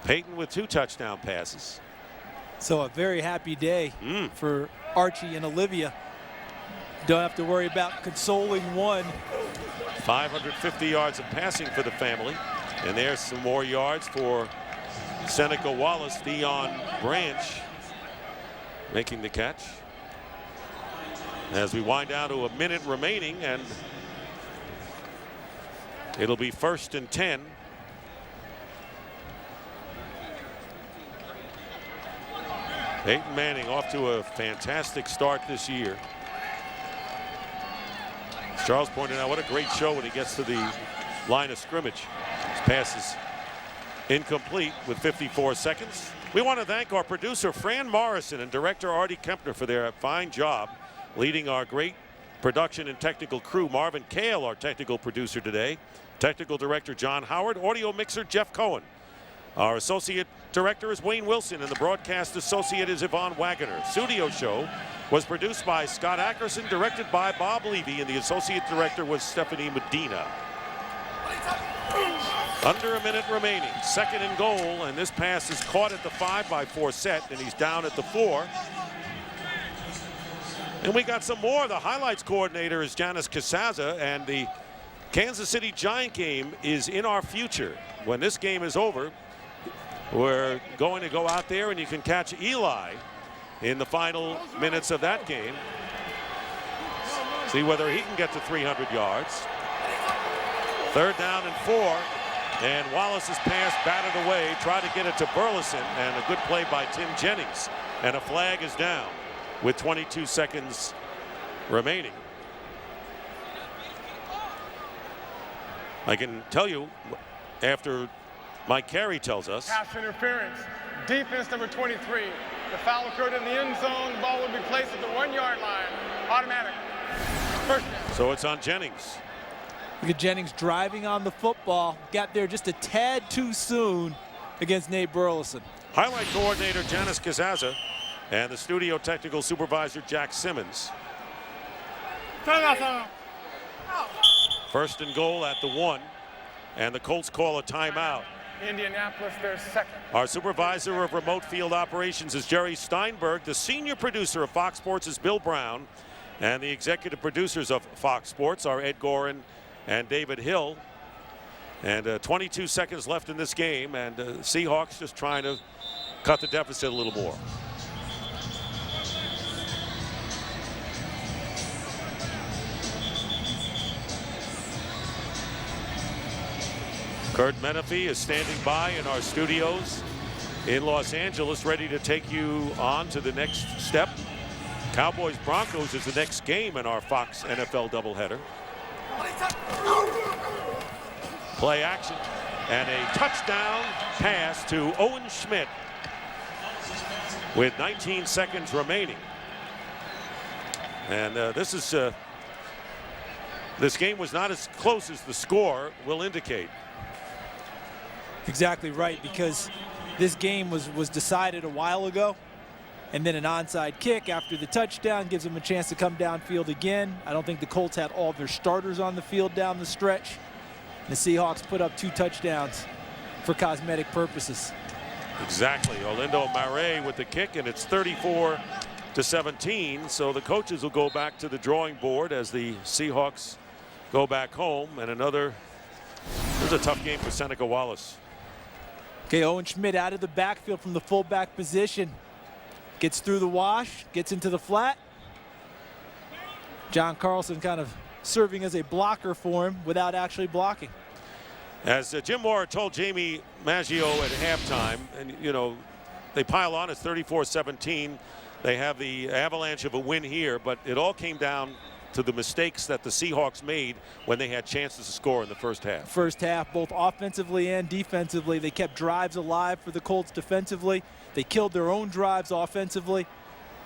Peyton with 2 touchdown passes. So a very happy day for Archie and Olivia. Don't have to worry about consoling one. 550 yards of passing for the family. And there's some more yards for Seneca Wallace. Deion Branch making the catch. As we wind down to a minute remaining, and it'll be 1st and 10 Peyton Manning off to a fantastic start this year. As Charles pointed out, what a great show when he gets to the line of scrimmage. His pass is incomplete with 54 seconds. We want to thank our producer Fran Morrison and director Artie Kempner for their fine job leading our great production and technical crew. Marvin Kale, our technical producer today. Technical director John Howard. Audio mixer Jeff Cohen. Our associate director is Wayne Wilson, and the broadcast associate is Yvonne Wagoner. Studio show was produced by Scott Ackerson, directed by Bob Levy, and the associate director was Stephanie Medina. Under a minute remaining, 2nd and goal, and this pass is caught at the 5 by Forsett, and he's down at the 4. And we got some more. The highlights coordinator is Janice Casaza, and the Kansas City Giant game is in our future. When this game is over, we're going to go out there and you can catch Eli in the final minutes of that game. See whether he can get to 300 yards. 3rd down and 4. And Wallace's pass batted away. Tried to get it to Burleson, and a good play by Tim Jennings. And a flag is down with 22 seconds remaining. I can tell you, after Mike Carey tells us. Pass interference. Defense number 23. The foul occurred in the end zone. The ball will be placed at the 1-yard line. Automatic. First down. So it's on Jennings. Look at Jennings driving on the football. Got there just a tad too soon against Nate Burleson. Highlight coordinator Janice Casaza and the studio technical supervisor Jack Simmons. 1st and goal at the 1, and the Colts call a timeout. Indianapolis, their 2nd. Our supervisor of remote field operations is Jerry Steinberg. The senior producer of Fox Sports is Bill Brown, and the executive producers of Fox Sports are Ed Gorin and David Hill. And 22 seconds left in this game, and Seahawks just trying to cut the deficit a little more. Kurt Menefee is standing by in our studios in Los Angeles, ready to take you on to the next step. Cowboys-Broncos is the next game in our Fox NFL doubleheader. Play action and a touchdown pass to Owen Schmidt with 19 seconds remaining. And this game was not as close as the score will indicate. Exactly right, because this game was decided a while ago, and then an onside kick after the touchdown gives them a chance to come downfield again. I don't think the Colts had all their starters on the field down the stretch. The Seahawks put up 2 touchdowns for cosmetic purposes. Exactly. Orlando Mare with the kick, and it's 34-17. So the coaches will go back to the drawing board as the Seahawks go back home. And this is a tough game for Seneca Wallace. Okay, Owen Schmidt out of the backfield from the fullback position. Gets through the wash, gets into the flat. John Carlson kind of serving as a blocker for him without actually blocking. As Jim Mora told Jamie Maggio at halftime, and you know, they pile on, it's 34-17. They have the avalanche of a win here, but it all came down to the mistakes that the Seahawks made when they had chances to score in the first half. First half, both offensively and defensively, they kept drives alive for the Colts defensively. They killed their own drives offensively.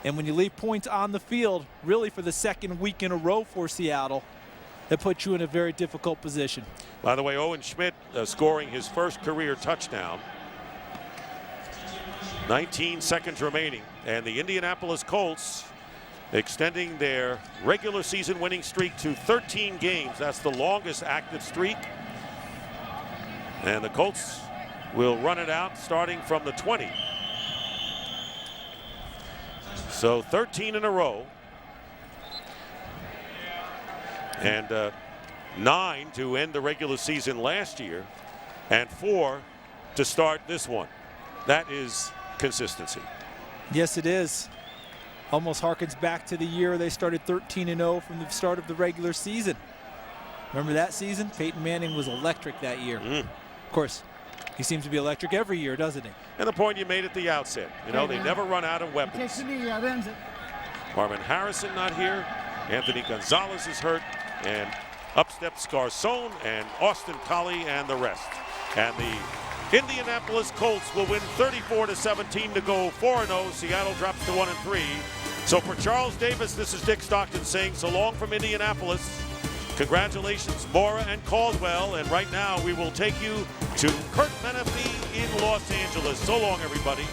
And when you leave points on the field, really for the 2nd week in a row for Seattle, that puts you in a very difficult position. By the way, Owen Schmidt scoring his first career touchdown. 19 seconds remaining, and the Indianapolis Colts extending their regular season winning streak to 13 games. That's the longest active streak. And the Colts will run it out starting from the 20. So 13 in a row. And 9 to end the regular season last year, and 4 to start this one. That is consistency. Yes, it is. Almost harkens back to the year they started 13-0 from the start of the regular season. Remember that season? Peyton Manning was electric that year. Of course, he seems to be electric every year, doesn't he? And the point you made at the outset, you know, they never run out of weapons. Takes the knee, that ends it. Marvin Harrison not here. Anthony Gonzalez is hurt. And up steps Scarson and Austin Collie and the rest. And the Indianapolis Colts will win 34-17 to go 4-0. Seattle drops to 1-3. So for Charles Davis, this is Dick Stockton saying so long from Indianapolis. Congratulations, Mora and Caldwell. And right now we will take you to Kurt Menefee in Los Angeles. So long, everybody.